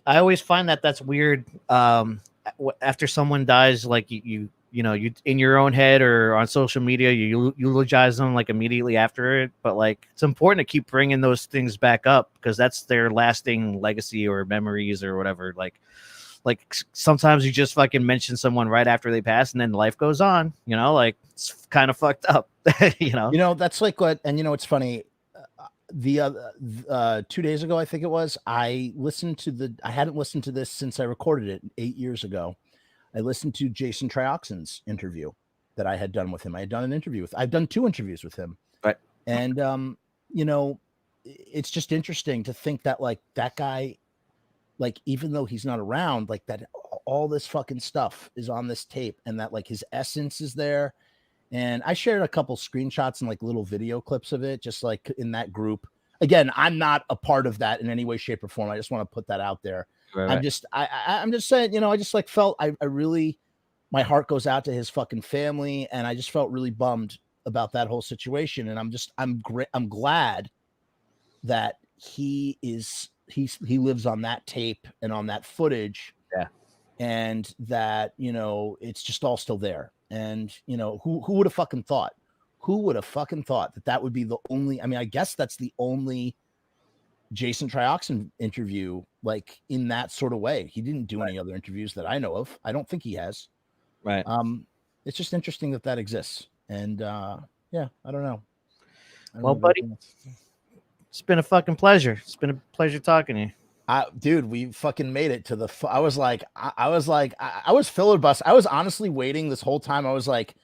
I always find that's weird. After someone dies, like you in your own head or on social media, you eulogize them like immediately after it. But like, it's important to keep bringing those things back up, because that's their lasting legacy or memories or whatever. Like sometimes you just fucking mention someone right after they pass, and then life goes on, like it's kind of fucked up. That's like what, and it's funny. The 2 days ago, I think it was, I hadn't listened to this since I recorded it 8 years ago. I listened to Jason Trioxin's interview that I had done with him. I've done 2 interviews with him. Right. And, it's just interesting to think that like that guy, like, even though he's not around, like that, all this fucking stuff is on this tape, and that like his essence is there. And I shared a couple screenshots and like little video clips of it, just like in that group. Again, I'm not a part of that in any way, shape, or form. I just want to put that out there. Right. I'm just saying, you know, I just like felt I really, my heart goes out to his fucking family, and I just felt really bummed about that whole situation. And I'm glad that he lives on that tape and on that footage. Yeah. And that, you know, it's just all still there. And, you know, who would have fucking thought? Who would have fucking thought that that would be the only, I mean, I guess that's the only Jason Trioxin interview, like in that sort of way. He didn't do any other interviews that I know of. I don't think he has. Right. It's just interesting that exists. And yeah, I don't know. Well, buddy, it's been a fucking pleasure. It's been a pleasure talking to you. Dude, we fucking made it to the. I was filibust. I was honestly waiting this whole time. I was like,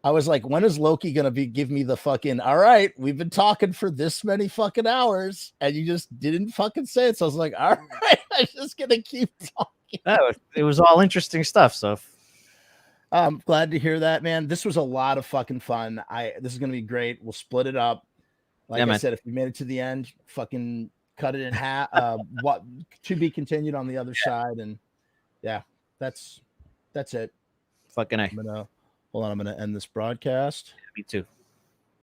when is Loki gonna give me the fucking? All right, we've been talking for this many fucking hours, and you just didn't fucking say it. So I was like, all right, I'm just gonna keep talking. It was all interesting stuff. So I'm glad to hear that, man. This was a lot of fucking fun. This is gonna be great. We'll split it up. Like I said, if we made it to the end, fucking cut it in half. What to be continued on the other side, and yeah, that's it. Fucking A. I'm gonna end this broadcast. Me too.